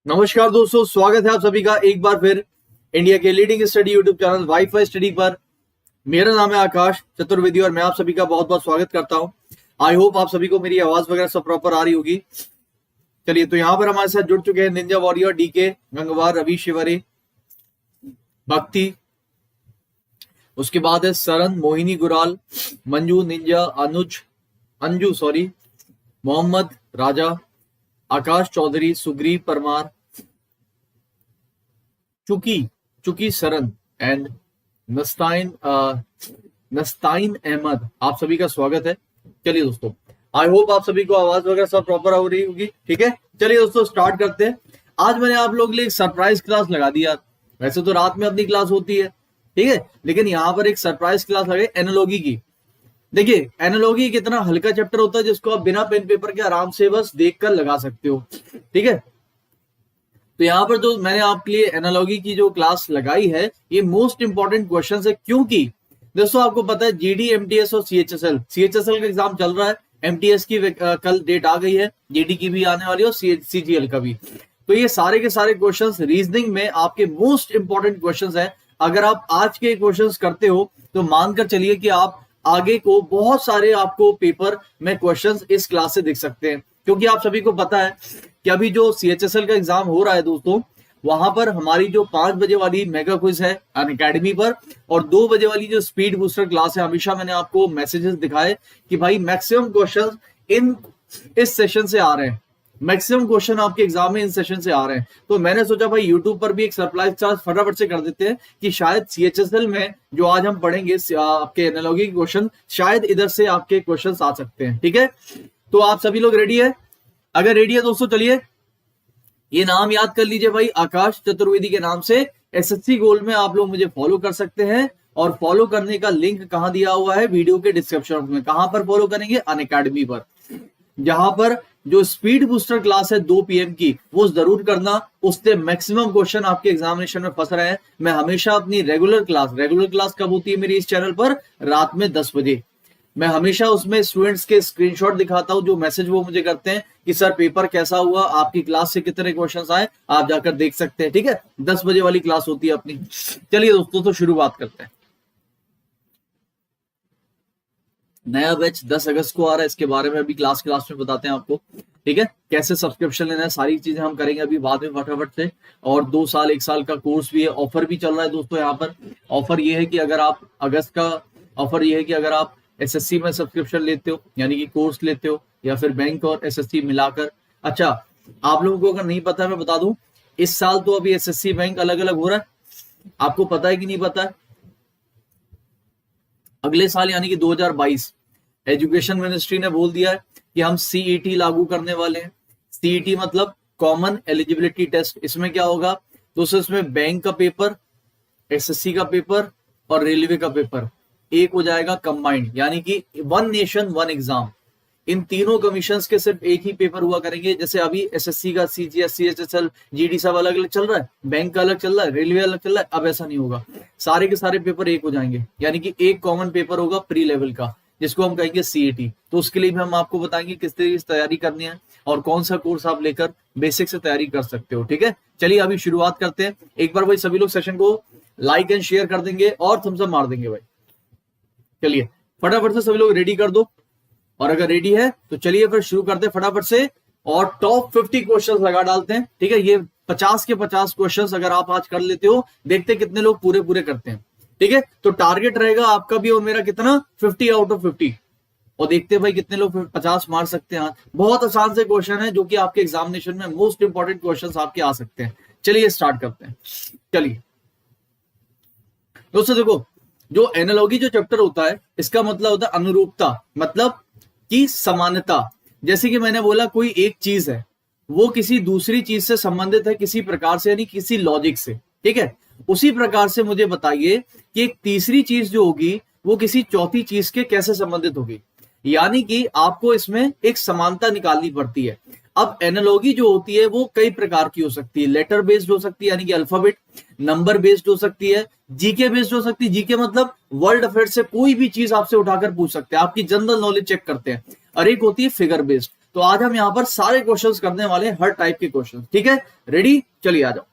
नमस्कार दोस्तों, स्वागत है आप सभी का एक बार फिर इंडिया के leading study YouTube channel wifi study पर। मेरा नाम है आकाश चतुर्वेदी और मैं आप सभी का बहुत बहुत स्वागत करता हूं। आई होप आप सभी को मेरी आवाज वगैरह सब प्रॉपर आ रही होगी। चलिए, तो यहाँ पर हमारे साथ जुड़ चुके हैं ninja warrior, DK, Gangwar, Ravi, Shivre, Bhakti, उसके बाद है सरन, मोहिनी गुराल, मंजू, निंजा, अंजू, मोहम्मद, राजा, आकाश चौधरी, सुग्रीव परमार, चुकी सरन एंड नस्ताइन अहमद। आप सभी का स्वागत है। चलिए दोस्तों, आई होप आप सभी को आवाज वगैरह सब प्रॉपर हो रही होगी। ठीक है, चलिए दोस्तों स्टार्ट करते हैं। आज मैंने आप लोग के लिए एक सरप्राइज क्लास लगा दी यार। वैसे तो रात में अपनी क्लास होती है, ठीक है, लेकिन यहाँ पर एक सरप्राइज क्लास लगे एनालॉजी की। देखिए, एनालॉजी कितना हल्का चैप्टर होता है जिसको आप बिना पेन पेपर के आराम से बस देखकर लगा सकते हो। ठीक है, तो यहाँ पर जो मैंने आपके लिए एनालॉजी की जो क्लास लगाई है, ये मोस्ट इंपॉर्टेंट क्वेश्चन है। क्योंकि दोस्तों आपको पता है जीडी, एमटीएस और सीएचएसएल का एग्जाम चल रहा है। एमटीएस की कल डेट आ गई है, जीडी की भी आने वाली है और सीजीएल का भी। तो ये सारे के सारे क्वेश्चंस रीजनिंग में आपके मोस्ट इंपॉर्टेंट क्वेश्चंस हैं। अगर आप आज के क्वेश्चंस करते हो तो मानकर चलिए कि आप आगे को बहुत सारे आपको पेपर में क्वेश्चंस इस क्लास से दिख सकते हैं। क्योंकि आप सभी को पता है कि अभी जो सीएचएसएल का एग्जाम हो रहा है दोस्तों, वहां पर हमारी जो 5 बजे वाली मेगा क्विज है अनअकैडमी पर और 2 बजे वाली जो स्पीड बूस्टर क्लास है, हमेशा मैंने आपको मैसेजेस दिखाए कि भाई मैक्सिमम क्वेश्चन इस सेशन से आ रहे हैं। मैक्सिमम क्वेश्चन आपके एग्जाम में इन सेशन से आ रहे हैं। तो मैंने सोचा भाई यूट्यूब पर भी एक सरप्राइज क्लास फटाफट से कर देते हैं कि शायद सीएचएसएल में जो आज हम पढ़ेंगे आपके एनालॉजी के क्वेश्चन, शायद इधर से आपके क्वेश्चन आ सकते हैं। ठीक है, तो आप सभी लोग रेडी है? अगर रेडी है दोस्तों, चलिए ये नाम याद कर लीजिए भाई, आकाश चतुर्वेदी के नाम से एसएससी गोल्ड में आप लोग मुझे फॉलो कर सकते हैं। और फॉलो करने का लिंक कहां दिया हुआ है? वीडियो के डिस्क्रिप्शन में। कहां पर फॉलो करेंगे? अनअकैडमी पर। जहां पर जो स्पीड बूस्टर क्लास है 2 PM की, वो जरूर करना। उससे मैक्सिमम क्वेश्चन आपके एग्जामिनेशन में फंस रहे हैं। मैं हमेशा अपनी रेगुलर क्लास कब होती है मेरी इस चैनल पर? रात में 10 बजे। मैं हमेशा उसमें स्टूडेंट्स के स्क्रीनशॉट दिखाता हूं, जो मैसेज वो मुझे करते हैं कि सर पेपर कैसा हुआ, आपकी क्लास से कितने क्वेश्चंस आए, आप जाकर देख सकते हैं। ठीक है, 10 बजे वाली क्लास होती है अपनी। चलिए दोस्तों, तो शुरुआत करते हैं। नया बैच 10 अगस्त को आ रहा है, इसके बारे में अभी क्लास में बताते हैं आपको। ठीक है, कैसे सब्सक्रिप्शन लेना है, सारी चीजें हम करेंगे अभी बाद में फटाफट से। और 2 साल 1 साल का कोर्स भी है। ऑफर भी चल रहा है दोस्तों। यहाँ पर ऑफर ये है कि अगर आप एसएससी में सब्सक्रिप्शन लेते हो, यानी कि कोर्स लेते हो, या फिर बैंक और एसएससी मिलाकर। अच्छा, आप लोगों को अगर नहीं पता मैं बता दूं, इस साल तो अभी एसएससी बैंक अलग अलग हो रहा है। आपको पता है कि नहीं पता है? अगले साल यानी कि 2022 एजुकेशन मिनिस्ट्री ने बोल दिया है कि हम सीईटी लागू करने वाले हैं। सीईटी मतलब कॉमन एलिजिबिलिटी टेस्ट। इसमें क्या होगा दोस्तों? इसमें बैंक का पेपर, एसएससी का पेपर और रेलवे का पेपर एक हो जाएगा कंबाइंड, यानी कि 1 नेशन 1 एग्जाम। इन तीनों कमीशंस के सिर्फ एक ही पेपर हुआ करेंगे। जैसे अभी एसएससी का सीजीएस, सीएचएसएल, जीडी सब अलग अलग चल रहा है, बैंक का अलग चल रहा है, रेलवे अलग चल रहा है। अब ऐसा नहीं होगा, सारे के सारे पेपर एक हो जाएंगे, यानी कि एक कॉमन पेपर होगा प्री लेवल का, जिसको हम कहेंगे सीईटी। तो उसके लिए भी हम आपको बताएंगे किस तरीके से तैयारी करनी है और कौन सा कोर्स आप लेकर बेसिक से तैयारी कर सकते हो। ठीक है, चलिए अभी शुरुआत करते हैं। एक बार भाई सभी लोग सेशन को लाइक एंड शेयर कर देंगे और थम्स अप मार देंगे भाई। चलिए फटाफट से सभी लोग रेडी कर दो, और अगर रेडी है तो चलिए फिर शुरू करते हैं फटाफट से, और टॉप 50 क्वेश्चंस लगा डालते हैं। ठीक है, ये 50 के 50 क्वेश्चंस अगर आप आज कर लेते हो, देखते हैं कितने लोग पूरे पूरे करते हैं। ठीक है, तो टारगेट रहेगा आपका भी और मेरा कितना, 50 आउट ऑफ 50, और देखते हैं भाई कितने लोग 50 मार सकते हैं। बहुत आसान से क्वेश्चन है जो कि आपके एग्जामिनेशन में मोस्ट इंपॉर्टेंट क्वेश्चन आपके आ सकते हैं। चलिए स्टार्ट करते हैं। चलिए दोस्तों देखो, जो एनालॉजी जो चैप्टर होता है, इसका मतलब होता है अनुरूपता, मतलब कि समानता। जैसे कि मैंने बोला कोई एक चीज है, वो किसी दूसरी चीज से संबंधित है किसी प्रकार से, यानी किसी लॉजिक से। ठीक है, उसी प्रकार से मुझे बताइए कि एक तीसरी चीज जो होगी वो किसी चौथी चीज के कैसे संबंधित होगी, यानी कि आपको इसमें एक समानता निकालनी पड़ती है। अब एनालॉजी जो होती है वो कई प्रकार की हो सकती है, लेटर बेस्ड हो सकती है यानी कि अल्फाबेट, नंबर बेस्ड हो सकती है, जीके बेस्ड हो सकती है। जीके मतलब वर्ल्ड अफेयर से कोई भी चीज आपसे उठाकर पूछ सकते हैं, आपकी जनरल नॉलेज चेक करते हैं। और एक होती है फिगर बेस्ड। तो आज हम यहां पर सारे क्वेश्चंस करने वाले हैं, हर टाइप के क्वेश्चन। ठीक है, रेडी, चलिए आ जाओ,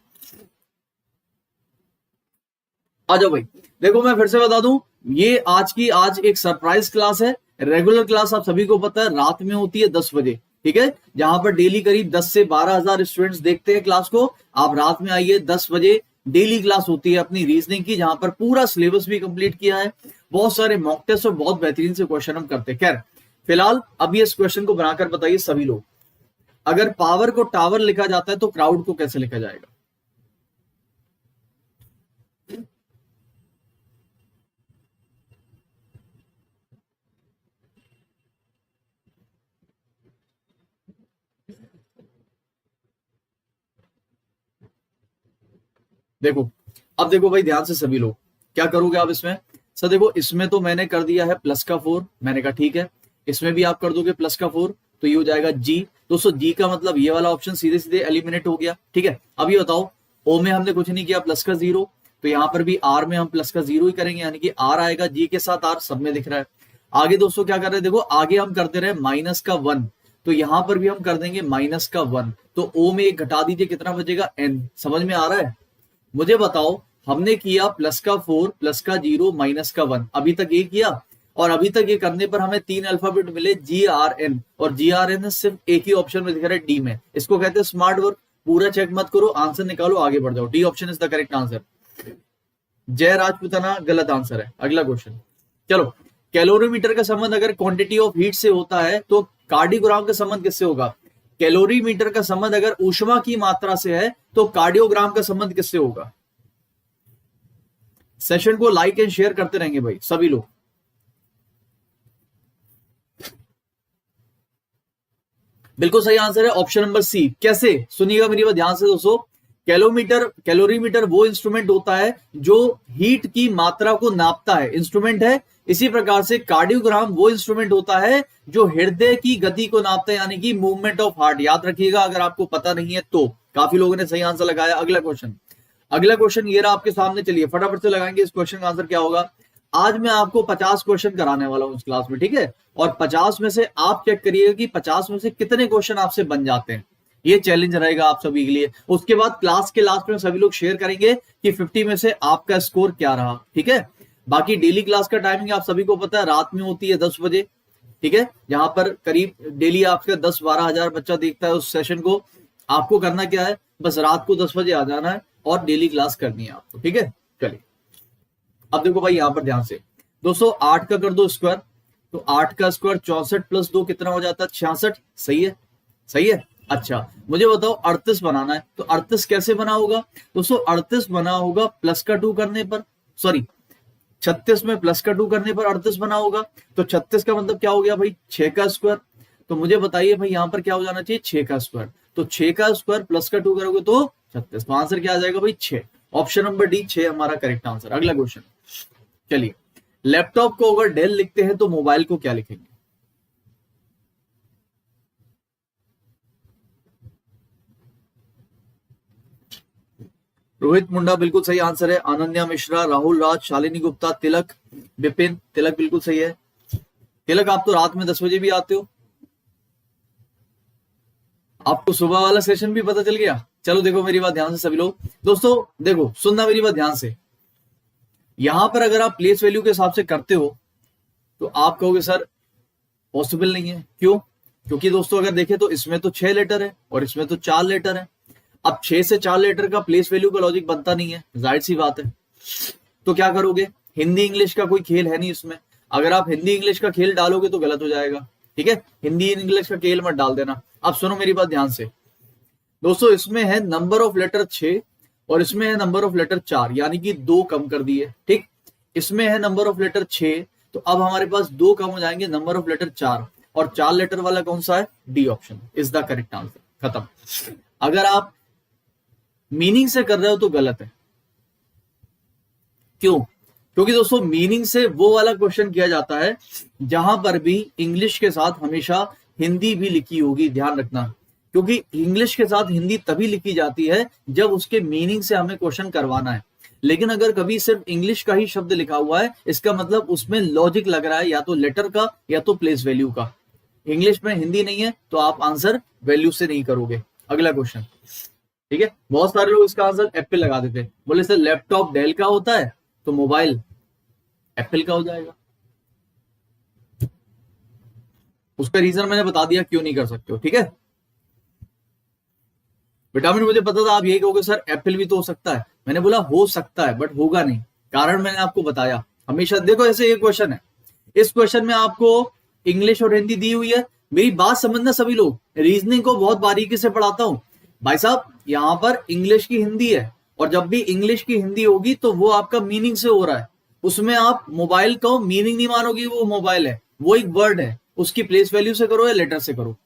आ जाओ भाई। देखो मैं फिर से बता दूं, ये आज एक सरप्राइज क्लास है। रेगुलर क्लास आप सभी को पता है रात में होती है 10 बजे। ठीक है, जहां पर डेली करीब 10 से 12,000 स्टूडेंट्स देखते हैं क्लास को। आप रात में आइए 10 बजे, डेली क्लास होती है अपनी रीजनिंग की, जहां पर पूरा सिलेबस भी कंप्लीट किया है, बहुत सारे मॉक टेस्ट और बहुत बेहतरीन से क्वेश्चन हम करते हैं। खैर फिलहाल अभी इस क्वेश्चन को बनाकर बताइए सभी लोग, अगर पावर को टावर लिखा जाता है तो क्राउड को कैसे लिखा जाएगा? देखो, अब देखो भाई ध्यान से सभी लोग, क्या करोगे आप इसमें? सर देखो, इसमें तो मैंने कर दिया है प्लस का 4, मैंने कहा ठीक है। इसमें भी आप कर दोगे प्लस का 4, तो ये हो जाएगा जी। दोस्तों जी का मतलब ये वाला ऑप्शन सीधे सीधे एलिमिनेट हो गया। ठीक है, अब ये बताओ, ओ में हमने कुछ नहीं किया, प्लस का 0, तो यहां पर भी आर में हम प्लस का 0 ही करेंगे, यानी कि आर आएगा, जी के साथ आर सब में दिख रहा है। आगे दोस्तों क्या कर रहे हैं, देखो आगे हम करते रहे माइनस का 1, तो यहां पर भी हम कर देंगे माइनस का 1, तो ओ में एक घटा दीजिए, कितना बचेगा, एन। समझ में आ रहा है? मुझे बताओ, हमने किया प्लस का 4, प्लस का 0, माइनस का 1, अभी तक ये किया, और अभी तक ये करने पर हमें 3 अल्फाबेट मिले, GRN, और GRN सिर्फ एक ही ऑप्शन में दिख रहा है, डी में। इसको कहते हैं स्मार्ट वर्क। पूरा चेक मत करो, आंसर निकालो, आगे बढ़ जाओ। D option is the correct answer. जय राजपुताना गलत आंसर है। अगला क्वेश्चन, चलो, कैलोरीमीटर का संबंध अगर क्वांटिटी ऑफ हीट से होता है तो कार्डियोग्राम का संबंध किससे होगा? कैलोरीमीटर का संबंध अगर ऊष्मा की मात्रा से है तो कार्डियोग्राम का संबंध किससे होगा? सेशन को लाइक एंड शेयर करते रहेंगे भाई सभी लोग। बिल्कुल सही आंसर है ऑप्शन नंबर सी। कैसे? सुनिएगा मेरी बात ध्यान से दोस्तों। कैलोरीमीटर वो इंस्ट्रूमेंट होता है जो हीट की मात्रा को नापता है, इंस्ट्रूमेंट है। इसी प्रकार से कार्डियोग्राम वो इंस्ट्रूमेंट होता है जो हृदय की गति को नापता है, यानी कि मूवमेंट ऑफ हार्ट। याद रखिएगा, अगर आपको पता नहीं है तो। काफी लोगों ने सही आंसर लगाया। अगला क्वेश्चन ये रहा आपके सामने, चलिए फटाफट से लगाएंगे इस क्वेश्चन का आंसर क्या होगा। आज मैं आपको 50 क्वेश्चन कराने वाला हूं इस क्लास में, ठीक है, और 50 में से आप चेक करिएगा कि 50 में से कितने क्वेश्चन आपसे बन जाते हैं। ये चैलेंज रहेगा आप सभी के लिए। उसके बाद क्लास के लास्ट में सभी लोग शेयर करेंगे कि 50 में से आपका स्कोर क्या रहा, ठीक है। बाकी डेली क्लास का टाइमिंग आप सभी को पता है, रात में होती है 10 बजे, ठीक है, जहां पर करीब डेली आपका 10-12 हजार बच्चा देखता है उस सेशन को। आपको करना क्या है, बस रात को 10 बजे आ जाना है और डेली क्लास करनी है आपको, ठीक है। चलिए अब देखो भाई, यहां पर ध्यान से दोस्तों, 8 का कर दो स्क्वायर, तो 8 का स्क्वायर 64 प्लस 2 कितना हो जाता है? 66। सही है, सही है। अच्छा मुझे बताओ 38 बनाना है, तो 38 कैसे बना होगा दोस्तों? 38 बना होगा प्लस का 2 करने पर, सॉरी 36 में प्लस का 2 करने पर 38 बना होगा। तो 36 का मतलब क्या हो गया भाई? 6 का स्क्वायर। तो मुझे बताइए भाई यहां पर क्या हो जाना चाहिए? 6 का स्क्वायर। तो 6 का स्क्वायर प्लस का 2 करोगे तो 36। तो आंसर क्या आ जाएगा भाई? 6। ऑप्शन नंबर डी 6 हमारा करेक्ट आंसर। अगला क्वेश्चन, चलिए, लैपटॉप को अगर डेल लिखते हैं तो मोबाइल को क्या लिखेंगे? रोहित मुंडा बिल्कुल सही आंसर है। अनन्या मिश्रा, राहुल राज, शालिनी गुप्ता, तिलक, विपिन, तिलक बिल्कुल सही है। तिलक आप तो रात में 10 बजे भी आते हो, आपको सुबह वाला सेशन भी पता चल गया। चलो देखो मेरी बात ध्यान से सभी लोग, दोस्तों देखो सुनना मेरी बात ध्यान से। यहां पर अगर आप प्लेस वैल्यू के हिसाब से करते हो तो आप कहोगे सर पॉसिबल नहीं है। क्यों? क्योंकि दोस्तों अगर देखें तो इसमें तो 6 लेटर है और इसमें तो 4 लेटर है। अब 6 से 4 लेटर का प्लेस वैल्यू का लॉजिक बनता नहीं है, जाहिर सी बात है। तो क्या करोगे? हिंदी इंग्लिश का कोई खेल है नहीं इसमें। अगर आप हिंदी इंग्लिश का खेल डालोगे तो गलत हो जाएगा, ठीक है। हिंदी इंग्लिश का खेल मत डाल देना। अब सुनो मेरी बात ध्यान से दोस्तों, इसमें है नंबर ऑफ लेटर 6 और इसमें है नंबर ऑफ लेटर 4, यानी कि 2 कम कर दिए, ठीक। इसमें है नंबर ऑफ लेटर 6, तो अब हमारे पास 2 कम हो जाएंगे, नंबर ऑफ लेटर 4, और 4 लेटर वाला कौन सा है? D option is the correct answer. खत्म। अगर आप मीनिंग से कर रहे हो तो गलत है। क्यों? क्योंकि दोस्तों मीनिंग से वो वाला क्वेश्चन किया जाता है जहां पर भी इंग्लिश के साथ हमेशा हिंदी भी लिखी होगी, ध्यान रखना। क्योंकि इंग्लिश के साथ हिंदी तभी लिखी जाती है जब उसके मीनिंग से हमें क्वेश्चन करवाना है। लेकिन अगर कभी सिर्फ इंग्लिश का ही शब्द लिखा हुआ है, इसका मतलब उसमें लॉजिक लग रहा है या तो लेटर का या तो प्लेस वैल्यू का। इंग्लिश में हिंदी नहीं है तो आप आंसर वैल्यू से नहीं करोगे। अगला क्वेश्चन, ठीक है। बहुत सारे लोग इसका आंसर एप्पल लगा देते हैं, बोले सर लैपटॉप डेल का होता है तो मोबाइल एप्पल का हो जाएगा। उसका रीजन मैंने बता दिया क्यों नहीं कर सकते हो, ठीक है। विटामिन मुझे पता था आप यही कहोगे सर एप्पल भी तो हो सकता है। मैंने बोला हो सकता है बट होगा नहीं, कारण मैंने आपको बताया। हमेशा देखो ऐसे एक क्वेश्चन है, इस क्वेश्चन में आपको इंग्लिश और हिंदी दी हुई है। मेरी बात समझना सभी लोग, रीजनिंग को बहुत बारीकी से पढ़ाता हूं भाई साहब। यहां पर इंग्लिश की हिंदी है और जब भी इंग्लिश की हिंदी होगी तो वो आपका मीनिंग से हो रहा है। उसमें आप मोबाइल का मीनिंग नहीं मानोगे, वो मोबाइल है, वो एक वर्ड है। उसकी प्लेस वैल्यू से करो या लेटर से करो।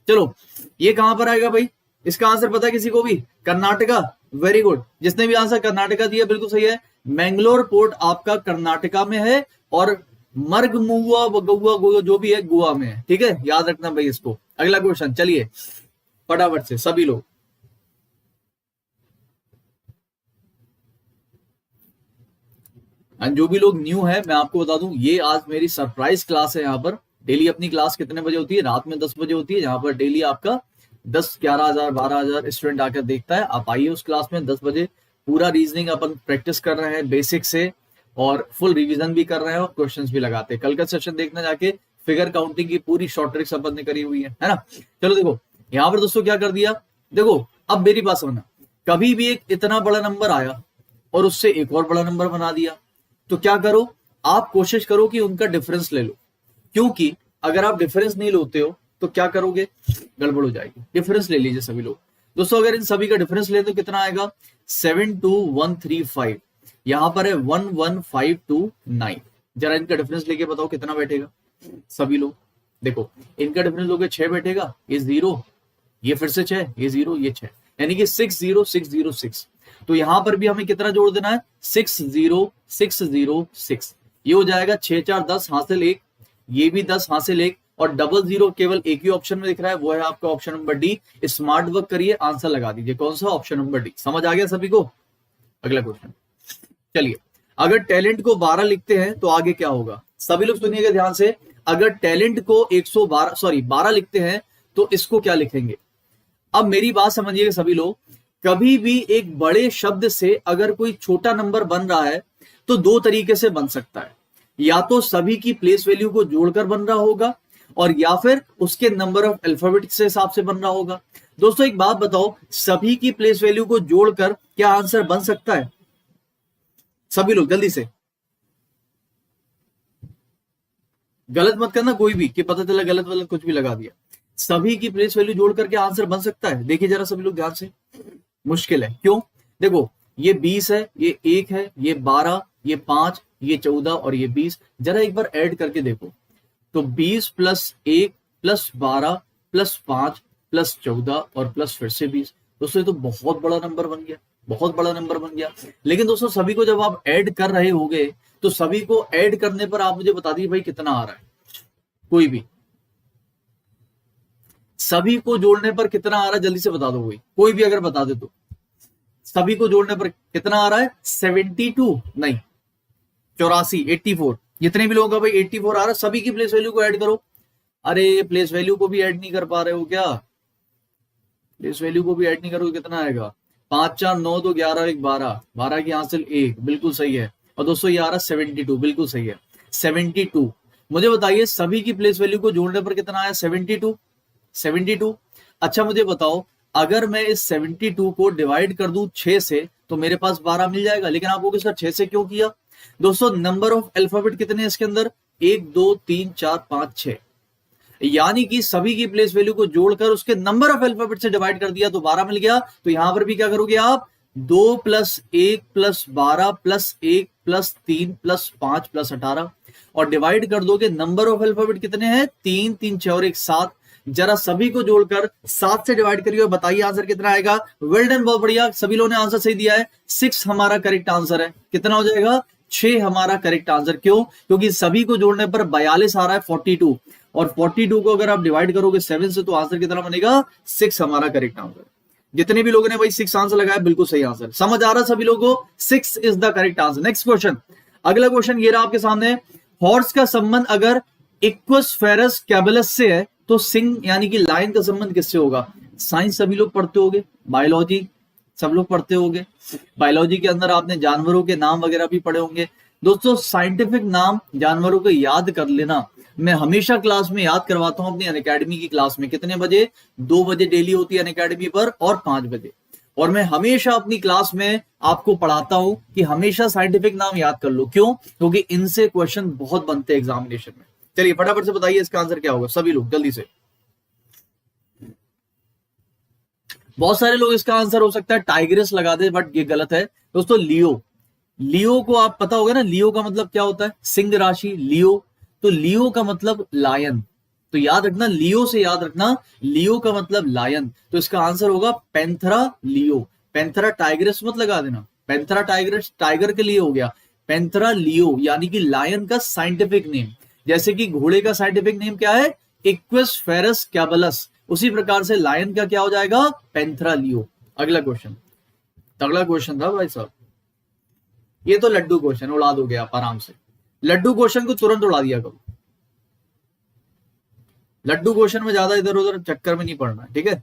चलो ये कहां पर आएगा भाई? इसका आंसर पता है किसी को भी? कर्नाटका। वेरी गुड, जिसने भी आंसर कर्नाटका दिया बिल्कुल सही है। मैंगलोर पोर्ट आपका कर्नाटका में है और मर्ग मुआ गौआ जो भी है गोवा में है, ठीक है। याद रखना भाई इसको। अगला क्वेश्चन चलिए फटाफट से सभी लोग। जो भी लोग न्यू है मैं आपको बता दूं, ये आज मेरी सरप्राइज क्लास है। यहाँ पर डेली अपनी क्लास कितने बजे होती है? रात में 10 बजे होती है। यहाँ पर डेली आपका 10-11,000 12,000 स्टूडेंट आकर देखता है। आप आइए उस क्लास में 10 बजे। पूरा रीजनिंग अपन प्रैक्टिस कर रहे हैं बेसिक से और फुल रिवीजन भी कर रहे हैं और क्वेश्चंस भी लगाते हैं। कल का सेशन देखना जाके, फिगर काउंटिंग की पूरी शॉर्ट ट्रिक्स अपन ने करी हुई है ना। चलो देखो यहाँ पर दोस्तों क्या कर दिया, देखो अब मेरी बात समझना। कभी भी एक इतना बड़ा नंबर आया और उससे एक और बड़ा नंबर बना दिया, तो क्या करो आप कोशिश करो कि उनका डिफरेंस ले लो। क्योंकि अगर आप डिफरेंस नहीं लेते हो तो क्या करोगे? गड़बड़ हो जाएगी। डिफरेंस ले लीजिए सभी लोग। दोस्तों अगर इन सभी का डिफरेंस ले तो कितना आएगा? 72135। यहां पर है 11529। जरा इनका डिफरेंस लेके बताओ कितना बैठेगा सभी लोग। देखो इनका डिफरेंस लोगे 6 बैठेगा, ये 0, ये फिर से 6, ये 0, ये 6, यानी कि 60606। तो यहां पर भी हमें कितना जोड़ देना है? 60606। ये हो जाएगा 6 4 10 हासिल 1, ये भी 10 हासिल 1, और डबल जीरो केवल एक ही ऑप्शन में दिख रहा है, वो है आपका option number D. Smart work करिए, आंसर लगा दीजिए। कौन सा? Option number D. समझ आ गया सभी को? अगला क्वेश्चन चलिए। अगर टैलेंट को 12 लिखते हैं तो आगे क्या होगा? सभी लोग सुनिएगा ध्यान से। अगर टैलेंट को 12 लिखते हैं तो इसको क्या लिखेंगे? अब मेरी बात समझिएगा सभी लोग। कभी भी एक बड़े शब्द से अगर कोई छोटा नंबर बन रहा है तो 2 तरीके से बन सकता है। या तो सभी की प्लेस वैल्यू को जोड़कर बन रहा होगा, और या फिर उसके नंबर ऑफ अल्फाबेट से हिसाब से बन रहा होगा। दोस्तों एक बात बताओ, सभी की प्लेस वैल्यू को जोड़कर क्या आंसर बन सकता है? सभी लोग जल्दी से, गलत मत करना कोई भी कि पता चला गलत वाला कुछ भी लगा दिया। सभी की प्लेस वैल्यू जोड़कर क्या आंसर बन सकता है? देखिए जरा सभी लोग ध्यान से। मुश्किल है। क्यों? देखो ये 20 है, ये 1 है, ये 12, ये 5, ये 14 और ये 20। जरा एक बार ऐड करके देखो तो 20 + 1 + 12 + 5 + 14 और प्लस फिर से 20। दोस्तों ये तो बहुत बड़ा नंबर बन गया, बहुत बड़ा नंबर बन गया। लेकिन दोस्तों सभी को जब आप ऐड कर रहे होंगे तो सभी को ऐड करने पर आप मुझे बता दीजिए भाई कितना आ रहा है। कोई भी सभी को जोड़ने पर कितना आ रहा है जल्दी से बता दो। कोई भी अगर बता दे तो सभी को जोड़ने पर कितना आ रहा है? 72 नहीं 84 84। जितने भी लोगों का भाई 84 आ रहा है, सभी की प्लेस वैल्यू को ऐड करो। अरे प्लेस वैल्यू को भी ऐड नहीं कर पा रहे हो क्या? प्लेस वैल्यू को भी ऐड नहीं करोगे कितना आएगा? 5 4 9 2 11 1 12, 12 की हासिल 1, बिल्कुल सही है। और दोस्तों ये आ रहा है 72, बिल्कुल सही है 72। मुझे बताइए सभी की प्लेस वैल्यू को जोड़ने पर कितना आया? 72। अच्छा मुझे बताओ, अगर मैं इस 72 को डिवाइड कर दूं 6 से तो मेरे पास 12 मिल जाएगा। लेकिन आपको कि सर 6 से क्यों किया? दोस्तों नंबर ऑफ अल्फाबेट कितने हैं इसके अंदर? 1 2 3 4 5 6, यानी कि सभी की प्लेस वैल्यू को जोड़कर उसके नंबर ऑफ अल्फाबेट से डिवाइड कर दिया तो 12 मिल गया। तो यहां पर भी क्या करोगे आप? 2 + 1 + 12 + 1 + 3 + 5 + 18 और डिवाइड कर दोगे नंबर ऑफ अल्फाबेट कितने हैं? 3 3 6 और 1 7। जरा सभी को जोड़कर 7 से डिवाइड करिए और बताइए आंसर कितना आएगा। वेल डन, बहुत बढ़िया, सभी लोगों ने आंसर सही दिया है। 6 हमारा करेक्ट आंसर है। कितना हो जाएगा? 6 हमारा करेक्ट आंसर। क्यों? क्योंकि सभी को जोड़ने पर 42 आ रहा है 42, और 42 को अगर आप डिवाइड करोगे 7 से तो आंसर कितना बनेगा? 6 हमारा करेक्ट आंसर। जितने भी लोगों ने भाई 6 आंसर लगाया बिल्कुल सही आंसर। समझ आ रहा सभी लोगों को? 6 is the correct answer. Next question, अगला क्वेश्चन ये रहा आपके सामने। हॉर्स का संबंध अगर इक्वस फेरस कैबलस से है तो सिंह यानी कि लायन का संबंध किससे होगा? साइंस सभी लोग पढ़ते होंगे, बायोलॉजी सब लोग पढ़ते होंगे। बायोलॉजी के अंदर आपने जानवरों के नाम वगैरह भी पढ़े होंगे। दोस्तों साइंटिफिक नाम जानवरों को याद कर लेना मैं हमेशा क्लास में याद करवाता हूं अपनी अनअकैडमी की क्लास में। कितने बजे? 2 बजे डेली होती है अनअकैडमी पर और 5 बजे। और मैं हमेशा अपनी क्लास में आपको पढ़ाता हूं कि हमेशा साइंटिफिक नाम याद कर लो। क्यों? क्योंकि इनसे क्वेश्चन बहुत बनते हैं एग्जामिनेशन में। चलिए फटाफट से बताइए इसका आंसर क्या होगा सभी लोग जल्दी से। बहुत सारे लोग इसका आंसर हो सकता है टाइग्रेस लगा दे, बट ये गलत है दोस्तों। लियो को आप पता होगा ना, लियो का मतलब क्या होता है? सिंह राशि लियो, तो लियो का मतलब लायन। तो याद रखना, लियो से याद रखना, लियो का मतलब लायन। तो इसका आंसर होगा पैंथरा लियो। पैंथरा टाइग्रेस मत लगा देना, पैंथरा टाइग्रेस टाइगर के लिए हो गया, पैंथरा लियो यानी कि लायन का साइंटिफिक नेम। जैसे कि घोड़े का साइंटिफिक नेम क्या है? इक्वस फेरस कैबलस, उसी प्रकार से लायन का क्या हो जाएगा? पैंथरा लियो। अगला क्वेश्चन, तगड़ा क्वेश्चन था भाई साहब। ये तो लड्डू क्वेश्चन, उड़ा दोगे आप आराम से। लड्डू क्वेश्चन को तुरंत उड़ा दिया करो। लड्डू क्वेश्चन में ज्यादा इधर उधर चक्कर में नहीं पड़ना, ठीक है?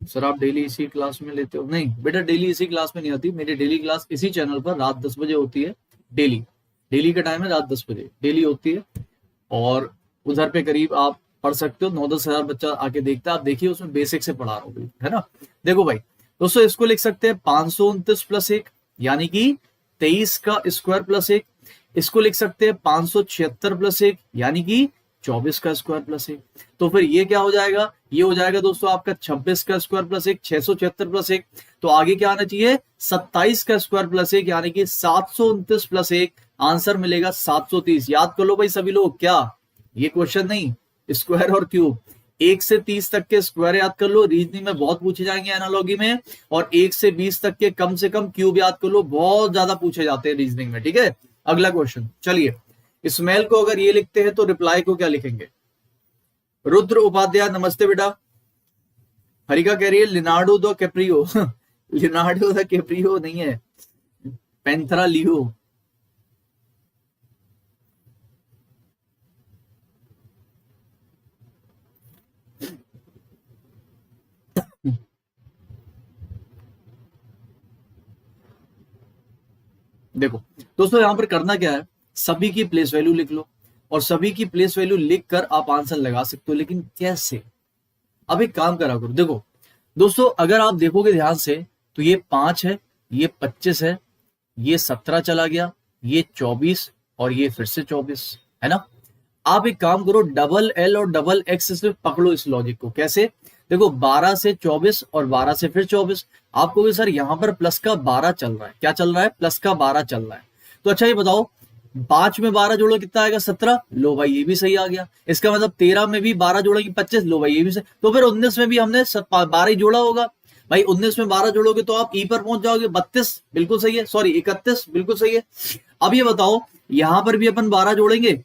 सर आप डेली इसी क्लास में लेते हो? नहीं बेटा, डेली इसी क्लास में नहीं आती। मेरी डेली क्लास इसी चैनल पर रात 10 बजे होती है। डेली का टाइम है रात 10 बजे डेली होती है। और उधर पे करीब आप पढ़ सकते हो, 9-10 हजार बच्चा आके देखता है। आप देखिए उसमें बेसिक से पढ़ा रहा हूँ, है ना? देखो भाई दोस्तों, इसको लिख सकते हैं 529 + 1 यानी कि 23 का स्क्वायर प्लस 1। इसको लिख सकते हैं 576 + 1 यानी कि 24 का स्क्वायर प्लस 1। तो फिर ये क्या हो जाएगा? ये हो जाएगा दोस्तों आपका 26 का स्क्वायर प्लस 1, 676 + 1। तो आगे क्या आना चाहिए? 27 का स्क्वायर प्लस 1 यानी कि 729 + 1। आंसर मिलेगा 730। याद कर लो भाई सभी लोग। क्या ये क्वेश्चन नहीं, स्क्वायर और क्यूब, 1 से 30 तक के स्क्वायर याद कर लो, रीजनिंग में बहुत पूछे जाएंगे एनालॉजी में। और 1 से 20 तक के कम से कम क्यूब याद कर लो, बहुत ज्यादा पूछे जाते हैं रीजनिंग में, ठीक है? अगला क्वेश्चन, चलिए स्मेल को अगर ये लिखते हैं तो रिप्लाई को क्या लिखेंगे? रुद्र उपाध्याय नमस्ते बेटा। हरिका कह रही है Leonardo the Caprio. Leonardo the Caprio नहीं है, पैंथरा लियो। देखो दोस्तों यहां पर करना क्या है, सभी की प्लेस वैल्यू लिख लो और सभी की प्लेस वैल्यू लिखकर आप आंसर लगा सकते हो। लेकिन कैसे? अब एक काम करा करो। देखो दोस्तों, अगर आप देखोगे ध्यान से तो ये 5 है, ये 25 है, ये 17 चला गया, ये 24 और ये फिर से 24, है ना? आप एक काम करो, डबल एल और डबल एक्स से पकड़ो इस लॉजिक को। कैसे? देखो 12 से 24 और 12 से फिर 24। आपको भी सर यहां पर प्लस का 12 चल रहा है। क्या चल रहा है? प्लस का 12 चल रहा है। तो अच्छा ये बताओ, 5 में 12 जोड़ो कितना आएगा? 17। लो भाई ये भी सही आ गया। इसका मतलब 13 में भी 12 जोड़ेगी 25। लो भाई ये भी सही। तो फिर 19 में भी हमने 12 ही जोड़ा होगा। भाई 19 में 12 जोड़ोगे तो आप ई पर पहुंच जाओगे, 32 बिल्कुल सही है, सॉरी 31 बिल्कुल सही है। अब ये बताओ, यहां पर भी अपन 12 जोड़ेंगे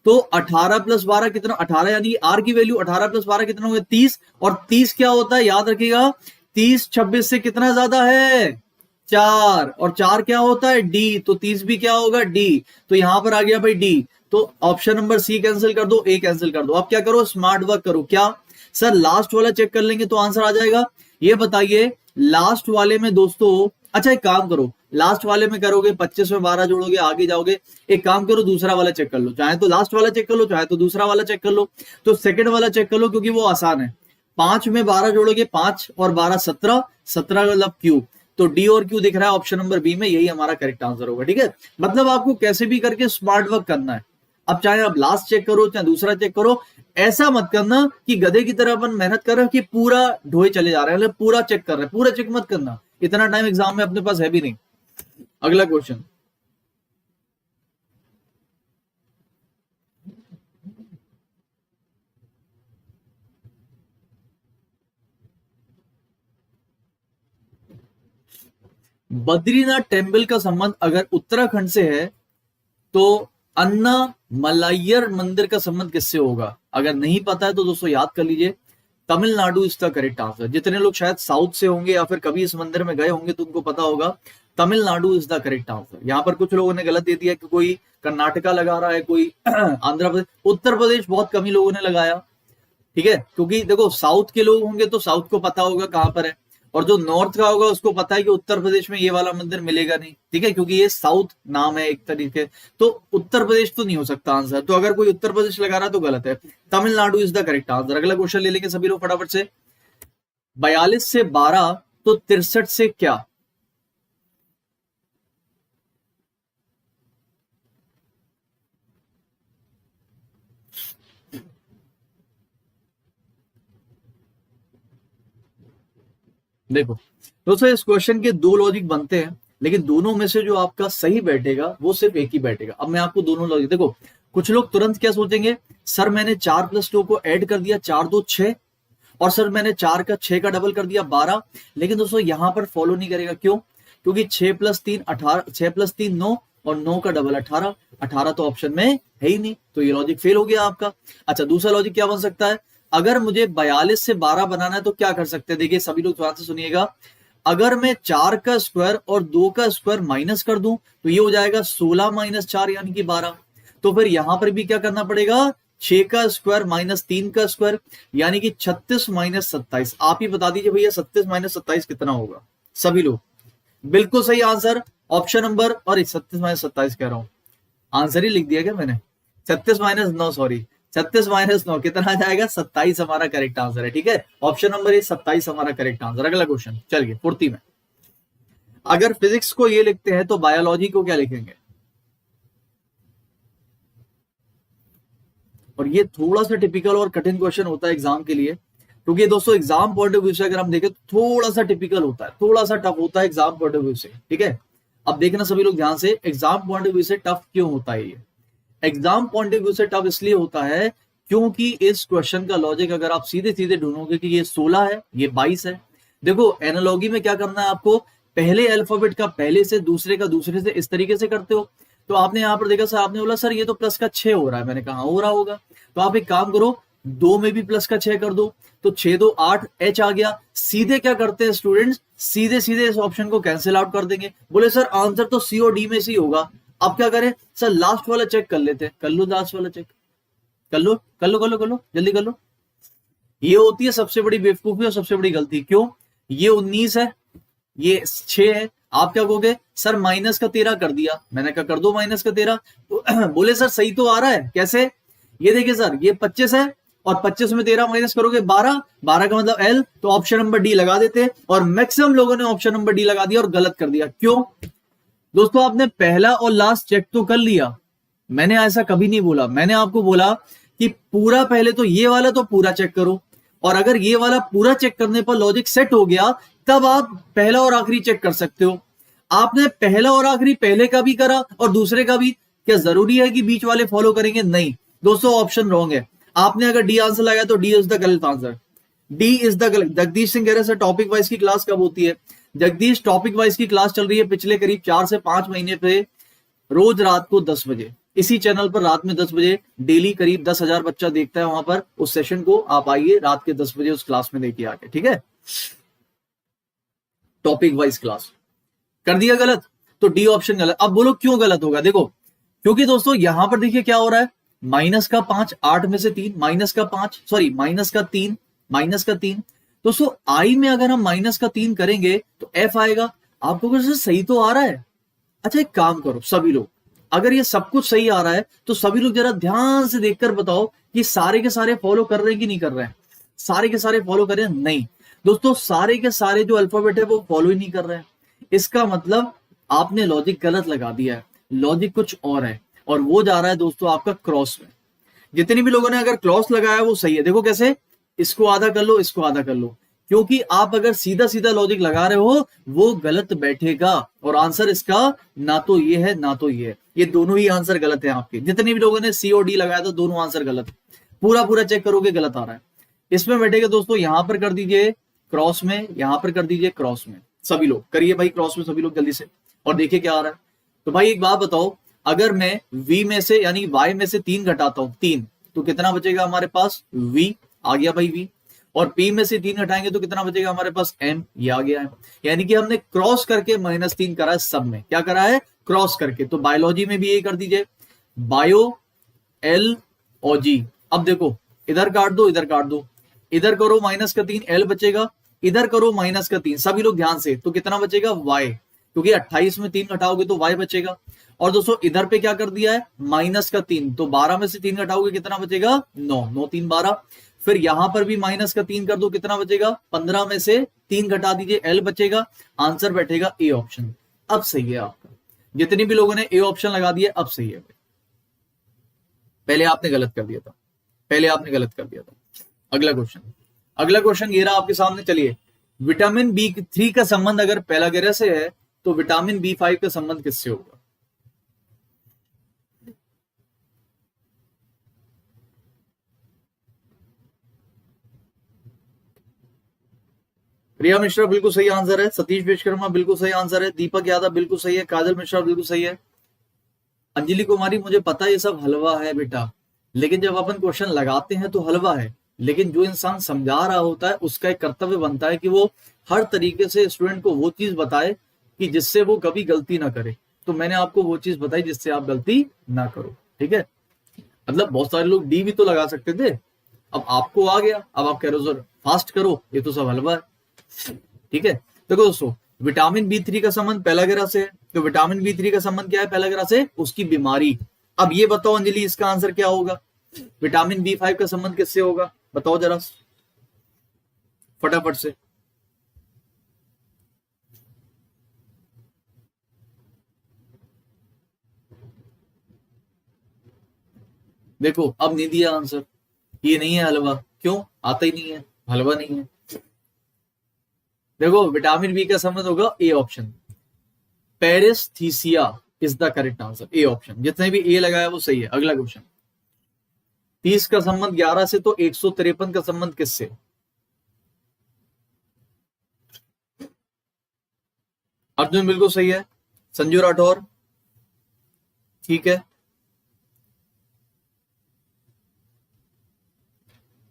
तो 18 + 12 कितना? 18 यानी आर की वैल्यू 18 + 12 कितना होगा? 30। और 30 क्या होता है याद रखिएगा, 30 26 से कितना ज्यादा है? 4। और 4 क्या होता है? डी। तो 30 भी क्या होगा? डी। तो यहां पर आ गया भाई डी। तो ऑप्शन नंबर सी कैंसिल कर दो, ए कैंसिल कर दो। अब क्या करो? स्मार्ट वर्क करो। क्या सर लास्ट वाला चेक कर लेंगे तो आंसर आ जाएगा? ये बताइए लास्ट वाले में दोस्तों, अच्छा एक काम करो, लास्ट वाले में करोगे 25 में 12 जोड़ोगे आगे जाओगे। एक काम करो दूसरा वाला चेक कर लो, चाहे तो लास्ट वाला चेक कर लो चाहे तो दूसरा वाला चेक कर लो। तो सेकंड वाला चेक कर लो क्योंकि वो आसान है। 5 में 12 जोड़ोगे 5 और 12 17, 17 का मतलब क्यू, तो डी और क्यू दिख रहा है ऑप्शन नंबर बी में, यही हमारा करेक्ट आंसर होगा। ठीक है, मतलब आपको कैसे भी करके स्मार्ट वर्क करना है। अब चाहे आप लास्ट चेक करो चाहे दूसरा चेक करो, ऐसा मत करना कि गधे की तरह अपन मेहनत कर रहे हैं कि पूरा ढोए चले जा रहे हैं, मतलब पूरा चेक कर रहे हैं। पूरा चेक मत करना, इतना टाइम एग्जाम में अपने पास है भी नहीं। अगला क्वेश्चन, बद्रीनाथ टेम्पल का संबंध अगर उत्तराखंड से है तो अन्ना मलायर मंदिर का संबंध किससे होगा? अगर नहीं पता है तो दोस्तों याद कर लीजिए, Tamil Nadu is the correct answer. जितने लोग शायद साउथ से होंगे या फिर कभी इस मंदिर में गए होंगे तो उनको पता होगा, Tamil Nadu is the correct answer. यहाँ पर कुछ लोगों ने गलत दे दिया कि कोई कर्नाटका लगा रहा है, कोई आंध्र प्रदेश, उत्तर प्रदेश बहुत कम ही लोगों ने लगाया। ठीक है, क्योंकि देखो साउथ के लोग होंगे तो साउथ को पता होगा कहां पर है, और जो नॉर्थ का होगा उसको पता है कि उत्तर प्रदेश में ये वाला मंदिर मिलेगा नहीं। ठीक है, क्योंकि ये साउथ नाम है एक तरीके, तो उत्तर प्रदेश तो नहीं हो सकता आंसर। तो अगर कोई उत्तर प्रदेश लगा रहा तो गलत है, Tamil Nadu is the correct answer. अगला क्वेश्चन ले लेंगे सभी लोग फटाफट से। 42 से 12 तो 63 से क्या? देखो दोस्तों, इस क्वेश्चन के दो लॉजिक बनते हैं, लेकिन दोनों में से जो आपका सही बैठेगा वो सिर्फ एक ही बैठेगा। अब मैं आपको दोनों लॉजिक, देखो कुछ लोग तुरंत क्या सोचेंगे, सर मैंने 4 + 2 को ऐड कर दिया, 4 2 6, और सर मैंने 4 का 6 का डबल कर दिया 12। लेकिन दोस्तों यहां पर फॉलो नहीं करेगा, क्यों? क्योंकि 6 + 3 18, 6 + 3 9, और 9 का डबल 18, 18 तो ऑप्शन में है ही नहीं, तो ये लॉजिक फेल हो गया आपका। अच्छा, दूसरा लॉजिक क्या बन सकता है? अगर मुझे 42 से 12 बनाना है तो क्या कर सकते हैं? देखिए सभी लोग ध्यान से सुनिएगा, अगर मैं 4 का स्क्वायर और 2 का स्क्वायर माइनस कर दूं तो ये हो जाएगा 16 - 4 यानी कि 12। तो फिर यहां पर भी क्या करना पड़ेगा, 6 का स्क्वायर माइनस 3 का स्क्वायर यानी कि 36 - 27। आप ही बता दीजिए भैया 36 - 27 कितना होगा? सभी लोग बिल्कुल सही आंसर ऑप्शन नंबर, और 36 - 27 कह रहा हूं, आंसर ही लिख दिया क्या मैंने? 36 - 9, सॉरी 36 - 9 कितना आ जाएगा? 27 हमारा करेक्ट आंसर है। ठीक है, ऑप्शन नंबर 27 हमारा करेक्ट आंसर। अगला क्वेश्चन चलिए 40 में, अगर फिजिक्स को ये लिखते हैं तो बायोलॉजी को क्या लिखेंगे? और ये थोड़ा सा टिपिकल और कठिन क्वेश्चन होता है एग्जाम के लिए, क्योंकि दोस्तों एग्जाम पॉइंट ऑफ व्यू से अगर हम देखें तो थोड़ा सा टिपिकल होता है, थोड़ा सा टफ होता है एग्जाम पॉइंट ऑफ व्यू से। ठीक है, अब देखना सभी लोग ध्यान से, एग्जाम पॉइंट ऑफ व्यू से टफ क्यों होता है? ये एग्जाम पॉइंट ऑफ व्यू से टफ इसलिए होता है क्योंकि इस क्वेश्चन का लॉजिक अगर आप सीधे सीधे ढूंढोगे कि ये 16 है ये 22 है। देखो एनालॉजी में क्या करना है आपको, पहले अल्फाबेट का पहले से, दूसरे का दूसरे से, इस तरीके से करते हो। तो आपने यहाँ पर देखा सर, आपने बोला सर ये तो प्लस का 6 हो रहा है, मैंने कहा हो रहा होगा। तो आप एक काम करो, 2 में भी प्लस का 6 कर दो, तो 6 2 8 एच आ गया। सीधे क्या करते हैं स्टूडेंट्स, सीधे सीधे इस ऑप्शन को कैंसिल आउट कर देंगे। बोले सर आंसर तो सी और डी में से ही होगा, अब क्या करें सर? लास्ट वाला चेक कर लेते हैं। कर लो लास्ट वाला चेक, कर लो कर लो कर लो कर लो, जल्दी कर लो। ये होती है सबसे बड़ी बेवकूफी और सबसे बड़ी गलती। क्यों? ये 19 है, ये 6 है, आप क्या कहोगे सर माइनस का 13 कर दिया। मैंने कहा कर दो माइनस का 13, तो बोले सर सही तो आ रहा है, कैसे? ये देखिए सर, ये 25 है और 25 में 13 माइनस करोगे 12, 12 का मतलब एल, तो ऑप्शन नंबर डी लगा देते। और मैक्सिमम लोगों ने ऑप्शन नंबर डी लगा दिया और गलत कर दिया। क्यों दोस्तों? आपने पहला और लास्ट चेक तो कर लिया, मैंने ऐसा कभी नहीं बोला। मैंने आपको बोला कि पूरा पहले तो ये वाला तो पूरा चेक करो, और अगर ये वाला पूरा चेक करने पर लॉजिक सेट हो गया तब आप पहला और आखिरी चेक कर सकते हो। आपने पहला और आखिरी पहले का भी करा और दूसरे का भी, क्या जरूरी है कि बीच वाले फॉलो करेंगे? नहीं दोस्तों, ऑप्शन रॉन्ग है। आपने अगर डी आंसर लगाया तो डी इज द गलत आंसर, डी इज द गलत। जगदीश सिंह कह रहे सर टॉपिक वाइज की क्लास कब होती है? जगदीश टॉपिक वाइज की क्लास चल रही है पिछले करीब 4 से 5 महीने पे, रोज रात को 10 बजे इसी चैनल पर, रात में 10 बजे डेली करीब 10,000 बच्चा देखता है वहां पर उस सेशन को। आप आइए रात के 10 बजे उस क्लास में देखिए आके, ठीक है? Topic wise class. कर दिया गलत तो डी ऑप्शन गलत। अब बोलो क्यों गलत होगा? देखो क्योंकि दोस्तों यहां पर देखिए क्या हो रहा है, माइनस का 5, 8 में से 3, माइनस का 5, सॉरी माइनस का 3, माइनस का 3। दोस्तों आई में अगर हम माइनस का 3 करेंगे तो एफ आएगा, आपको कैसे सही तो आ रहा है। अच्छा एक काम करो सभी लोग, अगर ये सब कुछ सही आ रहा है तो सभी लोग जरा ध्यान से देखकर बताओ कि सारे के सारे फॉलो कर रहे हैं कि नहीं कर रहे हैं। सारे के सारे फॉलो कर रहे हैं? नहीं दोस्तों, सारे के सारे जो अल्फाबेट है वो फॉलो ही नहीं कर रहे हैं। इसका मतलब आपने लॉजिक गलत लगा दिया है, लॉजिक कुछ और है, और वो जा रहा है दोस्तों आपका क्रॉस में। जितने भी लोगों ने अगर क्रॉस लगाया वो सही है। देखो कैसे, इसको आधा कर लो, इसको आधा कर लो, क्योंकि आप अगर सीधा सीधा लॉजिक लगा रहे हो वो गलत बैठेगा, और आंसर इसका ना तो ये है ना तो ये है, ये दोनों ही आंसर गलत है आपके। जितने भी लोगों ने सी और डी लगाया था दोनों आंसर गलत, पूरा पूरा चेक करोगे गलत आ रहा है। इसमें बैठेगा दोस्तों, यहां पर कर दीजिए क्रॉस में, यहां पर कर दीजिए क्रॉस में, सभी लोग करिए भाई क्रॉस में सभी लोग जल्दी से, और देखिए क्या आ रहा है। तो भाई एक बात बताओ, अगर मैं v में से यानी y में से 3 घटाता हूं, 3, तो कितना बचेगा हमारे पास? v आ गया भाई v, और p में से 3 घटाएंगे तो कितना बचेगा हमारे पास? m, ये आ गया है। यानी कि हमने क्रॉस करके -3 करा है, सब में क्या करा है? क्रॉस करके। तो बायोलॉजी में भी यही कर दीजिए, बायो L और G। अब देखो इधर काट दो, इधर काट दो, इधर करो -3 L बचेगा, इधर करो -3, सभी लोग ध्यान से, तो कितना बचेगा? y, क्योंकि 28 में 3 घटाओगे तो y बचेगा। और दोस्तों इधर पे क्या कर दिया है? -3, तो 12 में से 3 घटाओगे कितना बचेगा? 9, 9 3 12। फिर यहां पर भी -3 कर दो, कितना बचेगा? 15 में से 3 घटा दीजिए, L बचेगा, आंसर बैठेगा ए ऑप्शन। अब सही है आपका, जितने भी लोगों ने ए ऑप्शन लगा दिया अब सही है। पहले आपने गलत कर दिया था, पहले आपने गलत कर दिया था। अगला क्वेश्चन, अगला क्वेश्चन ये रहा आपके सामने। चलिए, विटामिन B3 का संबंध अगर पेलागेरा से है तो विटामिन B5 का संबंध किससे होगा? प्रिया मिश्रा बिल्कुल सही आंसर है, सतीश विश्वकर्मा बिल्कुल सही आंसर है, दीपक यादव बिल्कुल सही है, काजल मिश्रा बिल्कुल सही है, अंजलि कुमारी मुझे पता है ये सब हलवा है बेटा, लेकिन जब अपन क्वेश्चन लगाते हैं तो हलवा है, लेकिन जो इंसान समझा रहा होता है उसका एक कर्तव्य बनता है कि वो हर तरीके से स्टूडेंट को वो चीज बताए कि जिससे वो कभी गलती ना करे। तो मैंने आपको वो चीज बताई जिससे आप गलती ना करो, ठीक है। मतलब बहुत सारे लोग डी भी तो लगा सकते थे, अब आपको आ गया, अब आप कह रहे हो सर फास्ट करो, ये तो सब हलवा है, ठीक है। देखो दोस्तों, विटामिन B3 का संबंध पेलागेरा से है, तो विटामिन B3 का संबंध क्या है पेलागेरा से? उसकी बीमारी। अब ये बताओ अंजलि इसका आंसर क्या होगा? विटामिन B5 का संबंध किससे होगा? बताओ जरा फटाफट से। देखो अब नहीं दिया आंसर, ये नहीं है हलवा, क्यों? आता ही नहीं है, हलवा नहीं है। देखो विटामिन बी का संबंध होगा A option, paresthesia is the correct answer, A option. जितने भी ए लगाया वो सही है। अगला क्वेश्चन, 30 का संबंध 11 से, तो 153 का संबंध किससे? अर्जुन बिल्कुल सही है, संजू राठौर ठीक है।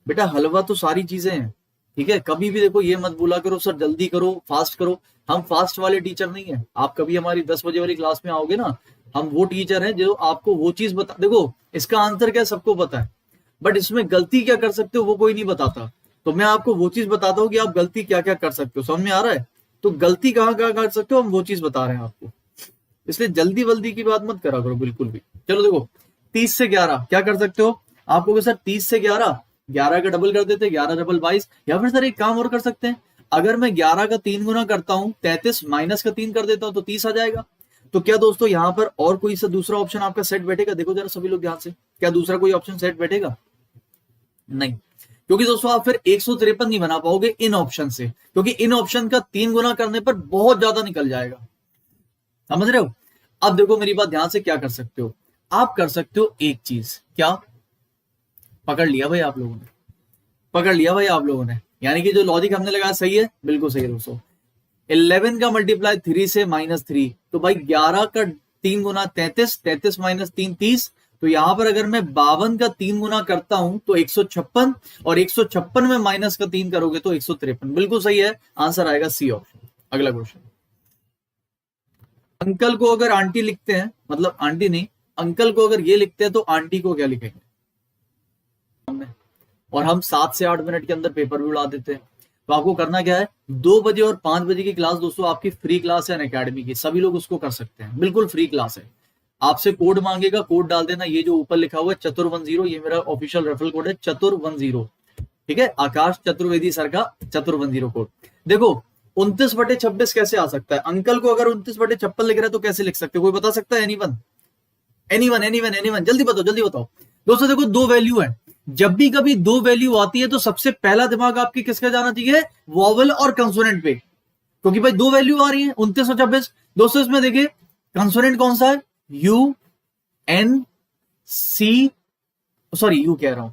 बेटा हलवा तो सारी चीजें हैं, ठीक है। कभी भी देखो ये मत बोला करो सर जल्दी करो फास्ट करो, हम फास्ट वाले टीचर नहीं है। आप कभी हमारी 10 बजे वाली क्लास में आओगे ना, हम वो टीचर हैं जो आपको वो चीज बता, देखो इसका आंसर क्या सबको पता है, बट इसमें गलती क्या कर सकते हो वो कोई नहीं बताता। तो मैं आपको वो चीज बताता हूँ कि आप गलती क्या क्या कर सकते हो, समझ में आ रहा है? तो गलती कहाँ कहाँ कर सकते हो हम वो चीज बता रहे हैं आपको, इसलिए जल्दी वल्दी की बात मत करा करो बिल्कुल भी। चलो देखो 30 से 11 क्या कर सकते हो, आपको सर 30 से 11, 11 का डबल कर देते, 11 डबल 22, या फिर सर एक काम और कर सकते हैं, अगर मैं 11 का 3 गुना करता हूं 33 माइनस का 3 कर देता हूं तो 30 आ जाएगा। तो क्या दोस्तों यहाँ पर और कोई सा दूसरा ऑप्शन आपका सेट बैठेगा? देखो जरा सभी लोग ध्यान से, क्या दूसरा कोई ऑप्शन सेट बैठेगा? नहीं, क्योंकि दोस्तों आप फिर 153 नहीं बना पाओगे इन ऑप्शन से, क्योंकि इन ऑप्शन का 3 गुना करने पर बहुत ज्यादा निकल जाएगा, समझ रहे हो? अब देखो मेरी बात ध्यान से, क्या कर सकते हो आप? कर सकते हो एक चीज, क्या? पकड़ लिया भाई आप लोगों ने, पकड़ लिया भाई आप लोगों ने, यानी कि जो लॉजिक हमने लगाया सही है, बिल्कुल सही है दोस्तों। 11 का मल्टीप्लाई 3 से -3, तो भाई 11 का 3 गुना 33, 33 माइनस 3 30, तो यहां पर अगर मैं 52 का 3 गुना करता हूं तो 156, और 156 में माइनस का 3 करोगे तो 153, बिल्कुल सही है, आंसर आएगा सी ऑप्शन। अगला क्वेश्चन, अंकल को अगर आंटी लिखते हैं, मतलब आंटी नहीं, अंकल को अगर ये लिखते हैं तो आंटी को क्या लिखेंगे? और हम 7 से 8 मिनट के अंदर पेपर भी उड़ा देते हैं। तो आपको करना क्या है, 2 बजे और 5 बजे की क्लास दोस्तों आपकी फ्री क्लास है अनअकैडमी की, सभी लोग उसको कर सकते हैं, बिल्कुल फ्री क्लास है। आपसे कोड मांगेगा, कोड डाल देना, ये जो ऊपर लिखा हुआ है चतुर10, ये मेरा ऑफिशियल रेफरल कोड है चतुर10, ठीक है, आकाश चतुर्वेदी सर का चतुर10 कोड। देखो 29/26 कैसे आ सकता है, अंकल को अगर 29/56 लिख रहा है तो कैसे लिख सकते हो, कोई बता सकता है? एनीवन एनीवन एनीवन एनीवन, जल्दी बताओ जल्दी बताओ। दोस्तों देखो 2 वैल्यू है, जब भी कभी 2 वैल्यू आती है तो सबसे पहला दिमाग आपकी किसका जाना चाहिए, वॉवल और कंसोनेंट पे, क्योंकि भाई 2 वैल्यू आ रही है 29 और 26। दोस्तों इसमें देखिए कंसोनेंट कौन सा है, U N C, sorry U कह रहा हूं,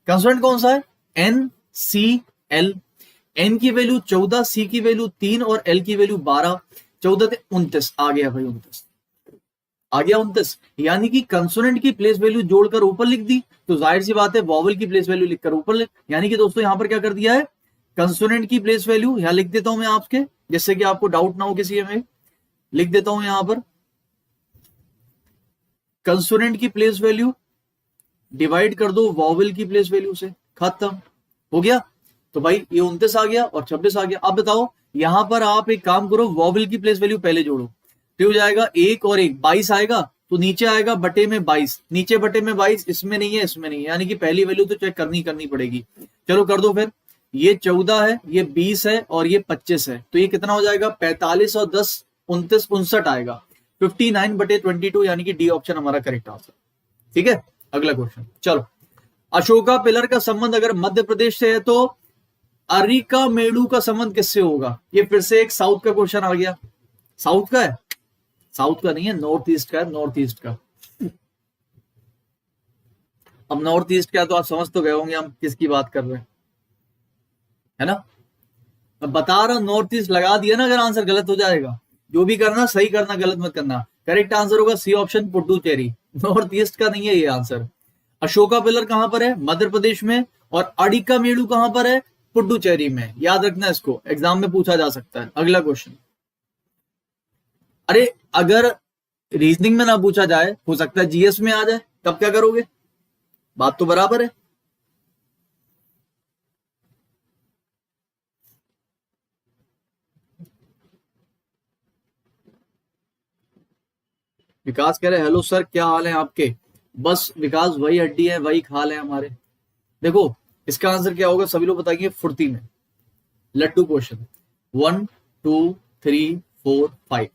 कंसोनेंट कौन सा है, एन सी एल। एन की वैल्यू 14, सी की वैल्यू 3 और एल की वैल्यू 12, 14 से 29 आ गया भाई, 29 आ गया 29, यानी कि कंसोनेंट की प्लेस वैल्यू जोड़कर ऊपर लिख दी, तो जाहिर सी बात है वॉवल की प्लेस वैल्यू लिखकर ऊपर लिख, यानी कि दोस्तों यहां पर क्या कर दिया है, कंसोनेंट की प्लेस वैल्यू यहां लिख देता हूं मैं आपके, जिससे कि आपको डाउट ना हो किसी में, लिख देता हूं यहां पर कंसोनेंट की प्लेस वैल्यू डिवाइड कर दो वॉवल की प्लेस वैल्यू से, खत्म हो गया। तो भाई ये 29 आ गया और 26 आ गया। अब बताओ यहां पर आप एक काम करो, वॉवल की प्लेस वैल्यू पहले जोड़ो, तो हो जाएगा 1 और 1 22 आएगा, तो नीचे आएगा बटे में 22, नीचे बटे में 22, इसमें नहीं है इसमें नहीं है, यानी कि पहली वैल्यू तो चेक करनी पड़ेगी। चलो कर दो फिर, ये 14 है, ये 20 है और ये 25 है, तो ये कितना हो जाएगा, 45 और 10 29 59 आएगा, 59/22, यानी कि डी ऑप्शन हमारा करेक्ट आंसर। ठीक है, अगला क्वेश्चन चलो। अशोका पिलर का संबंध अगर मध्य प्रदेश से है तो अरिका मेड़ू का संबंध किससे होगा, ये फिर से एक साउथ का क्वेश्चन आ गया। साउथ का है, साउथ का नहीं है, नॉर्थ ईस्ट का है, नॉर्थ ईस्ट का। अब नॉर्थ ईस्ट का तो आप समझ तो गए होंगे हम किसकी बात कर रहे हैं, है ना। अब बता रहा हूं नॉर्थ ईस्ट, लगा दिया ना, अगर आंसर गलत हो जाएगा, जो भी करना सही करना, गलत मत करना। करेक्ट आंसर होगा C option Puducherry, north east का नहीं है ये आंसर। अशोका पिलर कहां पर है, मध्य प्रदेश में, और अडिका मेड़ू कहां पर है, पुडुचेरी में, याद रखना इसको, एग्जाम में पूछा जा सकता है। अगला क्वेश्चन, अरे अगर रीजनिंग में ना पूछा जाए, हो सकता है जीएस में आ जाए, तब क्या करोगे, बात तो बराबर है। विकास कह रहे हेलो सर क्या हाल है आपके, बस विकास वही हड्डी है वही खाल है हमारे। देखो इसका आंसर क्या होगा, सभी लोग बताएंगे फुर्ती में, लड्डू क्वेश्चन, 1 2 3 4 5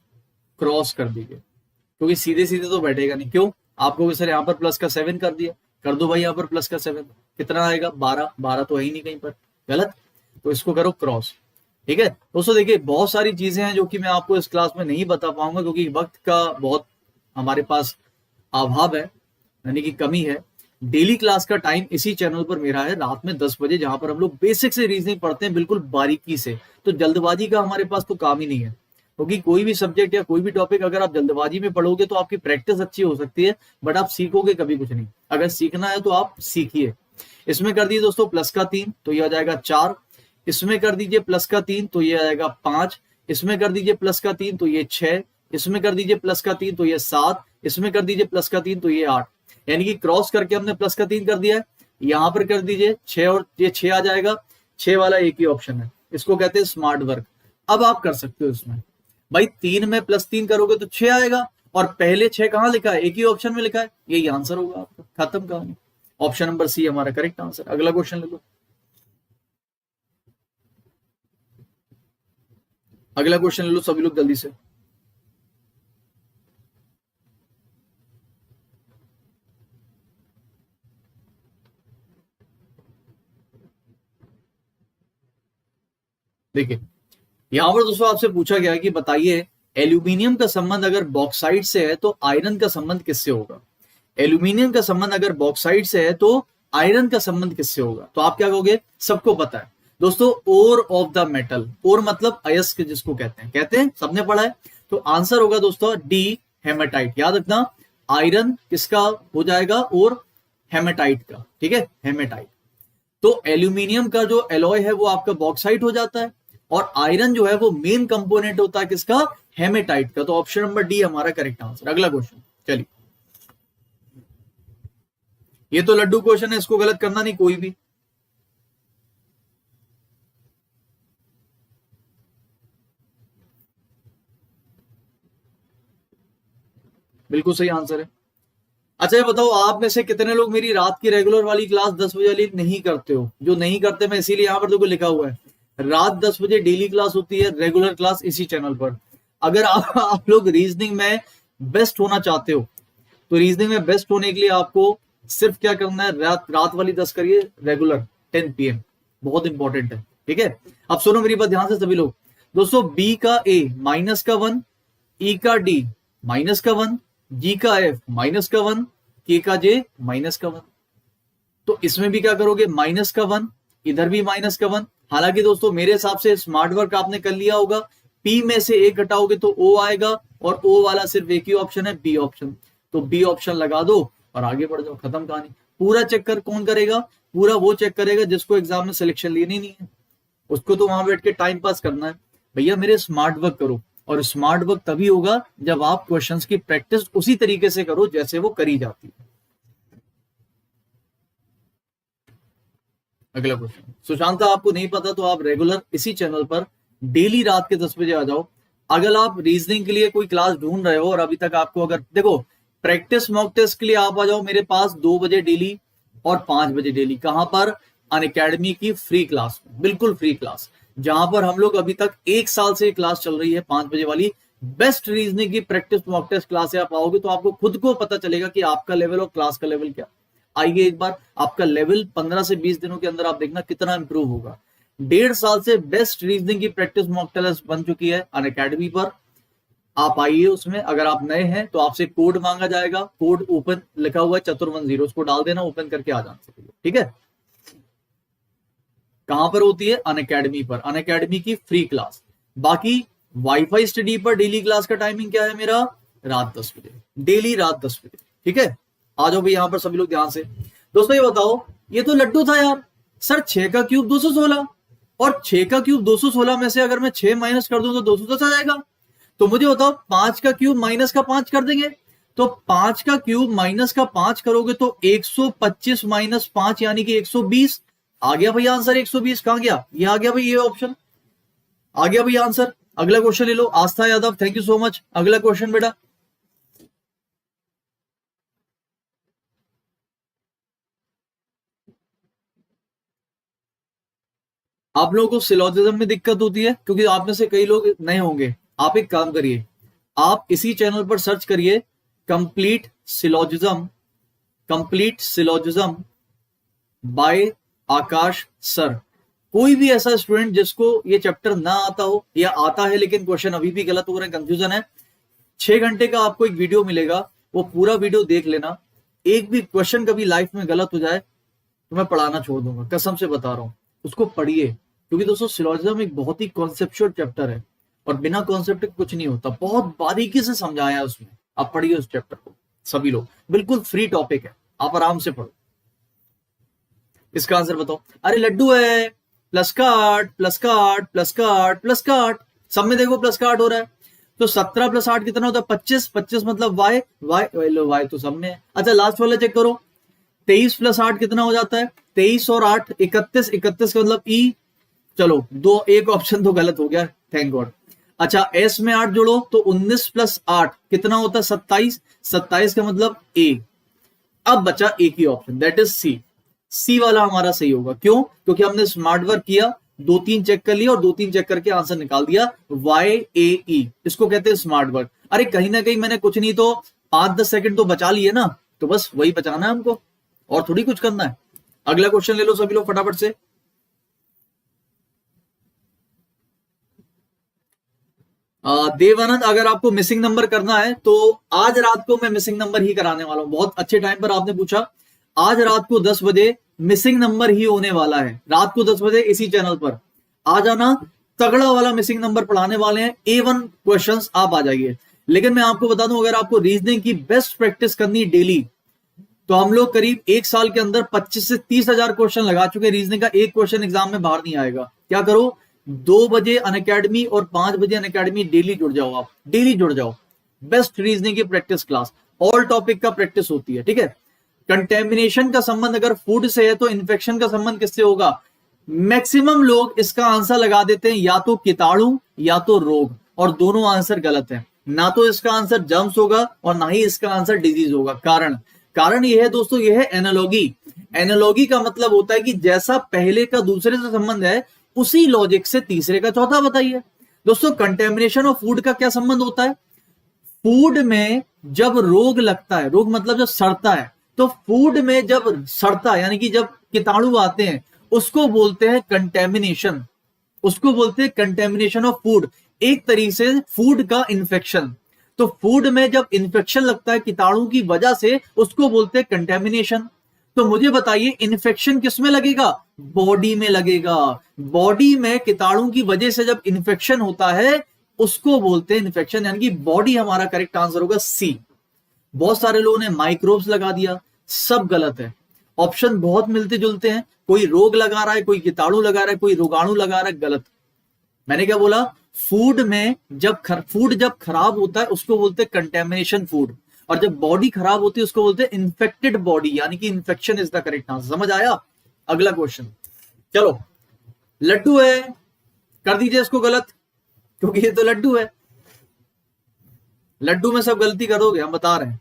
क्रॉस कर दीजिए, क्योंकि सीधे सीधे तो बैठेगा नहीं। क्यों, आपको सर यहाँ पर प्लस का 7 कर दिया, कर दो भाई यहाँ पर प्लस का 7, कितना आएगा 12, 12 तो है ही नहीं कहीं पर, गलत, तो इसको करो क्रॉस। ठीक है दोस्तों, देखिए बहुत सारी चीजें हैं जो कि मैं आपको इस क्लास में नहीं बता पाऊंगा, क्योंकि वक्त का बहुत हमारे पास अभाव है, यानी कि कमी है। डेली क्लास का टाइम इसी चैनल पर मेरा है रात में 10 बजे, जहां पर हम लोग बेसिक से रीजनिंग पढ़ते हैं बिल्कुल बारीकी से, तो जल्दबाजी का हमारे पास तो काम ही नहीं है, क्योंकि कोई भी सब्जेक्ट या कोई भी टॉपिक अगर आप जल्दबाजी में पढ़ोगे तो आपकी प्रैक्टिस अच्छी हो सकती है, बट आप सीखोगे कभी कुछ नहीं। अगर सीखना है तो आप सीखिए। इसमें कर दीजिए दोस्तों प्लस का 3, तो ये आ जाएगा 4, इसमें कर दीजिए प्लस का 3 तो ये आएगा 5, इसमें कर दीजिए प्लस का 3 तो ये 6, इसमें कर दीजिए प्लस का 3 तो ये 7, इसमें कर दीजिए प्लस का 3 तो ये 8, यानी कि क्रॉस करके हमने प्लस का 3 कर दिया है। यहां पर कर दीजिए 6 और ये 6 आ जाएगा, 6 वाला एक ही ऑप्शन है, इसको कहते हैं स्मार्ट वर्क। अब आप कर सकते हो इसमें, भाई 3 में प्लस 3 करोगे तो 6 आएगा, और पहले 6 कहां लिखा है, एक ही ऑप्शन में लिखा है, यही आंसर होगा आपका, खत्म कहानी। ऑप्शन नंबर सी हमारा करेक्ट आंसर। अगला क्वेश्चन ले लो, अगला क्वेश्चन ले लो सभी लोग जल्दी से। देखिए यहां पर दोस्तों आपसे पूछा गया है कि बताइए एल्यूमिनियम का संबंध अगर बॉक्साइट से है तो आयरन का संबंध किससे होगा। एल्यूमिनियम का संबंध अगर बॉक्साइट से है तो आयरन का संबंध किससे होगा, तो आप क्या कहोगे, सबको पता है दोस्तों, ओर ऑफ द मेटल, ओर मतलब अयस्क जिसको कहते हैं, सबने पढ़ा है, तो आंसर होगा दोस्तों डी हेमेटाइट। याद रखना आयरन किसका हो जाएगा, और हेमेटाइट का, ठीक है हेमेटाइट। तो एल्यूमिनियम का जो एलॉय है वो आपका बॉक्साइट हो जाता है, और आयरन जो है वो मेन कंपोनेंट होता है किसका, हेमेटाइट का। तो ऑप्शन नंबर डी हमारा करेक्ट आंसर। अगला क्वेश्चन चलिए, ये तो लड्डू क्वेश्चन है, इसको गलत करना नहीं कोई भी। बिल्कुल सही आंसर है। अच्छा ये बताओ, आप में से कितने लोग मेरी रात की रेगुलर वाली क्लास 10 बजे वाली नहीं करते हो? जो नहीं करते, मैं इसीलिए यहाँ पर देखो लिखा हुआ है, रात 10 बजे डेली क्लास होती है, रेगुलर क्लास इसी चैनल पर। अगर आप लोग रीजनिंग में बेस्ट होना चाहते हो, तो रीजनिंग में बेस्ट होने के लिए आपको सिर्फ क्या करना है, रात वाली 10 करिए, रेगुलर 10 PM, बहुत इंपॉर्टेंट है। ठीक है, अब सुनो मेरी बात ध्यान से सभी लोग। दोस्तों, बी का ए माइनस का 1, ई का डी माइनस का 1, जी का एफ माइनस का 1, के का जे माइनस का 1। तो इसमें भी क्या करोगे, माइनस का 1, इधर भी माइनस का 1। हालांकि दोस्तों मेरे हिसाब से स्मार्ट वर्क आपने कर लिया होगा, पी में से एक घटाओगे तो ओ आएगा, और ओ वाला सिर्फ एक ही ऑप्शन है, बी ऑप्शन। तो बी ऑप्शन लगा दो और आगे बढ़ जाओ, खत्म कहानी। पूरा चेक कर कौन करेगा? पूरा वो चेक करेगा जिसको एग्जाम में सिलेक्शन लेनी नहीं है, उसको तो वहां बैठ के टाइम पास करना है। भैया मेरे स्मार्ट वर्क करो, और स्मार्ट वर्क तभी होगा जब आप क्वेश्चंस की प्रैक्टिस उसी तरीके से करो जैसे वो करी जाती है। अगला क्वेश्चन, सुशांता आपको नहीं पता तो आप रेगुलर इसी चैनल पर डेली रात के 10 बजे आ जाओ। अगर आप रीजनिंग के लिए कोई क्लास ढूंढ रहे हो और अभी तक आपको, अगर देखो प्रैक्टिस मॉक टेस्ट के लिए आप आ जाओ मेरे पास 2 बजे डेली और 5 बजे डेली। कहां पर? अनअकैडमी की फ्री क्लास में, बिल्कुल फ्री क्लास, जहां पर हम लोग अभी तक 1 साल से क्लास चल रही है 5 बजे वाली। बेस्ट रीजनिंग की प्रैक्टिस मॉक टेस्ट क्लास से आप आओगे तो आपको खुद को पता चलेगा कि आपका लेवल और क्लास का लेवल क्या। आइए एक बार, आपका लेवल 15 से 20 दिनों के अंदर आप देखना कितना इंप्रूव होगा। 1.5 साल से बेस्ट रीजनिंग की प्रैक्टिस मॉक टेस्ट बन चुकी है अनअकैडमी पर। आप आइए उसमें, अगर आप नए हैं तो आपसे कोड मांगा जाएगा, कोड ओपन लिखा हुआ है चतुर10, उसको डाल देना, ओपन करके आ जाना चाहिए। ठीक है, कहां पर होती है? अनअकैडमी पर, अनअकैडमी की फ्री क्लास। बाकी वाईफाई स्टडी पर डेली क्लास का टाइमिंग क्या है मेरा? रात 10 बजे, डेली रात 10 बजे। ठीक है, आ जाओ भाई यहां पर सभी लोग ध्यान से। दोस्तों ये बताओ, ये तो लड्डू था यार सर, 6 का क्यूब 216, और 6 का क्यूब 216 में से अगर मैं 6 माइनस कर दूं तो 210 आ जाएगा। तो मुझे बताओ 5 का क्यूब माइनस का 5 कर देंगे, तो 5 का क्यूब माइनस का 5 करोगे तो 125 माइनस 5 यानी कि 120। आ गया भैया आंसर 120। कहां गया? ये आ गया भाई, ये ऑप्शन आ गया भैया आंसर। अगला क्वेश्चन ले लो, Astha Yadav, thank you so much. अगला क्वेश्चन बेटा, आप लोगों को सिलोजिज्म में दिक्कत होती है क्योंकि आप में से कई लोग नए होंगे। आप एक काम करिए, आप इसी चैनल पर सर्च करिए complete syllogism, complete syllogism by Akash sir. कोई भी ऐसा स्टूडेंट जिसको ये चैप्टर ना आता हो या आता है लेकिन क्वेश्चन अभी भी गलत हो रहे हैं, कंफ्यूजन है, 6 घंटे का आपको एक वीडियो मिलेगा, वो पूरा वीडियो देख लेना। एक भी क्वेश्चन कभी लाइफ में गलत हो जाए तो मैं पढ़ाना छोड़ दूंगा, कसम से बता रहा हूं। उसको पढ़िए, क्योंकि दोस्तों सिलोजिज्म एक बहुत ही कॉन्सेप्चुअल चैप्टर है और बिना कॉन्सेप्ट के कुछ नहीं होता, बहुत बारीकी से समझाया है उसमें। आप पढ़िए उस चैप्टर को सभी लोग, बिल्कुल फ्री टॉपिक है, आप आराम से पढ़ो। इसका आंसर बताओ। अरे लड्डू है, प्लस का 8, प्लस का 8, प्लस का 8, प्लस का 8, सब में देखो प्लस का 8 हो रहा है। तो 17 प्लस 8 कितना होता है? 25, 25 मतलब वाई, वाई तो सब में है। अच्छा लास्ट वाला चेक करो, 23 प्लस 8 कितना हो जाता है? 23 और 8 31, 31 का मतलब ई। चलो दो, एक ऑप्शन तो गलत हो गया, थैंक गॉड। अच्छा एस में 8 जोड़ो तो 19 प्लस 8 कितना होता है? 27, 27 का मतलब ए। अब बचा एक ही ऑप्शन, दैट इज सी। सी वाला हमारा सही होगा। क्यों? क्योंकि हमने स्मार्ट वर्क किया, 2-3 चेक कर लिया और 2-3 चेक करके आंसर निकाल दिया, YAE, इसको कहते हैं स्मार्ट वर्क। अरे कहीं ना कहीं मैंने कुछ नहीं तो 5-10 सेकंड तो बचा लिए ना, तो बस वही बचाना है हमको, और थोड़ी कुछ करना है। अगला क्वेश्चन ले लो सभी लोग फटाफट से। देवानंद, अगर आपको मिसिंग नंबर करना है तो आज रात को मैं मिसिंग नंबर ही कराने वाला हूं। बहुत अच्छे टाइम पर आपने पूछा, आज रात को 10 बजे मिसिंग नंबर ही होने वाला है। रात को 10 बजे इसी चैनल पर आ जाना, तगड़ा वाला मिसिंग नंबर पढ़ाने वाले हैं। A1 क्वेश्चंस आप आ जाइए। लेकिन मैं आपको बता दूं, अगर आपको रीजनिंग की बेस्ट प्रैक्टिस करनी डेली, तो हम लोग करीब 1 साल के अंदर 25 से 30 हजार क्वेश्चन लगा चुके। रीजनिंग का एक क्वेश्चन एग्जाम में बाहर नहीं आएगा। क्या करो, 2 बजे अनअकैडमी और 5 बजे अनअकैडमी डेली जुड़ जाओ, आप डेली जुड़ जाओ। बेस्ट रीजनिंग की प्रैक्टिस क्लास, ऑल टॉपिक का प्रैक्टिस होती है। ठीक है, कंटेमिनेशन का संबंध अगर फूड से है तो इन्फेक्शन का संबंध किससे होगा? मैक्सिमम लोग इसका आंसर लगा देते हैं या तो कीटाणु या तो रोग, और दोनों आंसर गलत है। ना तो इसका आंसर जर्म्स होगा और ना ही इसका आंसर डिजीज होगा। कारण यह है दोस्तों, यह है एनालॉगी। एनालॉगी का मतलब होता है कि जैसा पहले का दूसरे से संबंध है, उसी लॉजिक से तीसरे का चौथा बताइए। दोस्तों कंटेमिनेशन ऑफ फूड का क्या संबंध होता है? फूड में जब रोग लगता है, रोग मतलब जब सड़ता है, तो फूड में जब सड़ता है यानी कि जब कीटाणु आते हैं, उसको बोलते हैं कंटेमिनेशन। उसको बोलते हैं कंटेमिनेशन ऑफ फूड, एक तरीके से फूड का इन्फेक्शन। तो फूड में जब इन्फेक्शन लगता है कीटाणु की वजह से, उसको बोलते हैं कंटेमिनेशन। तो मुझे बताइए इन्फेक्शन किस में लगेगा? बॉडी में लगेगा। बॉडी में कीटाणु की वजह से जब इन्फेक्शन होता है, उसको बोलते हैं इन्फेक्शन, यानी कि बॉडी हमारा करेक्ट आंसर होगा सी। बहुत सारे लोगों ने माइक्रोब्स लगा दिया, सब गलत है। ऑप्शन बहुत मिलते जुलते हैं, कोई रोग लगा रहा है, कोई कीटाणु लगा रहा है, कोई रोगाणु लगा रहा है, गलत। मैंने क्या बोला? फूड में फूड जब खराब होता है उसको बोलते हैं कंटेमिनेशन फूड, और जब बॉडी खराब होती है उसको बोलते हैं इन्फेक्टेड बॉडी, यानी कि infection is the correct answer. समझ आया? अगला क्वेश्चन, चलो। लड्डू है, कर दीजिए इसको गलत, क्योंकि ये तो लड्डू है। लड्डू में सब गलती करोगे, हम बता रहे हैं।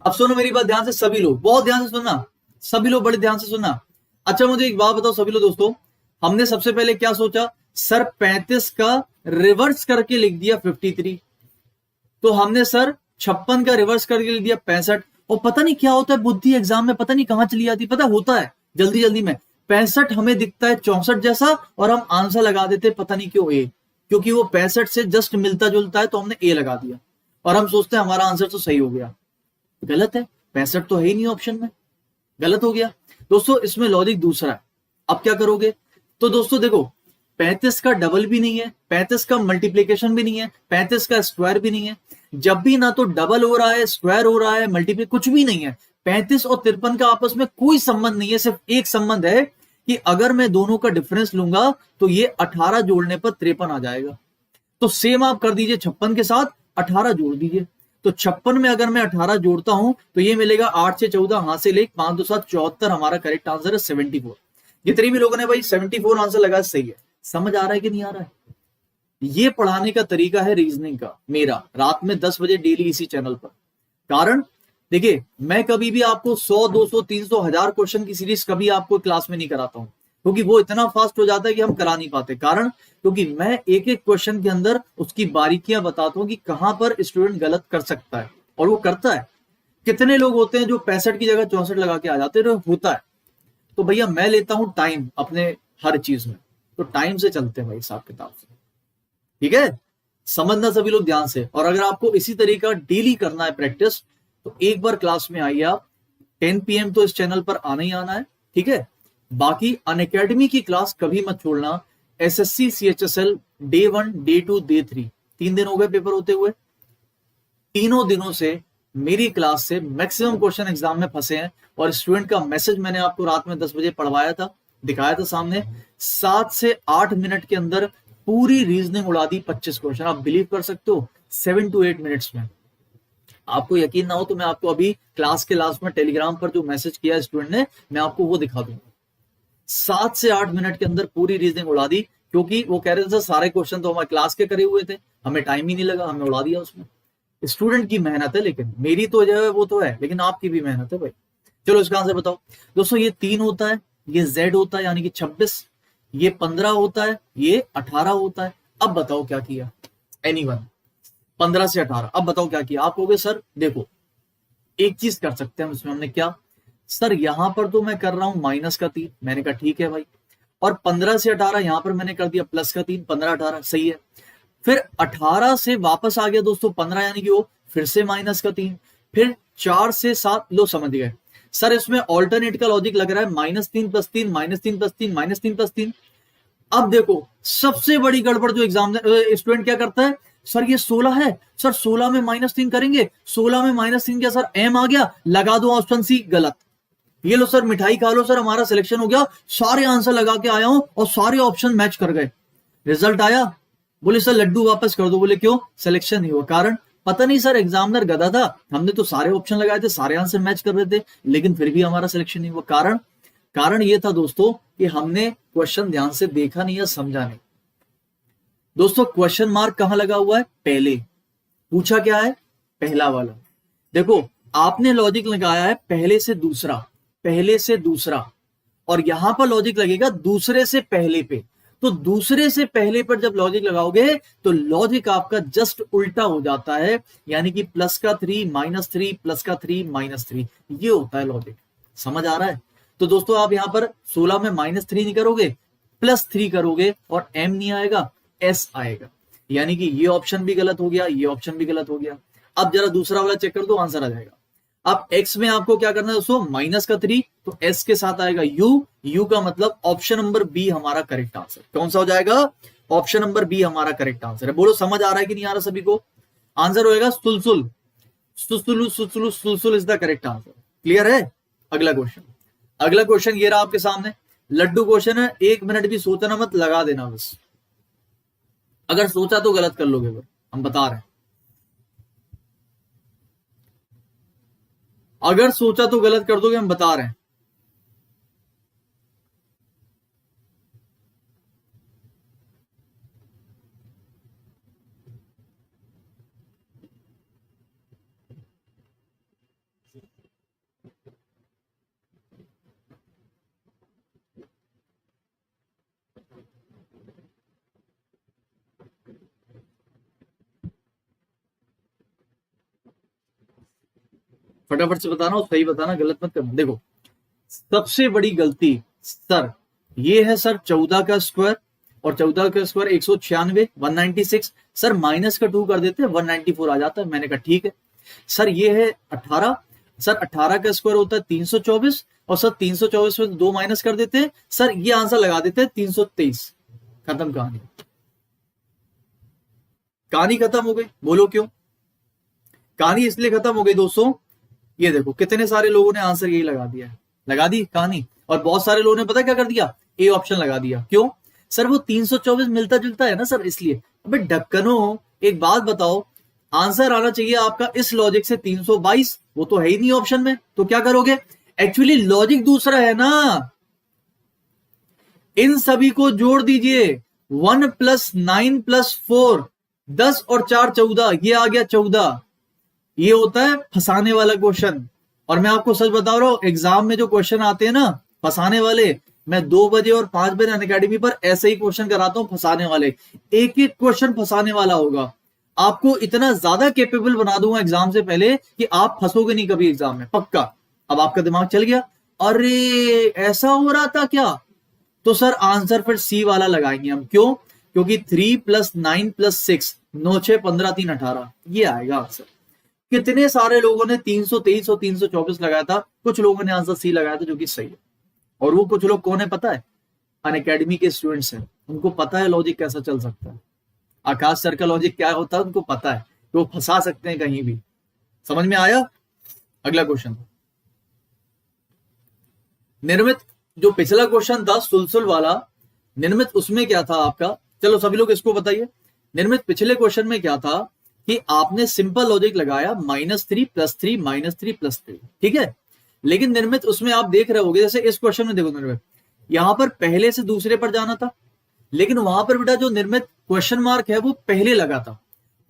अब सुनो मेरी बात ध्यान से, सभी लोग बहुत ध्यान से सुनना, सभी लोग बड़े ध्यान से सुनना। अच्छा मुझे एक बात बताओ सभी लोग, दोस्तों हमने सबसे पहले क्या सोचा? सर 35 का रिवर्स करके लिख दिया 53, तो हमने सर 56 का रिवर्स करके लिख दिया 65। और पता नहीं क्या होता है बुद्धि एग्जाम में, पता नहीं कहां चली जाती, पता होता है जल्दी जल्दी में 65 हमें दिखता है 64 जैसा, और हम आंसर लगा देते पता नहीं क्यों ए, क्योंकि वो 65 से जस्ट मिलता जुलता है, तो हमने ए लगा दिया और हम सोचते हैं हमारा आंसर तो सही हो गया। गलत है, 65 तो है ही नहीं ऑप्शन में, गलत हो गया। दोस्तों इसमें लॉजिक दूसरा है। अब क्या करोगे? तो दोस्तों देखो 35 का डबल भी नहीं है, 35 का मल्टीप्लीकेशन भी नहीं है, 35 का स्क्वायर भी नहीं है। जब भी ना तो डबल हो रहा है, स्क्वायर हो रहा है, मल्टीप्ली कुछ भी नहीं है। 35 और 53 का आपस में कोई संबंध नहीं है, सिर्फ एक संबंध है कि अगर मैं दोनों का डिफरेंस लूंगा तो ये 18 जोड़ने पर 53 आ जाएगा। तो सेम आप कर दीजिए 56 के साथ 18 जोड़ दीजिए। तो 56 में अगर मैं 18 जोड़ता हूं तो ये मिलेगा 8 से 14, हाथ से लेके 5 2 7 74, हमारा करेक्ट आंसर है 74। जितने भी लोगों ने भाई 74 आंसर लगाया सही है। समझ आ रहा है कि नहीं आ रहा है? ये पढ़ाने का तरीका है रीजनिंग का मेरा, रात में 10 बजे डेली इसी चैनल पर। कारण देखिए, मैं कभी भी आपको 100 200 300 1000 क्वेश्चन की सीरीज कभी आपको क्लास में नहीं कराता हूं, क्योंकि वो इतना फास्ट हो जाता है कि हम करा नहीं पाते। कारण क्योंकि मैं एक एक क्वेश्चन के अंदर उसकी बारीकियां बताता हूं कि कहां पर स्टूडेंट गलत कर सकता है, और वो करता है। कितने लोग होते हैं जो 65 की जगह 64 लगा के आ जाते हैं, होता है। तो भैया मैं लेता हूं टाइम अपने हर चीज में, तो टाइम से चलते हैं भाई, हिसाब किताब से, ठीक है? समझना सभी लोग ध्यान से। और अगर आपको इसी तरीका डेली करना है प्रैक्टिस, तो एक बार क्लास में आइए आप, 10 PM तो इस चैनल पर आना ही आना है, ठीक है? बाकी अनअकैडमी की क्लास कभी मत छोड़ना। SSC CHSL day 1 day 2 day 3, 3 दिन हो गए पेपर होते हुए। तीनों दिनों से मेरी क्लास से मैक्सिमम क्वेश्चन एग्जाम में फंसे हैं, और स्टूडेंट का मैसेज मैंने आपको रात में 10 बजे पढ़वाया था, दिखाया था सामने। 7 से 8 मिनट के अंदर पूरी रीजनिंग उड़ा दी, 25 क्वेश्चन। आप बिलीव कर सकते हो? 7 to 8 मिनट्स में। आपको यकीन ना हो तो मैं आपको अभी क्लास के लास्ट में टेलीग्राम पर जो मैसेज किया स्टूडेंट ने, मैं आपको वो दिखा दूंगा। 7 से 8 मिनट के अंदर पूरी रीजनिंग उड़ा दी, क्योंकि वो कह रहे थे सारे क्वेश्चन तो हमारे क्लास के करे हुए थे, हमें टाइम ही नहीं लगा, हमने उड़ा दिया उसमें। स्टूडेंट की मेहनत है, लेकिन मेरी तो जो है वो तो है, लेकिन आपकी भी मेहनत है भाई। चलो इसका आंसर बताओ दोस्तों। ये 3 होता है, ये Z होता है यानी कि 26, ये 15 होता है, ये 18 होता है। अब बताओ क्या किया? एनीवन 15 से 18, अब बताओ क्या किया? आप कहोगे सर देखो एक चीज कर सकते हैं हम इसमें। हमने क्या सर, यहां पर तो मैं कर रहा हूं माइनस का 3, मैंने कहा ठीक है भाई, और 15 से 18 यहां पर मैंने कर दिया प्लस का 3, 15 18 सही है। फिर 18 से वापस आ गया दोस्तों 15, यानी कि वो फिर से माइनस का 3, फिर 4 से 7, लो समझ गए सर। इसमें ऑल्टरनेट का लॉजिक लग रहा है, -3 + 3 -3 + 3 -3 + 3। अब देखो सबसे बड़ी गड़बड़ जो एग्जाम स्टूडेंट क्या करता है, सर ये 16 है, सर 16 में -3 करेंगे, 16 में -3 क्या सर एम आ गया, लगा दो ऑप्शन सी, गलत। ये लो सर मिठाई खा लो सर, हमारा सिलेक्शन हो गया, सारे आंसर लगा के आया हूं और सारे ऑप्शन मैच कर गए। रिजल्ट आया, बोले सर लड्डू वापस कर दो। बोले क्यों? सिलेक्शन नहीं हुआ। कारण पता नहीं सर, एग्जामिनर गधा था, हमने तो सारे ऑप्शन लगाए थे, सारे आंसर मैच कर रहे थे, लेकिन फिर भी हमारा सिलेक्शन नहीं हुआ। कारण कारण ये था दोस्तों कि हमने क्वेश्चन ध्यान से देखा नहीं या समझा नहीं। दोस्तों क्वेश्चन मार्क कहां लगा हुआ है? पहले। पूछा क्या है? पहला वाला। देखो आपने लॉजिक लगाया है पहले से दूसरा, पहले से दूसरा, और यहां पर लॉजिक लगेगा दूसरे से पहले पे। तो दूसरे से पहले पर जब लॉजिक लगाओगे तो लॉजिक आपका जस्ट उल्टा हो जाता है, यानी कि प्लस का 3 -3 प्लस का 3 -3, ये होता है लॉजिक। समझ आ रहा है? तो दोस्तों आप यहां पर 16 में -3 नहीं करोगे, +3 करोगे और m नहीं आएगा, s आएगा, यानी कि ये ऑप्शन भी गलत हो गया, ये ऑप्शन भी गलत हो गया। अब जरा दूसरा वाला चेक कर दो, आंसर आ जाएगा। अब x में आपको क्या करना है दोस्तों? माइनस का 3, तो s के साथ आएगा u का मतलब ऑप्शन नंबर बी हमारा करेक्ट आंसर। कौन सा हो जाएगा? ऑप्शन नंबर बी हमारा करेक्ट आंसर है। बोलो समझ आ रहा है कि नहीं आ रहा सभी को? आंसर होएगा सुलसुल, सुसुलु सुसुलु सुलसुल is the correct answer. Clear है? अगला क्वेश्चन, अगला क्वेश्चन ये रहा आपके सामने। लड्डू क्वेश्चन है, 1 मिनट भी सोचना मत, लगा देना बस। अगर सोचा तो गलत कर लोगे, हम बता रहे हैं। अगर सोचा तो गलत कर दोगे, हम बता रहे हैं। फटाफट से बताना और सही बताना, गलत मत करना। देखो सबसे बड़ी गलती सर ये है सर, 14 का स्क्वायर, और 14 का स्क्वायर 196, 196। सर माइनस का 2 कर देते हैं, 194 आ जाता है। मैंने कहा ठीक है। सर ये है 18, सर 18 का स्क्वायर होता है 324, और सर 324 में 2 माइनस कर देते हैं, सर ये आंसर लगा देते हैं 323। खत्म कहानी, कहानी खत्म हो गई। बोलो क्यों? कहानी इसलिए खत्म हो गई दोस्तों, ये देखो कितने सारे लोगों ने आंसर यही लगा दिया है, लगा दी कहानी। और बहुत सारे लोगों ने पता क्या कर दिया? ए ऑप्शन लगा दिया। क्यों? सर वो 324 मिलता जुलता है ना सर, इसलिए। अबे ढक्कनो, एक बात बताओ, आंसर आना चाहिए आपका इस लॉजिक से 322, वो तो है ही नहीं ऑप्शन में, तो क्या करोगे? एक्चुअली लॉजिक दूसरा है ना, इन सभी को जोड़ दीजिए। 1 + 9 + 4, 10 और 4 14, ये आ गया 14। ये होता है फंसाने वाला क्वेश्चन। और मैं आपको सच बता रहा हूं, एग्जाम में जो क्वेश्चन आते हैं ना फंसाने वाले, मैं 2 बजे और 5 बजे अनअकैडमी पर ऐसे ही क्वेश्चन कराता हूं फंसाने वाले। एक एक क्वेश्चन फंसाने वाला होगा। आपको इतना ज्यादा केपेबल बना दूंगा एग्जाम से पहले कि आप फंसोगे नहीं कभी एग्जाम में, पक्का। अब आपका दिमाग चल गया, अरे ऐसा हो रहा था क्या? तो सर आंसर फिर सी वाला लगाएंगे हम। क्यों? क्योंकि 3 + 9 + 6, 9 6 15 3 18, ये आएगा आंसर। कितने सारे लोगों ने 323 और 324 लगाया था, कुछ लोगों ने आंसर सी लगाया था, जो कि सही है। और वो कुछ लोग कौन है पता है? अनअकैडमी के स्टूडेंट्स हैं, उनको पता है लॉजिक कैसा चल सकता है। आकाश सर का लॉजिक क्या होता है उनको पता है, तो वो फंसा सकते हैं कहीं भी। समझ में आया? अगला क्वेश्चन, निर्मित, जो पिछला क्वेश्चन था सुलसुल वाला, निर्मित उसमें क्या था आपका? चलो सभी लोग इसको बताइए। निर्मित पिछले क्वेश्चन में क्या था कि आपने सिंपल लॉजिक लगाया, -3 + 3 -3 + 3, ठीक है। लेकिन निर्मित उसमें आप देख रहे होगे, जैसे इस क्वेश्चन में देखो निर्मित, यहां पर पहले से दूसरे पर जाना था, लेकिन वहां पर बेटा जो निर्मित क्वेश्चन मार्क है वो पहले लगा था,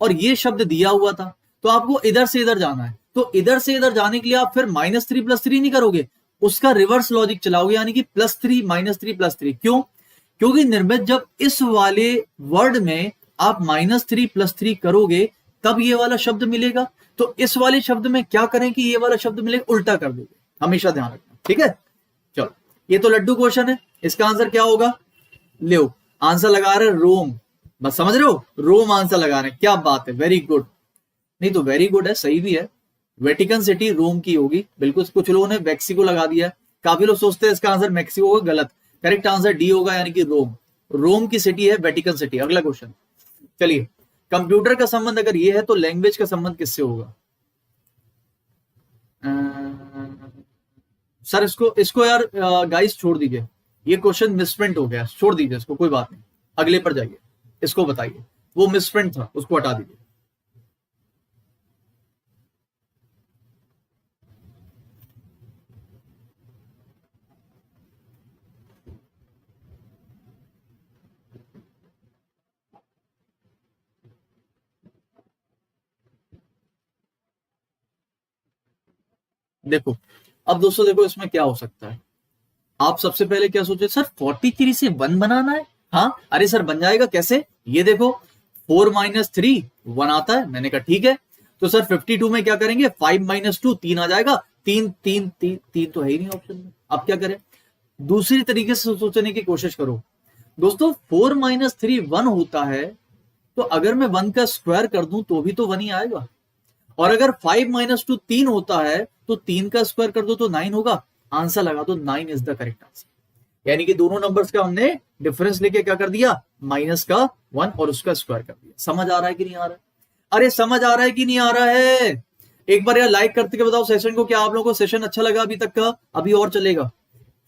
और ये शब्द दिया हुआ था, तो आपको इधर से इधर जाना है। तो इधर से इधर जाने के लिए आप फिर -3 + 3 नहीं करोगे, उसका रिवर्स लॉजिक चलाओगे, यानी कि +3 -3 + 3। क्यों? क्योंकि निर्मित जब इस वाले वर्ड में आप -3 + 3 करोगे तब ये वाला शब्द मिलेगा, तो इस वाले शब्द में क्या करें कि ये वाला शब्द मिलेगा, उल्टा कर दोगे। हमेशा ध्यान रखना, ठीक है। चलो ये तो लड्डू क्वेश्चन है, इसका आंसर क्या होगा? लो आंसर लगा रहे रोम, बस समझ रहे हो, रोम आंसर लगा रहे हैं। क्या बात है, वेरी गुड। नहीं तो वेरी गुड है, सही भी है। वेटिकन सिटी रोम की होगी, बिल्कुल। कुछ लोगों ने मैक्सिको लगा दिया है, काफी लोग सोचते हैं इसका आंसर मैक्सिको होगा, गलत। करेक्ट आंसर डी होगा, यानी कि रोम। रोम की सिटी है वेटिकन सिटी। अगला क्वेश्चन, चलिए। कंप्यूटर का संबंध अगर ये है तो लैंग्वेज का संबंध किससे होगा? सर इसको यार गाइस छोड़ दीजिए, ये क्वेश्चन मिसप्रिंट हो गया, छोड़ दीजिए इसको, कोई बात नहीं। अगले पर जाइए, इसको बताइए, वो मिसप्रिंट था, उसको हटा दीजिए। देखो अब दोस्तों, देखो इसमें क्या हो सकता है। आप सबसे पहले क्या सोचे, सर 43 से 1 बनाना है। हाँ, अरे सर बन जाएगा कैसे, ये देखो 4 - 3 1 आता है। मैंने कहा ठीक है। तो सर 52 में क्या करेंगे, 5 - 2 3 आ जाएगा। तीन तीन तीन तीन तो है ही नहीं ऑप्शन में। अब क्या करें, दूसरी तरीके से सोचने की कोशिश करो। दोस्तों 4 - 3 1 होता है, तो अगर मैं 1 का स्क्वायर कर दूं तो भी तो 1 ही आएगा। और अगर 5 - 2 3 होता है, तो 3 का स्क्वायर कर दो तो 9 होगा। आंसर लगा दो, 9 इज द करेक्ट आंसर। यानी कि दोनों नंबर्स का हमने डिफरेंस लेके क्या कर दिया, माइनस का 1 और उसका स्क्वायर कर दिया। समझ आ रहा है कि नहीं आ रहा है? अरे समझ आ रहा है कि नहीं आ रहा है? एक बार यार लाइक करते के बताओ सेशन को, क्या आप लोगों को सेशन अच्छा लगा अभी तक का? अभी और चलेगा,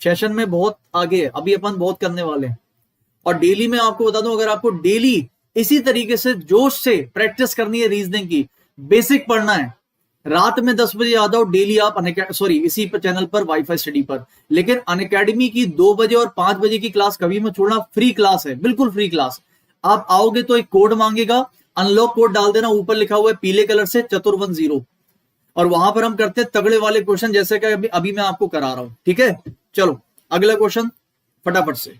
सेशन में बहुत आगे है, अभी अपन बहुत करने वाले हैं। और डेली में आपको बता दूं, अगर आपको डेली इसी तरीके से जोश से प्रैक्टिस करनी है, रीजनिंग की बेसिक पढ़ना है, रात में 10 बजे आ जाओ डेली आप सॉरी इसी पर चैनल पर वाईफाई स्टडी पर। लेकिन अनअकैडमी की 2 बजे और 5 बजे की क्लास कभी मत छोड़ना, फ्री क्लास है, बिल्कुल फ्री क्लास। आप आओगे तो एक कोड मांगेगा, अनलॉक कोड डाल देना, ऊपर लिखा हुआ है पीले कलर से चतुर्वन 0, और वहां पर हम करते हैं तगड़े वाले क्वेश्चन, जैसे कि अभी मैं आपको करा रहा हूं। ठीक है, चलो अगला क्वेश्चन फटाफट से।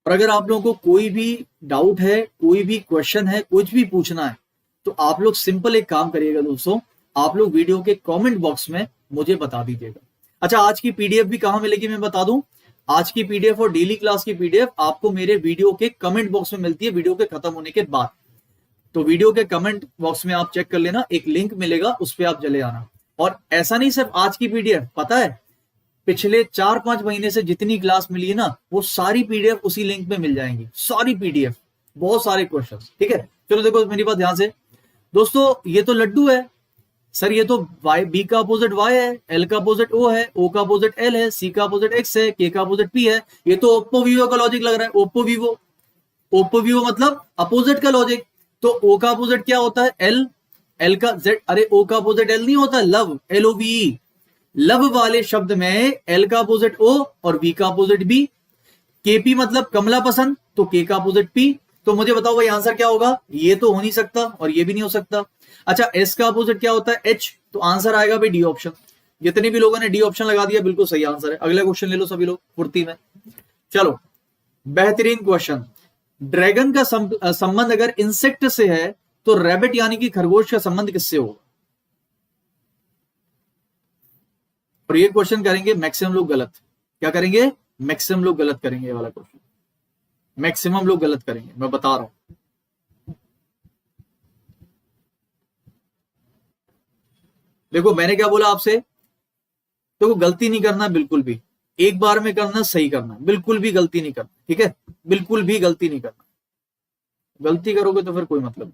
और अगर आप लोगों को कोई भी डाउट है, कोई भी क्वेश्चन है, कुछ भी पूछना है, तो आप लोग सिंपल एक काम करिएगा दोस्तों, आप लोग वीडियो के कमेंट बॉक्स में मुझे बता दीजिएगा। अच्छा, आज की पीडीएफ भी कहां मिलेगी मैं बता दूं। आज की पीडीएफ और डेली क्लास की पीडीएफ आपको मेरे वीडियो के कमेंट बॉक्स में मिलती है, वीडियो के खत्म होने के बाद। तो वीडियो के कमेंट बॉक्स में आप चेक कर लेना, एक लिंक मिलेगा, उस पर आप चले आना। और ऐसा नहीं सिर्फ आज की पीडीएफ, पता है पिछले 4-5 महीने से जितनी क्लास मिली है ना, वो सारी पीडीएफ उसी लिंक में मिल जाएंगी, सारी पीडीएफ, बहुत सारे क्वेश्चन। ठीक है, चलो देखो मेरी बात ध्यान से दोस्तों, ये तो लड्डू है सर, ये तो वाई, बी का अपोजिट वाई है, एल का अपोजिट ओ है, ओ का अपोजिट एल है, सी का अपोजिट एक्स है, के का अपोजिट पी है। ये तो ओप्पो वीवो का लॉजिक लग रहा है, ओप्पो वीवो। ओप्पो वीवो मतलब अपोजिट का लॉजिक। तो ओ का अपोजिट क्या होता है, एल, एल का जेड, अरे ओ का अपोजिट एल नहीं होता, लव, LOVE। लव वाले शब्द में एल का अपोजिट ओ और वी का अपोजिट बी। केपी मतलब कमला पसंद, तो के का अपोजिट पी। तो मुझे बताओ भाई आंसर क्या होगा, ये तो हो नहीं सकता और ये भी नहीं हो सकता। अच्छा, एस का अपोजिट क्या होता है, एच, तो आंसर आएगा भाई डी ऑप्शन। जितने भी लोगों ने डी ऑप्शन लगा दिया बिल्कुल सही आंसर है। अगला क्वेश्चन ले लो सभी लोग फुर्ती में। चलो बेहतरीन क्वेश्चन, ड्रैगन का संबंध अगर इंसेक्ट से है, तो रैबिट यानी कि खरगोश का संबंध किससे होगा? और ये क्वेश्चन करेंगे मैक्सिमम लोग गलत। क्या करेंगे, मैक्सिमम लोग गलत करेंगे, ये वाला क्वेश्चन मैक्सिमम लोग गलत करेंगे, मैं बता रहा हूं। देखो मैंने क्या बोला आपसे, देखो गलती नहीं करना बिल्कुल भी, एक बार में करना, सही करना, बिल्कुल भी गलती नहीं करना। ठीक है, बिल्कुल भी गलती नहीं करना, गलती करोगे तो फिर कोई मतलब नहीं।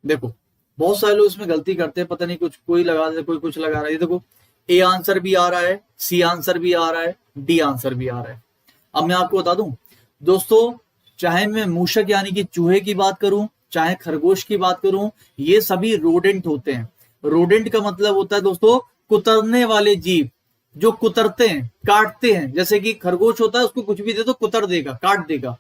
देखो बहुत सारे लोग इसमें गलती करते हैं, पता नहीं कुछ कोई लगा देते, कोई कुछ लगा रहा है। देखो ए आंसर भी आ रहा है, सी आंसर भी आ रहा है, डी आंसर भी आ रहा है। अब मैं आपको बता दूं दोस्तों, चाहे मैं मूषक यानी कि चूहे की बात करूं, चाहे खरगोश की बात करूं, ये सभी रोडेंट होते हैं। रोडेंट का मतलब होता है दोस्तों कुतरने वाले जीव, जो कुतरते हैं, काटते हैं। जैसे कि खरगोश होता है, उसको कुछ भी दे दो कुतर देगा, काट देगा।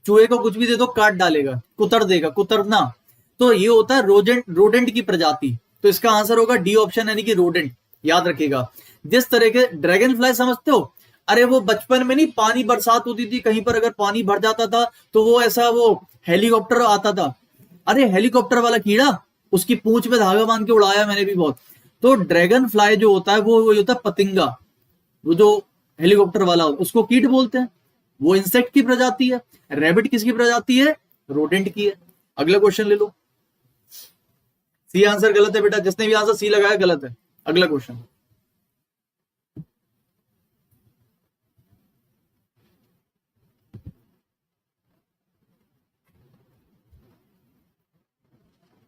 चूहे को कुछ भी दे दो काट डालेगा, कुतर देगा, कुतरना। तो ये होता है रोडेंट की प्रजाति। तो इसका आंसर होगा डी ऑप्शन यानी कि रोडेंट। याद रखिएगा, जिस तरह के ड्रैगन फ्लाई समझते हो, अरे वो बचपन में नहीं, पानी बरसात होती थी कहीं पर, अगर पानी भर जाता था तो वो ऐसा वो हेलीकॉप्टर आता था, अरे हेलीकॉप्टर वाला कीड़ा, उसकी पूंछ में धागा बांध के उड़ाया मैंने भी बहुत। तो ड्रैगन फ्लाई जो होता है वो होता है पतिंगा, वो जो हेलीकॉप्टर वाला उसको कीट बोलते हैं, वो इंसेक्ट की प्रजाति है। रैबिट किसकी प्रजाति है, रोडेंट की है। अगला क्वेश्चन ले लो। सी आंसर गलत है बेटा, जिसने भी आंसर सी लगाया गलत है। अगला क्वेश्चन,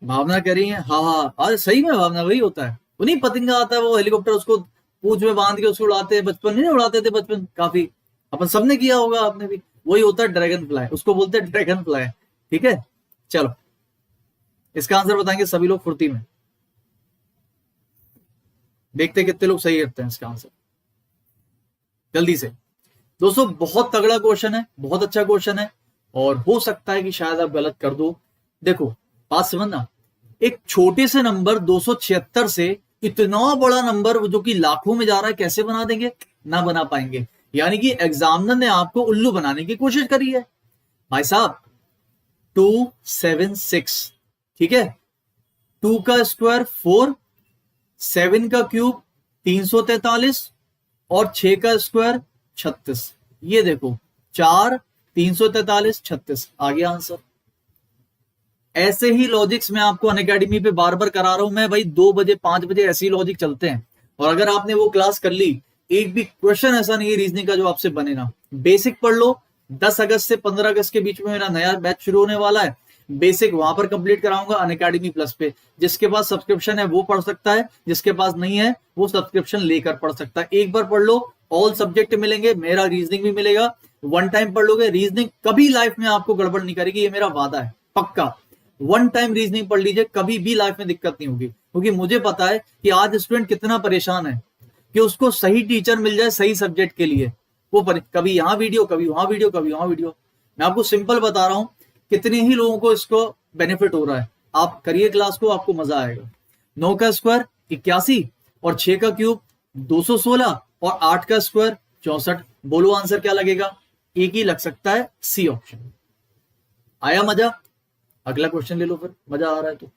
भावना कह रही है हाँ हाँ, अरे सही में भावना वही होता है, वो नहीं पतंगा आता है वो हेलीकॉप्टर, उसको पूंछ में बांध के उसको उड़ाते हैं, बचपन में नहीं उड़ाते थे, बचपन काफी अपन सबने किया होगा, आपने भी। वही होता है ड्रैगन फ्लाई, उसको बोलते हैं ड्रैगन फ्लाई। ठीक है, चलो इसका आंसर बताएंगे सभी लोग फुर्ती में, देखते कितने लोग सही करते हैं इसका आंसर जल्दी से। दोस्तों बहुत तगड़ा क्वेश्चन है, बहुत अच्छा क्वेश्चन है। और हो सकता है कि शायद आप गलत कर दो। देखो बात समझना, एक छोटे से नंबर 276 से इतना बड़ा नंबर जो कि लाखों में जा रहा है कैसे बना देंगे? ना बना पाएंगे। यानी कि एग्जामिनर ने आपको उल्लू बनाने की कोशिश करी है भाई साहब। 276, ठीक है, 2 का स्क्वायर 4, 7 का क्यूब 343 और 6 का स्क्वायर 36। ये देखो 4, 343, 36 आ गया आंसर। ऐसे ही लॉजिक्स मैं आपको अनअकैडमी पे बार बार करा रहा हूं मैं भाई, 2 बजे 5 बजे ऐसे ही लॉजिक चलते हैं। और अगर आपने वो क्लास कर ली, एक भी क्वेश्चन ऐसा नहीं है रीजनिंग का जो आपसे बने ना। बेसिक पढ़ लो, 10 अगस्त से 15 अगस्त के बीच में मेरा नया बैच शुरू होने वाला है। बेसिक वहां पर कंप्लीट कराऊंगा अनअकैडमी प्लस पे। जिसके पास सब्सक्रिप्शन है वो पढ़ सकता है, जिसके पास नहीं है वो सब्सक्रिप्शन लेकर पढ़ सकता है। एक बार पढ़ लो, ऑल सब्जेक्ट मिलेंगे, मेरा रीजनिंग भी मिलेगा। वन टाइम पढ़ लोगे, रीजनिंग कभी लाइफ में आपको गड़बड़ नहीं करेगी, ये मेरा वादा है पक्का। वन टाइम रीजनिंग पढ़ लीजिए, कभी भी लाइफ में दिक्कत नहीं होगी। क्योंकि मुझे पता है कि आज स्टूडेंट कितना परेशान है कि उसको सही टीचर मिल जाए सही सब्जेक्ट के लिए। वो कभी यहाँ वीडियो, कभी वहां वीडियो, कभी वहां वीडियो। मैं आपको सिंपल बता रहा हूं कितने ही लोगों को इसको बेनिफिट हो रहा है। आप करिए क्लास को, आपको मजा आएगा। 9 का स्क्वायर 81 और 6 का क्यूब 216 और 8 का स्क्वायर 64। बोलो आंसर क्या लगेगा? एक ही लग सकता है, सी ऑप्शन। आया मजा? अगला क्वेश्चन ले लो फिर, मजा आ रहा है तो।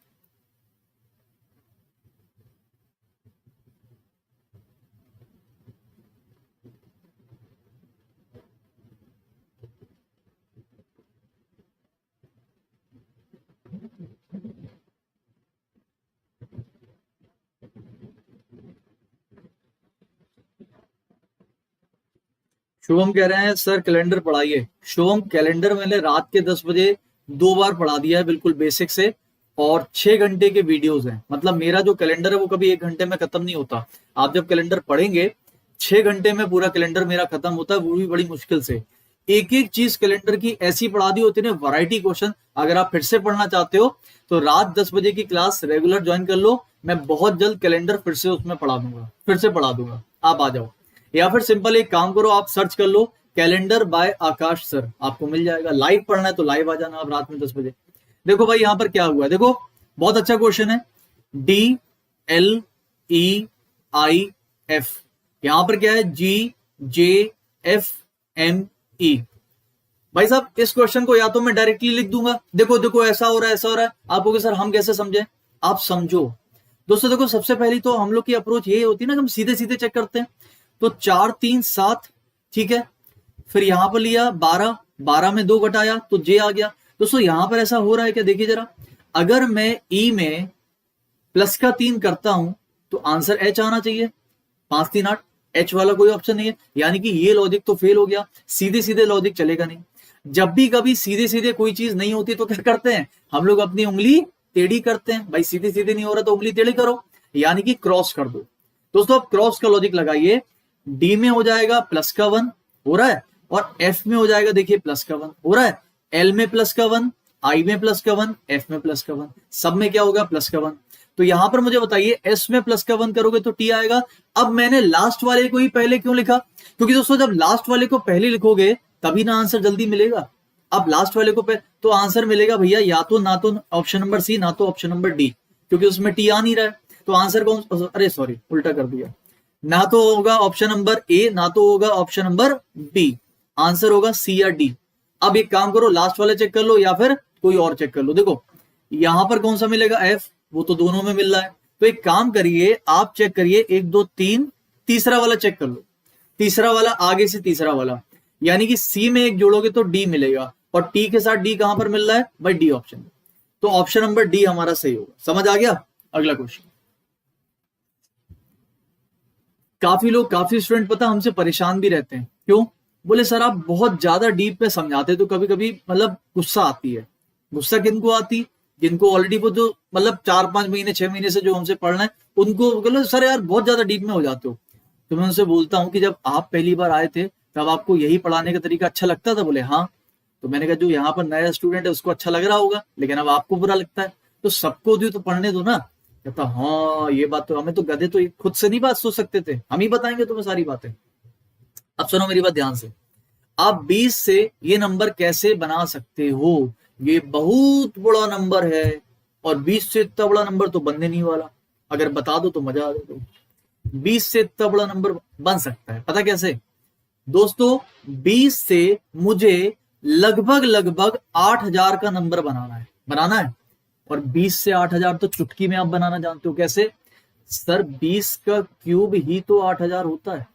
शुभम कह रहे हैं सर कैलेंडर पढ़ाइए। शुभम कैलेंडर मैंने रात के 10 बजे 2 बार पढ़ा दिया है बिल्कुल बेसिक से, और 6 घंटे के वीडियोस हैं। मतलब मेरा जो कैलेंडर है वो कभी 1 घंटे में खत्म नहीं होता। आप जब कैलेंडर पढ़ेंगे 6 घंटे में पूरा कैलेंडर मेरा खत्म होता है, वो भी बड़ी मुश्किल से। एक एक चीज कैलेंडर की ऐसी पढ़ा दी होती है, वैरायटी क्वेश्चन। अगर आप फिर से पढ़ना चाहते हो तो रात 10 बजे की क्लास रेगुलर ज्वाइन कर लो। मैं बहुत जल्द कैलेंडर फिर से उसमें पढ़ा दूंगा, फिर से पढ़ा दूंगा, आप आ जाओ। या फिर सिंपल एक काम करो, आप सर्च कर लो कैलेंडर बाय आकाश सर, आपको मिल जाएगा। लाइव पढ़ना है तो लाइव आ जाना आप रात में 10 बजे। देखो भाई यहां पर क्या हुआ है, देखो बहुत अच्छा क्वेश्चन है। DLEIF, यहां पर क्या है? GJFME। भाई साहब इस क्वेश्चन को या तो मैं डायरेक्टली लिख दूंगा, देखो देखो ऐसा हो रहा है, ऐसा हो रहा है। आप कहोगे सर हम कैसे समझे? आप समझो दोस्तों। देखो सबसे पहली तो हम लोग की अप्रोच ये होती है ना कि हम सीधे सीधे चेक करते हैं। तो 4 3 7, ठीक है। फिर यहां पर लिया 12, 12 में 2 घटाया तो J आ गया। दोस्तों यहां पर ऐसा हो रहा है क्या? देखिए जरा, अगर मैं E में प्लस का 3 करता हूं तो आंसर H आना चाहिए। 5 3 8, H वाला कोई ऑप्शन नहीं है। यानी कि ये लॉजिक तो फेल हो गया, सीधे सीधे लॉजिक चलेगा नहीं। जब भी कभी सीधे सीधे कोई चीज नहीं होती तो क्या करते हैं हम लोग? अपनी उंगली टेढ़ी करते हैं। भाई सीधे सीधे नहीं हो रहा तो उंगली टेढ़ी करो, यानी कि क्रॉस कर दो। दोस्तों अब क्रॉस का लॉजिक लगाइए। डी में हो जाएगा प्लस का 1 हो रहा है, और एफ में हो जाएगा देखिए प्लस का 1 हो रहा है। एल में प्लस का 1, आई में प्लस का 1, एफ में प्लस का 1, सब में क्या होगा? प्लस का 1। तो यहां पर मुझे बताइए एस में प्लस का 1 करोगे तो टी आएगा। अब मैंने लास्ट वाले को ही पहले क्यों लिखा? क्योंकि दोस्तों जब लास्ट वाले को पहले लिखोगे तभी ना आंसर जल्दी मिलेगा। अब लास्ट वाले को तो आंसर मिलेगा भैया या तो ना तो ऑप्शन नंबर सी, ना तो ऑप्शन नंबर डी, क्योंकि उसमें टी आ नहीं रहा है। तो आंसर कौन? अरे सॉरी उल्टा कर दिया। ना तो होगा ऑप्शन नंबर ए, ना तो होगा ऑप्शन नंबर बी। आंसर होगा सी या डी। अब एक काम करो, लास्ट वाले चेक कर लो या फिर कोई और चेक कर लो। देखो यहां पर कौन सा मिलेगा? एफ, वो तो दोनों में मिल रहा है। तो एक काम करिए, आप चेक करिए 1 2 3, तीसरा वाला चेक कर लो। तीसरा वाला आगे से तीसरा वाला, यानी कि सी में एक जोड़ोगे तो डी मिलेगा, और टी के साथ डी कहां पर मिल रहा है? भाई डी ऑप्शन। तो ऑप्शन नंबर डी हमारा सही होगा। समझ आ गया? अगला क्वेश्चन। काफी लोग, काफी स्टूडेंट पता हमसे परेशान भी रहते हैं। क्यों? बोले सर आप बहुत ज्यादा डीप में समझाते तो कभी कभी मतलब गुस्सा आती है। गुस्सा किनको आती? जिनको ऑलरेडी वो जो मतलब 4 5 महीने 6 महीने से जो हमसे पढ़ना है उनको बोले सर यार बहुत ज्यादा डीप में हो जाते हो। तो मैं उनसे बोलता हूँ कि जब आप पहली बार आए थे तब आपको यही पढ़ाने का तरीका अच्छा लगता था? बोले हाँ। तो मैंने कहा जो यहाँ पर नया स्टूडेंट है उसको अच्छा लग रहा होगा, लेकिन अब आपको बुरा लगता है, तो सबको तो पढ़ने दो ना। कहता हाँ ये बात तो, हमें तो गधे तो खुद से नहीं बात सोच सकते थे, हम ही बताएंगे तुम्हें सारी बातें। अब सुनो मेरी बात ध्यान से। आप 20 से ये नंबर कैसे बना सकते हो? ये बहुत बड़ा नंबर है और 20 से इतना बड़ा नंबर तो बनने नहीं वाला। अगर बता दो तो मजा आ जाए। 20 से इतना बड़ा नंबर बन सकता है, पता कैसे दोस्तों? 20 से मुझे लगभग लगभग 8000 का नंबर बनाना है। और 20 से 8000 तो चुटकी में आप बनाना जानते हो। कैसे सर? 20 का क्यूब ही तो 8000 होता है।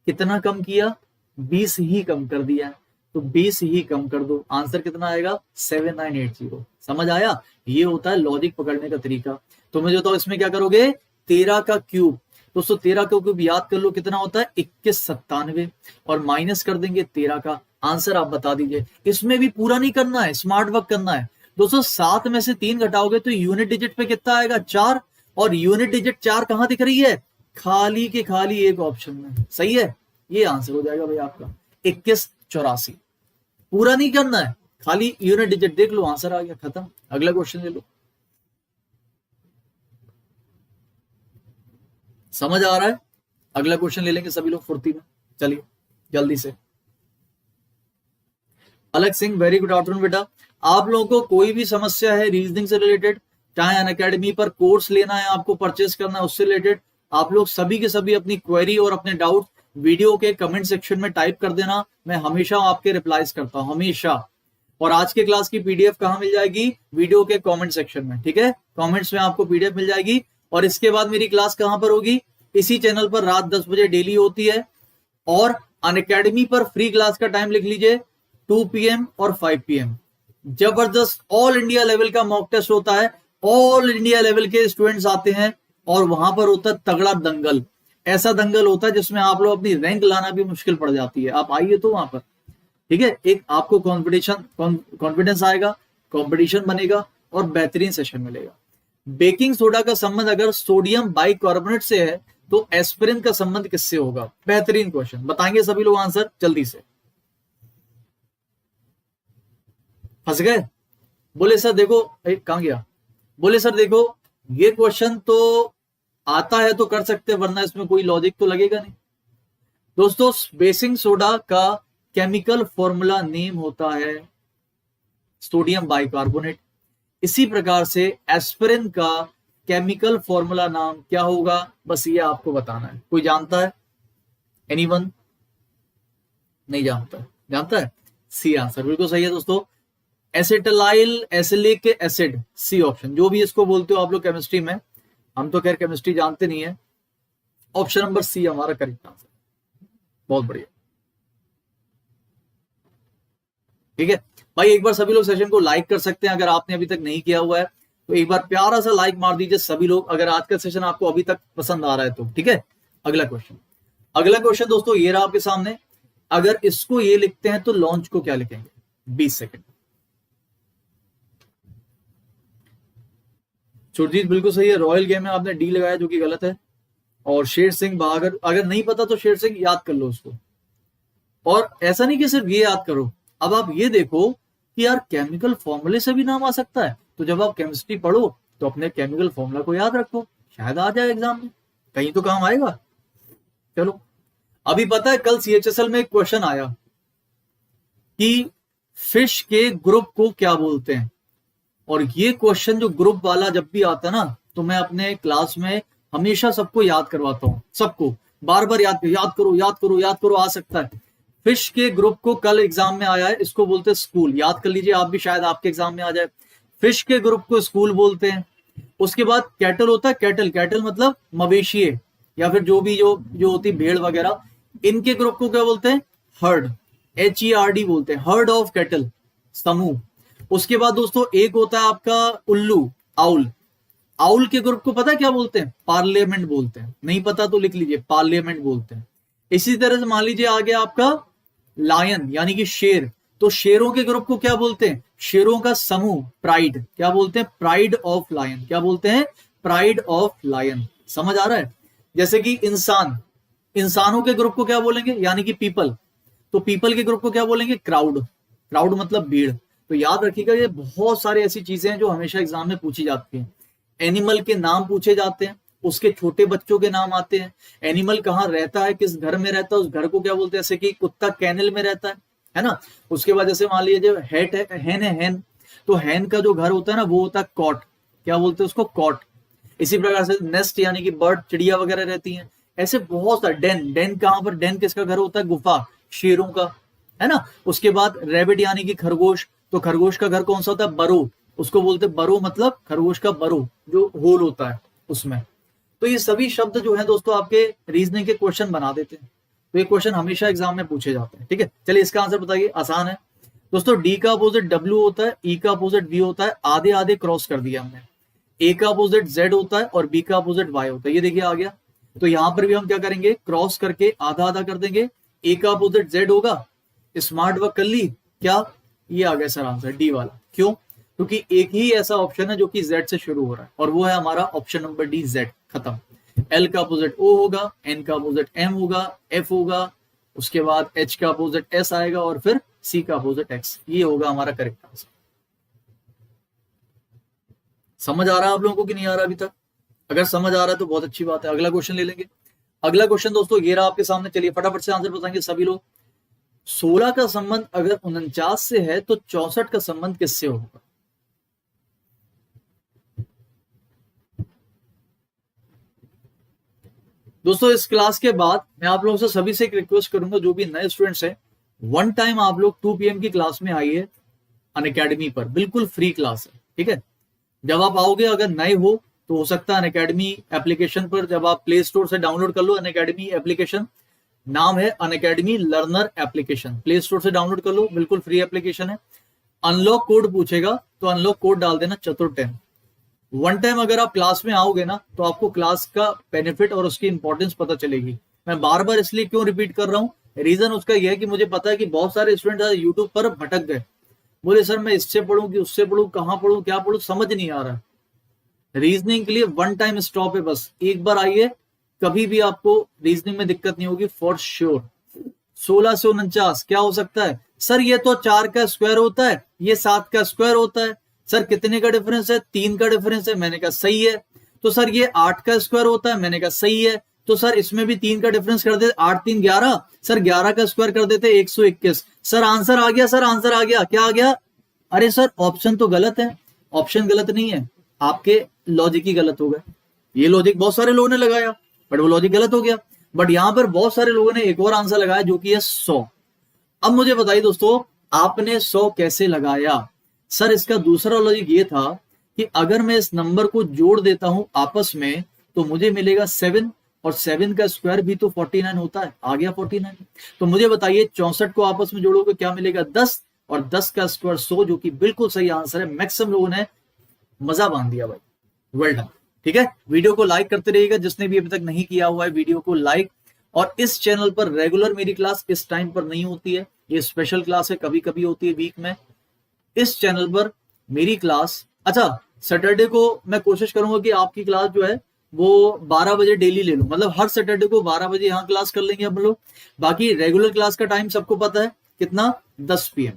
कितना कम किया? 20 ही कम कर दिया है, तो 20 ही कम कर दो, आंसर कितना आएगा? 7980। समझ आया? ये होता है लॉजिक पकड़ने का तरीका। तो मुझे बताओ इसमें क्या करोगे? 13 का क्यूब। दोस्तों 13 का क्यूब याद कर लो कितना होता है? 2197 और माइनस कर देंगे 13 का। आंसर आप बता दीजिए। इसमें भी पूरा नहीं करना है, स्मार्ट वर्क करना है दोस्तों। 7 में से 3 घटाओगे तो यूनिट डिजिट पे कितना आएगा? 4। और यूनिट डिजिट 4 कहां दिख रही है? खाली के खाली एक ऑप्शन में। सही है, ये आंसर हो जाएगा भाई आपका 2184। पूरा नहीं करना है, खाली यूनिट डिजिट देख लो, आंसर आ गया, खत्म। अगला क्वेश्चन ले लो। समझ आ रहा है? अगला क्वेश्चन ले लेंगे सभी लोग फुर्ती में। चलिए जल्दी से। अलग सिंह, वेरी गुड आफ्टरनून बेटा। आप लोगों को कोई भी समस्या है रीजनिंग से रिलेटेड, चाहे अनअकैडमी पर कोर्स लेना है, आपको परचेस करना है, उससे रिलेटेड आप लोग सभी के सभी अपनी क्वेरी और अपने डाउट वीडियो के कमेंट सेक्शन में टाइप कर देना। मैं हमेशा आपके रिप्लाईज करता हूं, हमेशा। और आज के क्लास की पीडीएफ कहां मिल जाएगी? वीडियो के कमेंट सेक्शन में, ठीक है? कमेंट्स में आपको पीडीएफ मिल जाएगी। और इसके बाद मेरी क्लास कहां पर होगी? इसी चैनल पर रात 10 बजे डेली होती है। और अनअकैडमी पर फ्री क्लास का टाइम लिख लीजिए, 2 PM और 5 PM। जबरदस्त ऑल इंडिया लेवल का मॉक टेस्ट होता है। ऑल इंडिया लेवल के स्टूडेंट्स आते हैं और वहां पर होता है तगड़ा दंगल। ऐसा दंगल होता है जिसमें आप लोग अपनी रैंक लाना भी मुश्किल पड़ जाती है। आप आइए तो वहां पर, ठीक है? एक आपको कॉन्फिडेंस आएगा, कंपटीशन बनेगा और बेहतरीन सेशन मिलेगा। बेकिंग सोडा का संबंध अगर सोडियम बाइकार्बोनेट से है तो एस्पिरिन का संबंध किससे होगा? बेहतरीन क्वेश्चन, बताएंगे सभी लोग आंसर जल्दी से। फंस गए? बोले सर देखो, कहां गया? बोले सर देखो ये क्वेश्चन तो आता है तो कर सकते, वरना इसमें कोई लॉजिक तो लगेगा नहीं। दोस्तों बेकिंग सोडा का केमिकल फॉर्मूला नेम होता है सोडियम बाइकार्बोनेट। इसी प्रकार से एस्पिरिन का केमिकल फॉर्मूला नाम क्या होगा? बस ये आपको बताना है। कोई जानता है? एनीवन? नहीं जानता? जानता है? सी आंसर बिल्कुल सही है दोस्तों। Acetyl salicylic acid, C option. जो भी इसको बोलते हो आप लोग केमिस्ट्री में, हम तो खैर केमिस्ट्री जानते नहीं है। ऑप्शन नंबर सी हमारा करेक्ट आंसर। बहुत बढ़िया, ठीक है भाई। एक बार सभी लोग सेशन को लाइक कर सकते हैं अगर आपने अभी तक नहीं किया हुआ है, तो एक बार प्यारा सा लाइक मार दीजिए सभी लोग, अगर आज का सेशन आपको अभी तक पसंद आ रहा है तो, ठीक है? अगला क्वेश्चन दोस्तों ये रहा आपके सामने। अगर इसको ये लिखते हैं तो लॉन्च को क्या लिखेंगे? 20 सेकंड। सुरजीत बिल्कुल सही है। रॉयल गेम में आपने डी लगाया जो कि गलत है। और शेर सिंह बहादुर, अगर नहीं पता तो शेर सिंह याद कर लो उसको। और ऐसा नहीं कि सिर्फ ये याद करो, अब आप ये देखो कि यार केमिकल फॉर्मूले से भी नाम आ सकता है। तो जब आप केमिस्ट्री पढ़ो तो अपने केमिकल फॉर्मूला को याद रखो, शायद आ जाए एग्जाम में, कहीं तो काम आएगा। चलो अभी पता है कल CHSL में एक क्वेश्चन आया कि फिश के ग्रुप को क्या बोलते हैं। और ये क्वेश्चन जो ग्रुप वाला जब भी आता है ना, तो मैं अपने क्लास में हमेशा सबको याद करवाता हूं, सबको बार बार याद करो, आ सकता है। फिश के ग्रुप को कल एग्जाम में आया है, इसको बोलते हैं स्कूल। याद कर लीजिए आप भी, शायद आपके एग्जाम में आ जाए। फिश के ग्रुप को स्कूल बोलते हैं। उसके बाद कैटल होता है, कैटल मतलब मवेशी या फिर जो भी जो होती भेड़ वगैरह, इनके ग्रुप को क्या बोलते हैं? हर्ड, HERD बोलते हैं, हर्ड ऑफ कैटल, समूह। उसके बाद दोस्तों एक होता है आपका उल्लू, आउल के ग्रुप को पता है क्या बोलते हैं? पार्लियामेंट बोलते हैं। नहीं पता तो लिख लीजिए, पार्लियामेंट बोलते हैं। इसी तरह से मान लीजिए आ गया आपका लायन यानी कि शेर, तो शेरों के ग्रुप को क्या बोलते हैं? शेरों का समूह, प्राइड, क्या बोलते हैं? Pride of lion. क्या बोलते हैं? Pride of lion. समझ आ रहा है? जैसे कि इंसानों के ग्रुप को क्या बोलेंगे? यानी कि पीपल, तो पीपल के ग्रुप को क्या बोलेंगे? क्राउड मतलब भीड़। तो याद रखिएगा ये बहुत सारी ऐसी चीजें हैं जो हमेशा एग्जाम में पूछी जाती हैं। एनिमल के नाम पूछे जाते हैं, उसके छोटे बच्चों के नाम आते हैं। एनिमल कहाँ रहता है, किस घर में रहता है, उस घर को क्या बोलते हैं, जैसे कि कुत्ता कैनल में रहता है ना। उसके बाद जैसे मान लीजिए हेट है, हैन है, हैन, तो हैन का जो घर होता है ना वो होता है कॉट, क्या बोलते हैं उसको, कॉट। इसी प्रकार से नेस्ट यानी कि बर्ड, चिड़िया वगैरह रहती हैं। ऐसे बहुत सारे, डेन, डेन कहाँ पर, डेन किसका घर होता है, गुफा, शेरों का, है ना। उसके बाद रैबिट यानी कि खरगोश, तो खरगोश का घर कौन सा होता है, बरो, उसको बोलते हैं बरो, मतलब खरगोश का बरो जो होल होता है उसमें। तो ये सभी शब्द जो है दोस्तों आपके रीजनिंग के क्वेश्चन बना देते हैं। तो ये क्वेश्चन हमेशा एग्जाम में पूछे जाते हैं, ठीक है। चलिए इसका आंसर बताइए, आसान है दोस्तों। डी का अपोजिट डब्ल्यू होता है, ई का अपोजिट वी होता है, आधे आधे क्रॉस कर दिया हमने। ए का अपोजिट जेड होता है और बी का अपोजिट वाई होता है, ये देखिए आ गया। तो यहां पर भी हम क्या करेंगे, क्रॉस करके आधा आधा कर देंगे। ए का अपोजिट जेड होगा, स्मार्ट वर्क कर ली क्या, ये आ गया सर आंसर डी वाला। क्यों, क्योंकि एक ही ऐसा ऑप्शन है जो कि जेड से शुरू हो रहा है और वो है हमारा ऑप्शन नंबर डी, जेड, खत्म। एल का अपोजिट ओ होगा, एन का अपोजिट एम होगा, एफ होगा, उसके बाद एच का अपोजिट एस आएगा और फिर सी का अपोजिट एक्स, ये होगा हमारा करेक्ट आंसर। समझ आ रहा है आप लोगों को कि नहीं आ रहा अभी तक? अगर समझ आ रहा है तो बहुत अच्छी बात है। अगला क्वेश्चन ले लेंगे। अगला क्वेश्चन दोस्तों ये रहा आपके सामने, चलिए फटाफट से आंसर बताएंगे सभी लोग। 16 का संबंध अगर 49 से है तो 64 का संबंध किससे होगा? दोस्तों इस क्लास के बाद मैं आप लोगों से सभी से एक रिक्वेस्ट करूंगा, जो भी नए स्टूडेंट्स हैं, वन टाइम आप लोग 2 PM की क्लास में आइए अनअकैडमी पर, बिल्कुल फ्री क्लास है, ठीक है। जब आप आओगे, अगर नए हो तो हो सकता है अनअकैडमी एप्लीकेशन पर, जब आप प्ले स्टोर से डाउनलोड कर लो अनअकैडमी एप्लीकेशन, नाम है Unacademy learner application, play store से डाउनलोड कर लो, बिल्कुल फ्री एप्लीकेशन है। अनलॉक कोड पूछेगा तो अनलॉक कोड डाल देना चतुर 10। वन टाइम अगर आप क्लास में आओगे ना तो आपको क्लास का बेनिफिट और उसकी इंपॉर्टेंस पता चलेगी। मैं बार बार इसलिए क्यों रिपीट कर रहा हूँ, रीजन उसका यह है कि मुझे पता है कि बहुत सारे स्टूडेंट यूट्यूब पर भटक गए, बोले सर मैं इससे पढ़ूं कि उससे पढ़ूं, कहां पढ़ूं, क्या पढ़ूं, समझ नहीं आ रहा। रीजनिंग के लिए वन टाइम स्टॉप है, बस एक बार आइए, कभी भी आपको रीजनिंग में दिक्कत नहीं होगी फॉर श्योर। 16 से 49 क्या हो सकता है सर, ये तो 4 का स्क्वायर होता है, ये 7 का स्क्वायर होता है। सर कितने का डिफरेंस है, 3 का डिफरेंस है, मैंने कहा सही है। तो सर ये 8 का स्क्वायर होता है, मैंने कहा सही है। तो सर इसमें भी 3 का डिफरेंस कर देते, 8 3 11, सर 11 का स्क्वायर कर देते 121। सर आंसर आ गया, सर आंसर आ गया, क्या आ गया? अरे सर ऑप्शन तो गलत है। ऑप्शन गलत नहीं है, आपके लॉजिक ही गलत हो गया। ये लॉजिक बहुत सारे लोगों ने लगाया बट वो लॉजिक गलत हो गया। बट यहां पर बहुत सारे लोगों ने एक और आंसर लगाया जो कि है 100। अब मुझे बताइए दोस्तों, आपने 100 कैसे लगाया? सर इसका दूसरा लॉजिक ये था कि अगर मैं इस नंबर को जोड़ देता हूं आपस में तो मुझे मिलेगा 7, और 7 का स्क्वायर भी तो 49 होता है, आ गया 49। तो मुझे बताइए 64 को आपस में जोड़ोगे क्या मिलेगा? 10, और 10 का स्क्वायर 100, जो कि बिल्कुल सही आंसर है। मैक्सिमम लोगों ने मजा बांध दिया भाई, वेल डन। ठीक है, वीडियो को लाइक करते रहिएगा, जिसने भी अभी तक नहीं किया हुआ है वीडियो को लाइक। और इस चैनल पर रेगुलर मेरी क्लास इस टाइम पर नहीं होती है, ये स्पेशल क्लास है, कभी कभी होती है वीक में। इस चैनल पर मेरी क्लास, अच्छा सैटरडे को मैं कोशिश करूंगा कि आपकी क्लास जो है वो 12 बजे डेली ले लूं, मतलब हर सैटरडे को 12 बजे यहाँ क्लास कर लेंगे हम लोग। बाकी रेगुलर क्लास का टाइम सबको पता है कितना, 10 PM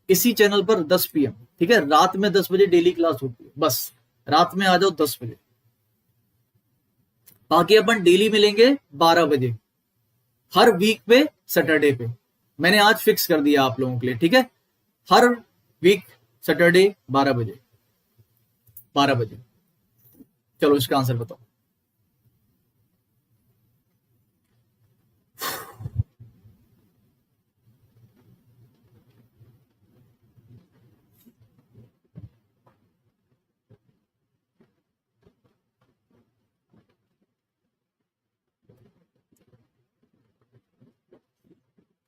इसी चैनल पर 10 PM, ठीक है। रात में 10 बजे डेली क्लास होती है, बस रात में आ जाओ 10 बजे। बाकी अपन डेली मिलेंगे 12 बजे हर वीक पे, सैटरडे पे। मैंने आज फिक्स कर दिया आप लोगों के लिए, ठीक है। हर वीक सैटरडे 12 बजे, 12 बजे। चलो इसका आंसर बताओ।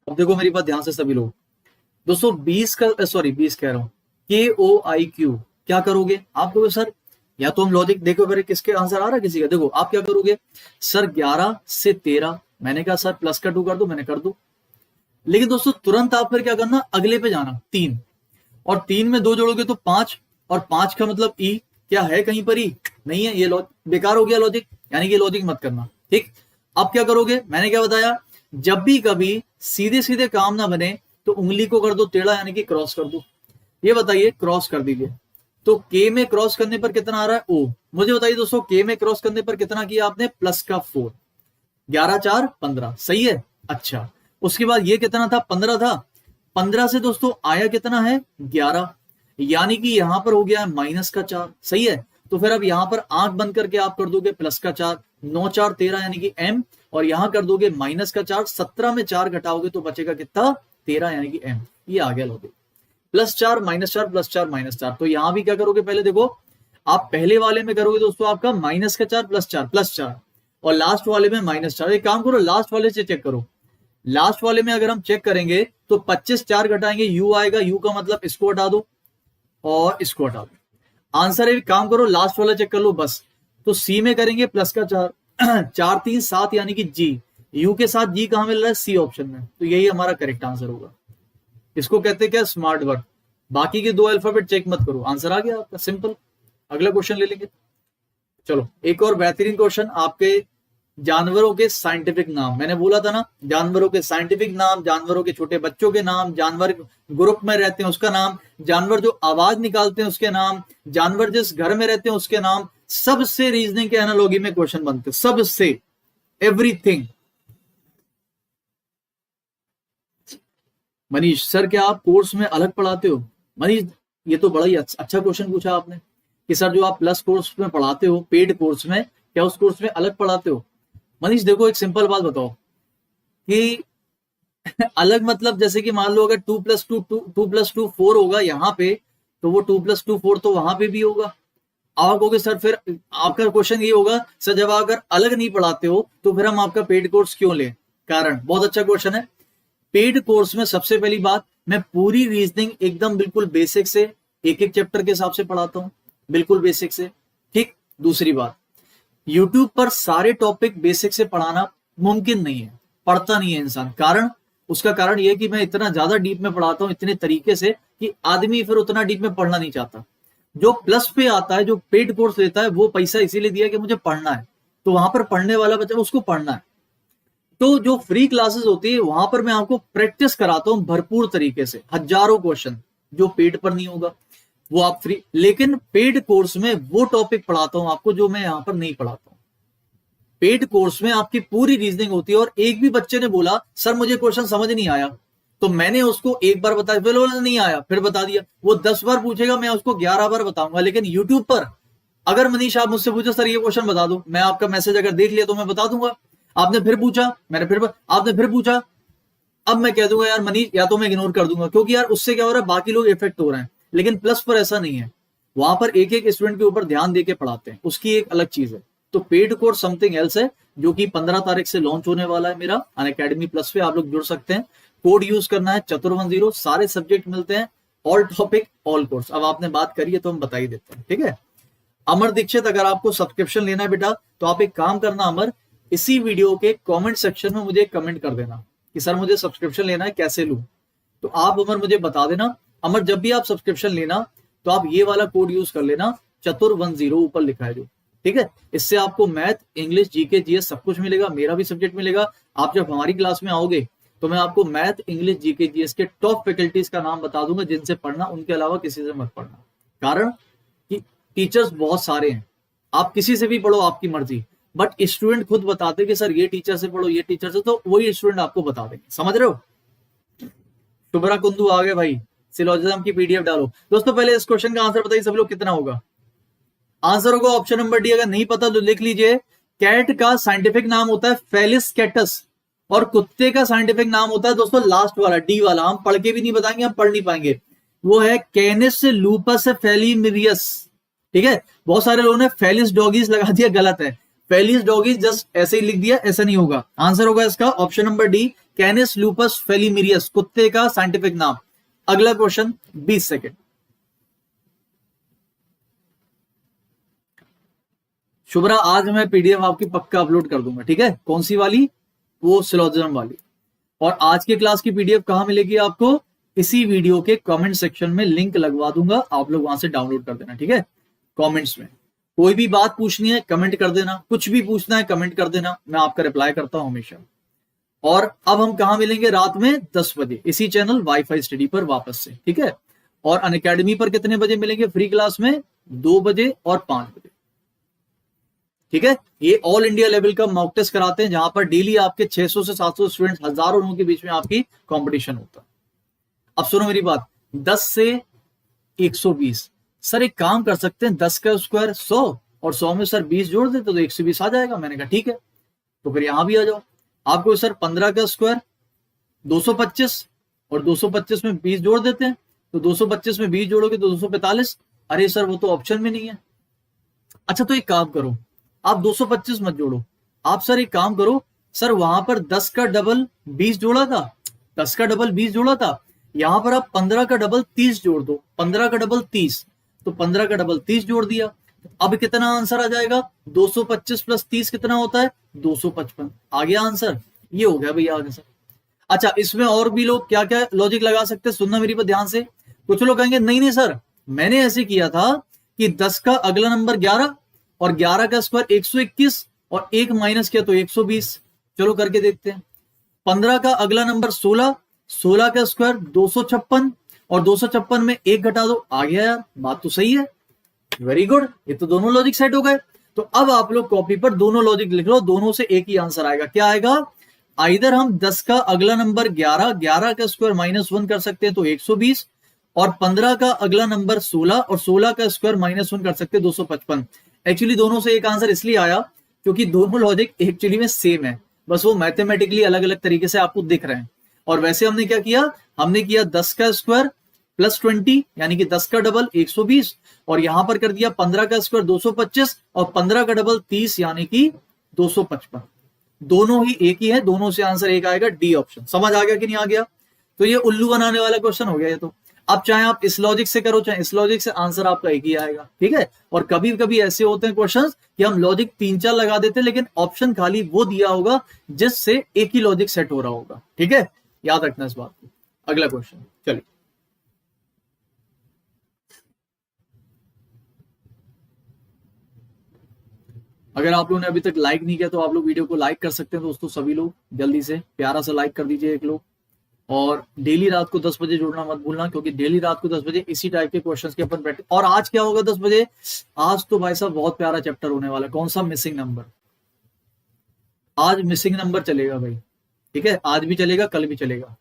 अब देखो मेरी बात ध्यान से सभी लोग, दोस्तों 20 का, सॉरी 20 कह रहा हूं, KOIQ क्या करोगे आप? कहोगे सर या तो हम लॉजिक देखो, अगर किसके आंसर आ रहा है किसी का, देखो आप क्या करोगे सर 11 से 13, मैंने कहा सर प्लस का 2 कर दो, मैंने कर दो। लेकिन दोस्तों तुरंत आप फिर क्या करना, अगले पे जाना, 3, और 3 में 2 जोड़ोगे तो 5, और 5 का मतलब ई, क्या है कहीं पर ई? नहीं है, ये बेकार हो गया लॉजिक, यानी कि लॉजिक मत करना, ठीक। अब क्या करोगे, मैंने क्या बताया, जब भी कभी सीधे सीधे काम ना बने तो उंगली को कर दो टेढ़ा, यानी कि क्रॉस कर दो। ये बताइए, क्रॉस कर दीजिए, तो के में क्रॉस करने पर कितना आ रहा है ओ। मुझे बताइए दोस्तों के में क्रॉस करने पर कितना किया आपने, प्लस का 4, 11 4 15, सही है। अच्छा उसके बाद ये कितना था, 15 था, 15 से दोस्तों आया कितना है 11, यानी कि यहां पर हो गया है माइनस का 4, सही है। तो फिर अब यहां पर आंख बंद करके आप कर दोगे प्लस का 4, 9 4 13 यानी कि m, और यहां कर दोगे माइनस का 4, 17 में 4 घटाओगे तो बचेगा कितना 13 यानी कि m। ये आ गया लोगे प्लस 4 माइनस 4 प्लस 4 माइनस 4। तो यहां भी क्या करोगे, पहले देखो आप पहले वाले में करोगे दोस्तों आपका माइनस का 4 प्लस 4 प्लस 4, और लास्ट वाले में माइनस 4। एक काम करो लास्ट वाले से चेक करो, लास्ट वाले में अगर हम चेक करेंगे तो 25 4 घटाएंगे u आएगा, u का मतलब इसको हटा दो और इसको हटा दो। आंसर है, काम करो लास्ट वाला चेक कर लो बस। तो सी में करेंगे प्लस का 4 4 3 7 यानी कि जी, यू के साथ जी कहां मिल रहा है, सी ऑप्शन में। तो यही हमारा करेक्ट आंसर होगा। इसको कहते हैं क्या, स्मार्ट वर्क। बाकी के 2 अल्फाबेट चेक मत करो, आंसर आ गया आपका, सिंपल। अगला क्वेश्चन ले लेंगे। चलो एक और बेहतरीन क्वेश्चन, आपके जानवरों के साइंटिफिक नाम। मैंने बोला था ना जानवरों के साइंटिफिक नाम, जानवरों के छोटे बच्चों के नाम, जानवर ग्रुप में रहते हैं उसका नाम, जानवर जो आवाज निकालते हैं उसके नाम, जानवर जिस घर में रहते हैं उसके नाम। सबसे रीजनिंग के एनालॉजी में क्वेश्चन बनते हैं, सबसे, एवरीथिंग। मनीष सर क्या आप कोर्स में अलग पढ़ाते हो? मनीष ये तो बड़ा ही अच्छा क्वेश्चन पूछा आपने कि सर जो आप प्लस कोर्स में पढ़ाते हो, पेड कोर्स में, क्या उस कोर्स में अलग पढ़ाते हो? मनीष देखो एक सिंपल बात बताओ कि अलग मतलब जैसे कि मान लो अगर 2 + 2 4 होगा यहाँ पे, तो वो 2 + 2 4 तो वहां पे भी होगा। आप कहोगे सर फिर आपका क्वेश्चन ये होगा सर जब आप अगर अलग नहीं पढ़ाते हो तो फिर हम आपका पेड कोर्स क्यों लें? कारण बहुत अच्छा क्वेश्चन है। पेड कोर्स में सबसे पहली बात, मैं पूरी रीजनिंग एकदम बिल्कुल बेसिक से एक एक चैप्टर के हिसाब से पढ़ाता हूं, बिल्कुल बेसिक से, ठीक। दूसरी बात, यूट्यूब पर सारे टॉपिक बेसिक से पढ़ाना मुमकिन नहीं है, पढ़ता नहीं है इंसान। कारण, उसका कारण यह है कि मैं इतना ज्यादा डीप में पढ़ाता हूं इतने तरीके से कि आदमी फिर उतना डीप में पढ़ना नहीं चाहता। जो प्लस पे आता है, जो पेड कोर्स लेता है, वो पैसा इसीलिए दिया कि मुझे पढ़ना है, तो वहां पर पढ़ने वाला बच्चा उसको पढ़ना है। तो जो फ्री क्लासेस होती है वहां पर मैं आपको प्रैक्टिस कराता हूं भरपूर तरीके से, हजारों क्वेश्चन, जो पेड पर नहीं होगा वो आप फ्री। लेकिन पेड कोर्स में वो टॉपिक पढ़ाता हूं आपको जो मैं यहां पर नहीं पढ़ाता हूं। पेड कोर्स में आपकी पूरी रीजनिंग होती है। और एक भी बच्चे ने बोला सर मुझे क्वेश्चन समझ नहीं आया, तो मैंने उसको एक बार बताया, फिर बोला नहीं आया, फिर बता दिया। वो 10 बार पूछेगा, मैं उसको 11 बार बताऊंगा। लेकिन यूट्यूब पर अगर मनीष आप मुझसे पूछो सर ये क्वेश्चन बता दो, मैं आपका मैसेज अगर देख लिया तो मैं बता दूंगा। आपने फिर पूछा, मैंने फिर, आपने फिर पूछा, अब मैं कह दूंगा यार मनीष, या तो मैं इग्नोर कर दूंगा, क्योंकि यार उससे क्या हो रहा है, बाकी लोग इफेक्ट हो रहे हैं। लेकिन प्लस पर ऐसा नहीं है, वहां पर एक एक स्टूडेंट के ऊपर ध्यान देके पढ़ाते हैं, उसकी एक अलग चीज है। तो पेड कोर्स समथिंग एल्स है, जो कि 15 तारीख से लॉन्च होने वाला है मेरा अनअकैडमी प्लस पे। आप लोग जुड़ सकते हैं, कोड यूज करना है चतुर10, सारे सब्जेक्ट मिलते हैं, ऑल टॉपिक ऑल कोर्स। अब आपने बात करी है तो हम बता ही देते हैं, ठीक है। अमर दीक्षित, अगर आपको सब्सक्रिप्शन लेना है बेटा तो आप एक काम करना अमर, इसी वीडियो के कमेंट सेक्शन में मुझे कमेंट कर देना कि सर मुझे सब्सक्रिप्शन लेना है, कैसे लूं। तो आप अमर मुझे बता देना। अमर जब भी आप सब्सक्रिप्शन लेना तो आप ये वाला कोड यूज कर लेना, चतुर10 ऊपर लिखा है जो, ठीक है। इससे आपको मैथ, इंग्लिश, जीके, जीएस सब कुछ मिलेगा, मेरा भी सब्जेक्ट मिलेगा। आप जब हमारी क्लास में आओगे तो मैं आपको मैथ, इंग्लिश, जीके, जीएस के टॉप फैकल्टीज का नाम बता दूंगा जिनसे पढ़ना, उनके अलावा किसी से मत पढ़ना। कारण कि टीचर्स बहुत सारे हैं, आप किसी से भी पढ़ो, आपकी मर्जी, बट स्टूडेंट खुद बताते कि सर ये टीचर से पढ़ो, ये टीचर से, तो वही स्टूडेंट आपको बता देंगे, समझ रहे हो। शुभ्रा कुंदू आ गए भाई, सिलोजिज्म की पीडीएफ डालो। दोस्तों पहले इस क्वेश्चन का आंसर बताइए सब लोग, कितना होगा? आंसर होगा ऑप्शन नंबर डी। अगर नहीं पता तो लिख लीजिए, कैट का साइंटिफिक नाम होता है फेलिस कैटस, और कुत्ते का साइंटिफिक नाम होता है दोस्तों लास्ट वाला डी वाला, हम पढ़ के भी नहीं बताएंगे, हम पढ़ नहीं पाएंगे, वो है कैनिस लूपस फेलिमिरियस, ठीक है। बहुत सारे लोगों ने फेलिस डॉगीज लगा दिया, गलत है। फेलिस डॉगीज जस्ट ऐसे ही लिख दिया, ऐसा नहीं होगा। आंसर होगा इसका option number D, Canis lupus familiaris, कुत्ते का साइंटिफिक नाम। अगला क्वेश्चन 20 सेकेंड। शुभ्रा आज मैं पीडीएफ आपकी पक्का अपलोड कर दूंगा, ठीक है। कौन सी वाली? वो सिलोजिज्म वाली। और आज की क्लास की पीडीएफ कहां मिलेगी आपको? इसी वीडियो के कमेंट सेक्शन में लिंक लगवा दूंगा, आप लोग वहां से डाउनलोड कर देना, ठीक है। कमेंट्स में कोई भी बात पूछनी है कमेंट कर देना, कुछ भी पूछना है कमेंट कर देना, मैं आपका रिप्लाई करता हूं हमेशा। और अब हम कहां मिलेंगे? रात में 10 बजे इसी चैनल वाईफाई स्टडी पर वापस से, ठीक है। और अनअकैडमी पर कितने बजे मिलेंगे फ्री क्लास में? 2 बजे और 5 बजे। ठीक है, ये ऑल इंडिया लेवल का मॉक टेस्ट कराते हैं जहां पर डेली आपके 600 से 700 स्टूडेंट्स, हजारों लोगों के बीच में आपकी कंपटीशन होता है। अब सुनो मेरी बात, 10 से 120, सर एक काम कर सकते हैं 10 का स्क्वायर 100 और 100 में सर 20 जोड़ देते तो 120 आ जाएगा। मैंने कहा ठीक है, तो फिर यहां भी आ जाओ। आपको सर 15 का स्क्वायर 225 और 225 में 20 जोड़ देते हैं, तो 225 में 20 जोड़ोगे तो 245। अरे सर वो तो ऑप्शन में नहीं है। अच्छा तो एक काम करो, आप 225 मत जोड़ो, आप सर एक काम करो, सर वहां पर 10 का डबल 20 जोड़ा था, 10 का डबल 20 जोड़ा था, यहां पर आप 15 का डबल 30 जोड़ दो, 15 का डबल 30, तो 15 का डबल 30 जोड़ दिया। अब कितना आंसर आ जाएगा? 225 प्लस 30 कितना होता है? 255। आ गया आंसर, ये हो गया भैया आंसर। अच्छा इसमें और भी लोग क्या क्या लॉजिक लगा सकते हैं, सुनना मेरी बात ध्यान से। कुछ लोग कहेंगे नहीं नहीं सर मैंने ऐसे किया था कि 10 का अगला नंबर 11 और 11 का स्क्वायर 121 और 1 माइनस किया तो 120। चलो करके देखते हैं। 15 का अगला नंबर 16, 16 का स्क्वायर 256 और 256 में 1 घटा दो। आ गया यार, बात तो सही है, वेरी गुड, ये तो दोनों लॉजिक सेट हो गए। तो अब आप लोग कॉपी पर दोनों लॉजिक लिख लो, दोनों से एक ही आंसर आएगा। क्या आएगा? आइदर हम 10 का अगला नंबर 11, 11 का स्क्वायर -1 कर सकते हैं तो 120, और 15 का अगला नंबर 16 और 16 का स्क्वायर -1 कर सकते हैं 255। एक्चुअली दोनों से एक आंसर इसलिए आया क्योंकि दोनों लॉजिक एक्चुअली में सेम है, बस वो मैथमेटिकली अलग अलग तरीके से आपको दिख रहे हैं। और वैसे हमने क्या किया, हमने किया 10 का स्क्वायर प्लस 20 यानी कि 10 का डबल 120, और यहां पर कर दिया 15 का स्क्वायर 225 और 15 का डबल 30 यानी कि 255। दोनों ही एक ही है, दोनों से आंसर एक आएगा, डी ऑप्शन। समझ आ गया कि नहीं आ गया? तो ये उल्लू बनाने वाला क्वेश्चन हो गया ये तो। अब चाहे आप इस लॉजिक से करो चाहे इस लॉजिक से, आंसर आपका एक ही आएगा। ठीक है, और कभी कभी ऐसे होते हैं क्वेश्चंस कि हम लॉजिक 3-4 लगा देते हैं लेकिन ऑप्शन खाली वो दिया होगा जिससे एक ही लॉजिक सेट हो रहा होगा। ठीक है, याद रखना इस बात को। अगला क्वेश्चन चलिए। अगर आप लोगों ने अभी तक लाइक नहीं किया तो आप लोग वीडियो को लाइक कर सकते हैं दोस्तों, सभी लोग जल्दी से प्यारा सा लाइक कर दीजिए एक लोग। और डेली रात को 10 बजे जुड़ना मत भूलना, क्योंकि डेली रात को 10 बजे इसी टाइप के क्वेश्चंस के अपन प्रैक्टिस। और आज क्या होगा 10 बजे? आज तो भाई साहब बहुत प्यारा चैप्टर होने वाला है। कौन सा? Missing number. आज मिसिंग नंबर चलेगा भाई। ठीक है, आज भी चलेगा कल भी चलेगा।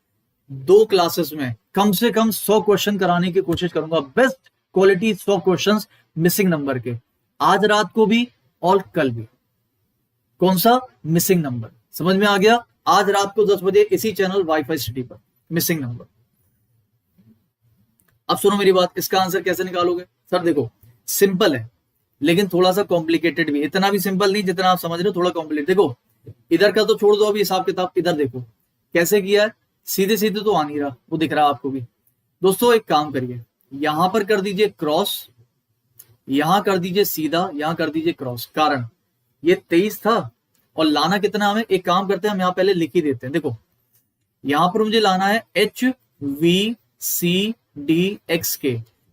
2 क्लासेस में कम से कम 100 क्वेश्चन कराने की कोशिश करूंगा, best quality 100 question missing number के, आज रात को भी और कल भी। कौन सा? Missing number. समझ में आ गया? आज रात को 10 बजे इसी चैनल वाईफाई सिटी पर मिसिंग नंबर। अब सुनो मेरी बात, इसका आंसर कैसे निकालोगे? सर देखो सिंपल है लेकिन थोड़ा सा कॉम्प्लिकेटेड भी। इतना भी सिंपल नहीं जितना आप समझ रहे हो, थोड़ा कॉम्प्लिकेटेड। देखो इधर का तो छोड़ दो अभी हिसाब किताब, इधर देखो कैसे किया है। सीधे सीधे तो आ नहीं रहा, वो दिख रहा है आपको भी। दोस्तों एक काम करिए, यहां पर कर दीजिए क्रॉस, यहां कर दीजिए सीधा, यहां कर दीजिए क्रॉस। कारण ये 23 था और लाना कितना हमें, एक काम करते हैं हम यहां पहले लिख ही देते हैं। देखो यहां पर मुझे लाना है HVCDX।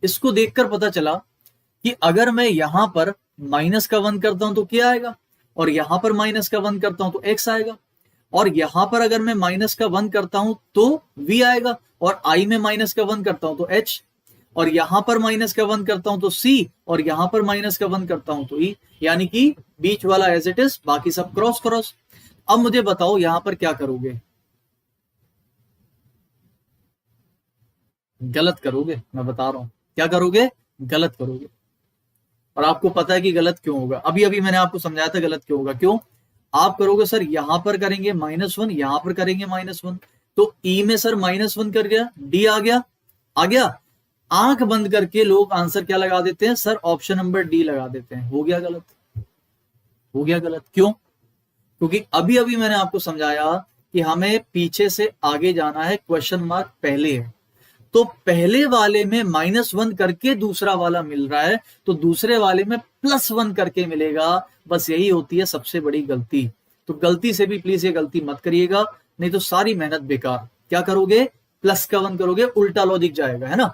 इसको देखकर पता चला कि अगर मैं यहां पर माइनस का 1 करता हूं तो क्या आएगा, और यहां पर माइनस का 1 करता हूं तो x आएगा, और यहां पर अगर मैं माइनस का 1 करता हूं तो v आएगा, और i में माइनस का 1 करता हूं तो h, और यहां पर माइनस का 1 करता हूं तो c, और यहां पर माइनस का 1 करता हूं तो e, यानी कि बीच वाला एज इट इज, बाकी सब क्रॉस क्रॉस। अब मुझे बताओ यहां पर क्या करोगे? गलत करोगे, मैं बता रहा हूं क्या करोगे, गलत करोगे। और आपको पता है कि गलत क्यों होगा, अभी अभी मैंने आपको समझाया था गलत क्यों होगा। क्यों? आप करोगे सर यहां पर करेंगे -1, यहां पर करेंगे -1, तो ई में सर -1 कर गया, डी आ गया, आ गया। आंख बंद करके लोग आंसर क्या लगा देते हैं? सर ऑप्शन नंबर डी लगा देते हैं। हो गया गलत, हो गया गलत। क्यों? क्योंकि अभी अभी मैंने आपको समझाया कि हमें पीछे से आगे जाना है, क्वेश्चन मार्क पहले है, तो पहले वाले में -1 करके दूसरा वाला मिल रहा है, तो दूसरे वाले में +1 करके मिलेगा। बस यही होती है सबसे बड़ी गलती। तो गलती से भी प्लीज ये गलती मत करिएगा, नहीं तो सारी मेहनत बेकार। क्या करोगे? प्लस का 1 करोगे, उल्टा लॉजिक जाएगा, है ना।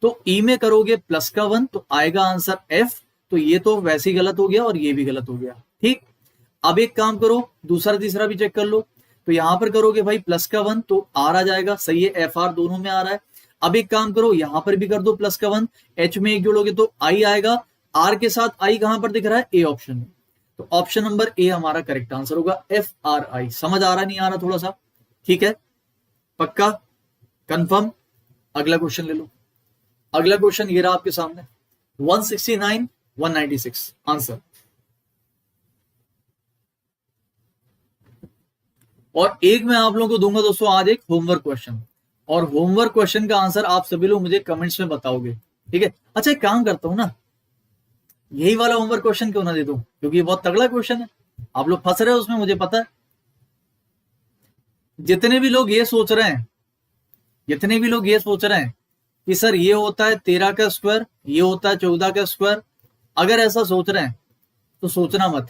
तो ई में करोगे प्लस का 1 तो आएगा आंसर एफ, तो ये तो वैसे ही गलत हो गया और ये भी गलत हो गया। ठीक, अब एक काम करो, दूसरा तीसरा भी चेक कर लो। तो यहां पर करोगे भाई प्लस का 1 तो आर आ जाएगा, सही है, एफ आर दोनों में आ रहा है। अब एक काम करो, यहां पर भी कर दो प्लस का 1, h में एक जोड़ोगे तो i आएगा, r के साथ i कहां पर दिख रहा है, ए ऑप्शन में, तो ऑप्शन नंबर ए हमारा करेक्ट आंसर होगा, FRI। समझ आ रहा नहीं आ रहा थोड़ा सा, ठीक है, पक्का, कंफर्म। अगला क्वेश्चन ले लो। अगला क्वेश्चन ये रहा आपके सामने, 169 196 आंसर। और एक मैं आप लोगों को दूंगा दोस्तों आज एक होमवर्क क्वेश्चन, और होमवर्क क्वेश्चन का आंसर आप सभी लोग मुझे कमेंट्स में बताओगे, ठीक है। अच्छा एक काम करता हूं ना, यही वाला होमवर्क क्वेश्चन क्यों ना दे दूं, क्योंकि ये बहुत तगड़ा क्वेश्चन है, आप लोग फंस रहे हो उसमें, मुझे पता है। जितने भी लोग ये सोच रहे हैं, जितने भी लोग ये सोच रहे हैं कि सर ये होता है 13 का स्क्वायर, ये होता है 14 का स्क्वायर, अगर ऐसा सोच रहे हैं तो सोचना मत।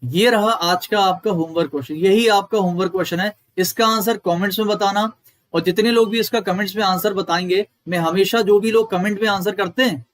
ये रहा आज का आपका होमवर्क क्वेश्चन, यही आपका होमवर्क क्वेश्चन है। इसका आंसर कमेंट्स में बताना, और जितने लोग भी इसका कमेंट्स में आंसर बताएंगे, मैं हमेशा जो भी लोग कमेंट में आंसर करते हैं,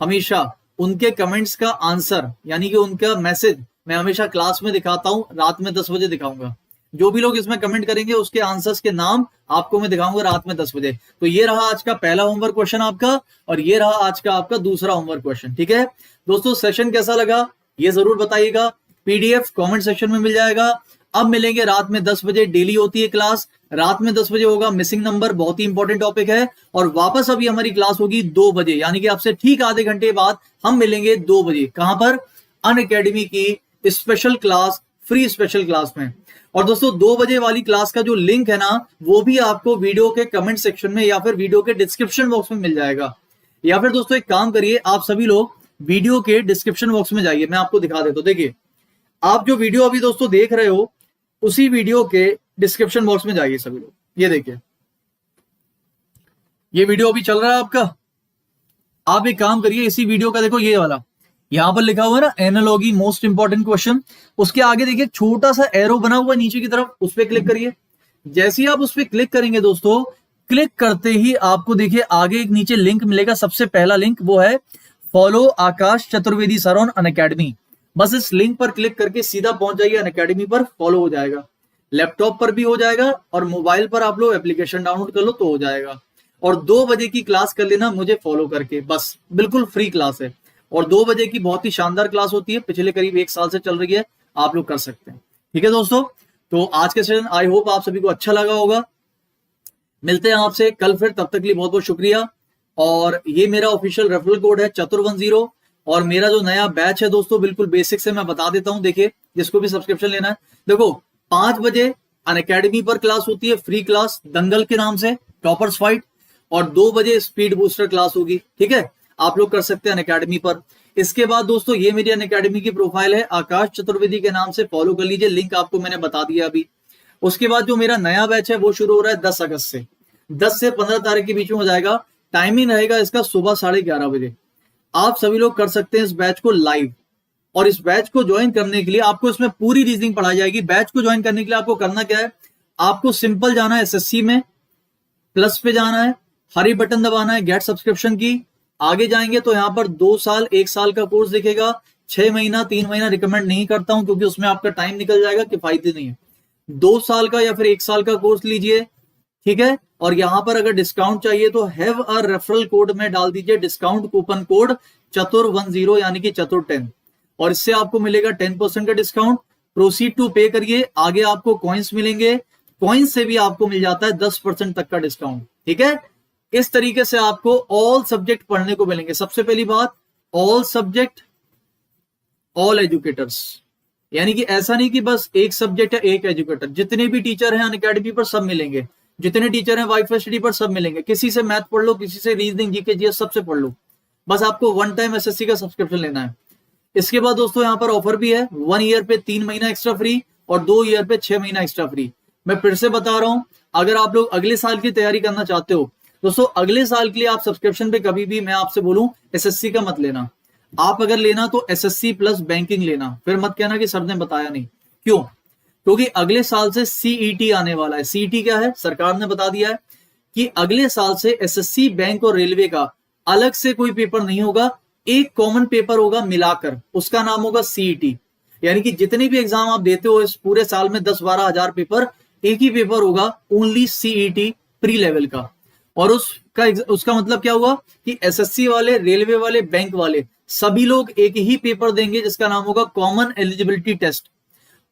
हमेशा उनके कमेंट्स का आंसर यानी कि उनका मैसेज मैं हमेशा क्लास में दिखाता हूं, रात में 10 बजे दिखाऊंगा। जो भी लोग इसमें कमेंट करेंगे उसके आंसर्स के नाम आपको मैं दिखाऊंगा रात में 10 बजे। तो ये रहा आज का पहला होमवर्क क्वेश्चन आपका, और ये रहा आज का आपका दूसरा होमवर्क क्वेश्चन, ठीक है दोस्तों। सेशन कैसा लगा ये जरूर बताइएगा, पीडीएफ कमेंट सेक्शन में मिल जाएगा। अब मिलेंगे रात में 10 बजे, डेली होती है क्लास, रात में 10 बजे होगा मिसिंग नंबर, बहुत ही इंपॉर्टेंट टॉपिक है। और वापस अभी हमारी क्लास होगी 2 बजे, यानी कि आपसे ठीक आधे घंटे बाद हम मिलेंगे 2 बजे। कहां पर, अनअकैडमी की special class, free special class में। और दोस्तों 2 बजे वाली क्लास का जो लिंक है ना, वो भी आपको वीडियो के कमेंट सेक्शन में या फिर वीडियो के डिस्क्रिप्शन बॉक्स में मिल जाएगा। या फिर दोस्तों एक काम करिए, आप सभी लोग वीडियो के डिस्क्रिप्शन बॉक्स में जाइए, मैं आपको दिखा देता हूं। देखिए आप जो वीडियो अभी दोस्तों देख रहे हो, उसी वीडियो के डिस्क्रिप्शन बॉक्स में जाइए सभी लोग। ये देखिए ये वीडियो अभी चल रहा है आपका, आप एक काम करिए, इसी वीडियो का देखो ये वाला, यहां पर लिखा हुआ है ना एनालॉजी मोस्ट इंपॉर्टेंट क्वेश्चन, उसके आगे देखिए छोटा सा एरो बना हुआ है नीचे की तरफ, उस पर क्लिक करिए। जैसे ही आप उस पर क्लिक करेंगे दोस्तों, क्लिक करते ही आपको देखिए आगे एक नीचे लिंक मिलेगा, सबसे पहला लिंक वो है follow Akash Chaturvedi sir on Unacademy. बस इस लिंक पर क्लिक करके सीधा पहुंच जाइए अनअकैडमी पर, फॉलो हो जाएगा। लैपटॉप पर भी हो जाएगा और मोबाइल पर आप लोग एप्लीकेशन डाउनलोड कर लो तो हो जाएगा। और 2 बजे की क्लास कर लेना मुझे फॉलो करके, बस बिल्कुल फ्री क्लास है। और 2 बजे की बहुत ही शानदार क्लास होती है, पिछले करीब 1 साल से चल रही है, आप लोग कर सकते हैं, ठीक है दोस्तों। तो आज के सेशन आई होप आप सभी को अच्छा लगा होगा। मिलते हैं आपसे कल फिर, तब तक के लिए बहुत बहुत शुक्रिया। और ये मेरा ऑफिशियल रेफरल कोड है चतुर10, और मेरा जो नया बैच है दोस्तों बिल्कुल बेसिक से मैं बता देता हूं। देखिए जिसको भी सब्सक्रिप्शन लेना है, देखो 5 बजे अनअकैडमी पर क्लास होती है, फ्री क्लास दंगल के नाम से, टॉपर्स फाइट, और 2 बजे स्पीड बूस्टर क्लास होगी, ठीक है, आप लोग कर सकते हैं अनअकैडमी पर। इसके बाद दोस्तों ये मेरी अनअकैडमी की प्रोफाइल है, आकाश चतुर्वेदी के नाम से फॉलो कर लीजिए, लिंक आपको मैंने बता दिया अभी। उसके बाद जो मेरा नया बैच है वो शुरू हो रहा है 10 अगस्त से, 10 से 15 तारीख के बीच में हो जाएगा। टाइमिंग रहेगा इसका सुबह 11:30 बजे। आप सभी लोग कर सकते हैं इस बैच को लाइव, और इस बैच को ज्वाइन करने के लिए आपको इसमें पूरी रीजनिंग पढ़ाई जाएगी। बैच को ज्वाइन करने के लिए आपको करना क्या है, आपको सिंपल जाना है एसएससी में, प्लस पे जाना है, हरी बटन दबाना है गेट सब्सक्रिप्शन की। आगे जाएंगे तो यहाँ पर 2 साल 1 साल का कोर्स दिखेगा, 6 महीना 3 महीना रिकमेंड नहीं करता हूं, क्योंकि उसमें आपका टाइम निकल जाएगा, किफायती नहीं है। 2 साल का या फिर 1 साल का कोर्स लीजिए, ठीक है। और यहां पर अगर डिस्काउंट चाहिए तो हैव अ रेफरल कोड में डाल दीजिए डिस्काउंट कूपन कोड चतुर10 यानी कि चतुर10, और इससे आपको मिलेगा 10% का डिस्काउंट। प्रोसीड टू पे करिए, आगे आपको कॉइन्स मिलेंगे, कॉइन्स से भी आपको मिल जाता है 10% तक का डिस्काउंट, ठीक है। इस तरीके से आपको ऑल सब्जेक्ट पढ़ने को मिलेंगे। सबसे पहली बात, ऑल सब्जेक्ट ऑल एजुकेटर्स, यानी कि ऐसा नहीं कि बस एक सब्जेक्ट है एक एजुकेटर, जितने भी टीचर हैं अनअकैडमी पर सब मिलेंगे, जितने टीचर हैं वाईफाई स्टडी पर सब मिलेंगे। किसी से मैथ पढ़ लो, किसी से रीजनिंग जीके जीएस सबसे पढ़ लो, बस आपको 1 टाइम एसएससी का सब्सक्रिप्शन लेना है। इसके बाद दोस्तों यहाँ पर ऑफर भी है, 1 ईयर पे 3 महीना एक्स्ट्रा फ्री, और 2 ईयर पे 6 महीना एक्स्ट्रा फ्री। मैं फिर से बता रहा हूं, अगर आप लोग अगले साल की तैयारी करना चाहते हो दोस्तों, अगले साल के लिए आप सब्सक्रिप्शन पे कभी भी मैं आपसे बोलूं एसएससी का मत लेना। आप अगर लेना तो एसएससी प्लस बैंकिंग लेना, फिर मत कहना कि सर ने बताया नहीं। क्यों? क्योंकि अगले साल से सीईटी आने वाला है। सीईटी क्या है? सरकार ने बता दिया है कि अगले साल से एसएससी, बैंक और रेलवे का अलग से कोई पेपर नहीं होगा, एक कॉमन पेपर होगा मिलाकर, उसका नाम होगा सीईटी। यानी कि जितने भी एग्जाम आप देते हो इस पूरे साल में 10-12 हजार पेपर, एक ही पेपर होगा ओनली सीईटी प्री लेवल का। और उसका मतलब क्या हुआ कि एसएससी वाले, रेलवे वाले, बैंक वाले सभी लोग एक ही पेपर देंगे जिसका नाम होगा कॉमन एलिजिबिलिटी टेस्ट।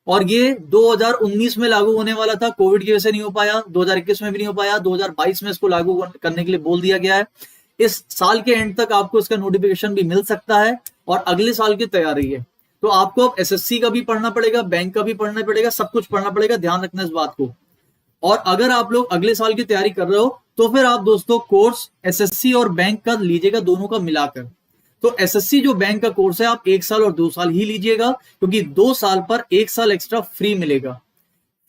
और ये 2019 में लागू होने वाला था, कोविड की वजह से नहीं हो पाया, 2021 में भी नहीं हो पाया, 2022 में इसको लागू करने के लिए बोल दिया गया है। इस साल के एंड तक आपको इसका नोटिफिकेशन भी मिल सकता है और अगले साल की तैयारी है। तो आपको अब एसएससी का भी पढ़ना पड़ेगा, बैंक का भी पढ़ना पड़ेगा, सब कुछ पढ़ना पड़ेगा, ध्यान रखना इस बात को। और अगर आप लोग अगले साल की तैयारी कर रहे हो तो फिर आप दोस्तों कोर्स एसएससी और बैंक का लीजिएगा, दोनों का मिलाकर। तो एसएससी जो बैंक का कोर्स है आप 1 साल और 2 साल ही लीजिएगा, क्योंकि 2 साल पर 1 साल एक्स्ट्रा फ्री मिलेगा।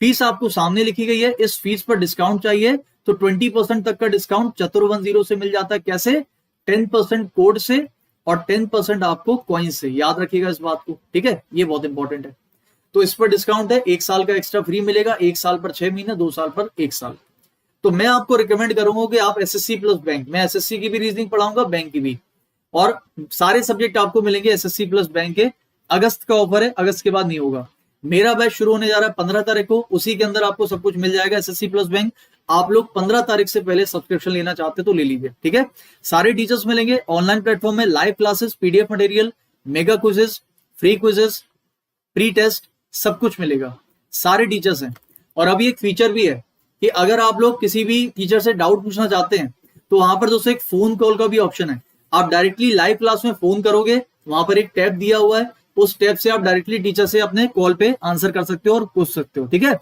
फीस आपको सामने लिखी गई है। इस फीस पर डिस्काउंट चाहिए तो 20% तक का डिस्काउंट चतुर10 से मिल जाता है। कैसे? 10% कोड से और 10% आपको कॉइन से। याद रखिएगा इस बात को, ठीक है, ये बहुत इंपॉर्टेंट है। तो इस पर डिस्काउंट है, 1 साल का एक्स्ट्रा फ्री मिलेगा, 1 साल पर 6 महीने, 2 साल पर 1 साल। तो मैं आपको रिकमेंड करूंगा कि आप एसएससी प्लस बैंक, मैं एसएससी की भी रीजनिंग पढ़ाऊंगा, बैंक की भी, और सारे सब्जेक्ट आपको मिलेंगे एसएससी प्लस बैंक के। अगस्त का ऑफर है, अगस्त के बाद नहीं होगा। मेरा बैच शुरू होने जा रहा है 15 तारीख को, उसी के अंदर आपको सब कुछ मिल जाएगा एसएससी प्लस बैंक। आप लोग 15 तारीख से पहले सब्सक्रिप्शन लेना चाहते तो ले लीजिए, ठीक है। सारे टीचर्स मिलेंगे ऑनलाइन प्लेटफॉर्म में, live classes, PDF material, mega quizzes, free quizzes, pre test, सब कुछ मिलेगा। सारे टीचर्स हैं। और अभी एक फीचर भी है कि अगर आप लोग किसी भी टीचर से डाउट पूछना चाहते हैं तो वहां पर दोस्तों एक फोन कॉल का भी ऑप्शन है। आप डायरेक्टली लाइव क्लास में फोन करोगे, वहां पर एक टैब दिया हुआ है, उस टैब से आप डायरेक्टली टीचर से अपने कॉल पे आंसर कर सकते हो और पूछ सकते हो, ठीक है।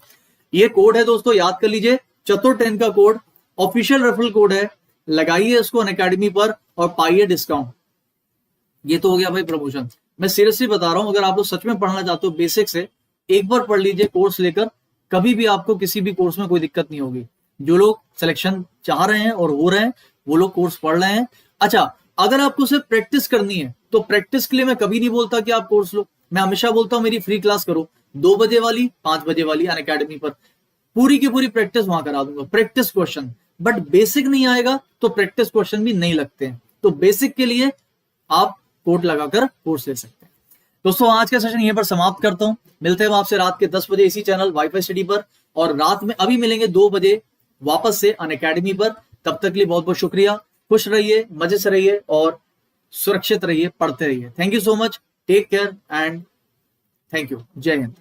ये कोड है दोस्तों, याद कर लीजिए, चतुर 10 का कोड, ऑफिशियल रेफरल कोड है, लगाइए इसको अनअकैडमी पर और पाइए डिस्काउंट। ये तो हो गया भाई प्रमोशन। मैं सीरियसली बता रहा हूं, अगर आप लोग सच में पढ़ना चाहते हो बेसिक से, एक बार पढ़ लीजिए कोर्स लेकर, कभी भी आपको किसी भी कोर्स में कोई दिक्कत नहीं होगी। जो लोग सिलेक्शन चाह रहे हैं और हो रहे हैं वो लोग कोर्स पढ़ रहे हैं। अच्छा, अगर आपको सिर्फ प्रैक्टिस करनी है तो प्रैक्टिस के लिए मैं कभी नहीं बोलता कि आप कोर्स लो, मैं हमेशा बोलता हूं मेरी फ्री क्लास करो, 2 बजे वाली, 5 बजे वाली अनअकैडमी पर, पूरी की पूरी प्रैक्टिस वहां करा दूंगा, प्रैक्टिस क्वेश्चन। बट बेसिक नहीं आएगा तो प्रैक्टिस क्वेश्चन भी नहीं लगते हैं, तो बेसिक के लिए आप कोड लगाकर कोर्स ले सकते हैं। दोस्तों आज का सेशन यहीं पर समाप्त करता हूं, मिलते हैं आपसे रात के 10 बजे इसी चैनल वाईफाई स्टडी पर, और रात में अभी मिलेंगे 2 बजे वापस से अनअकैडमी पर। तब तक के लिए बहुत बहुत शुक्रिया, खुश रहिए, मजे से रहिए और सुरक्षित रहिए, पढ़ते रहिए। Thank you so much, take care and thank you, जय हिंद।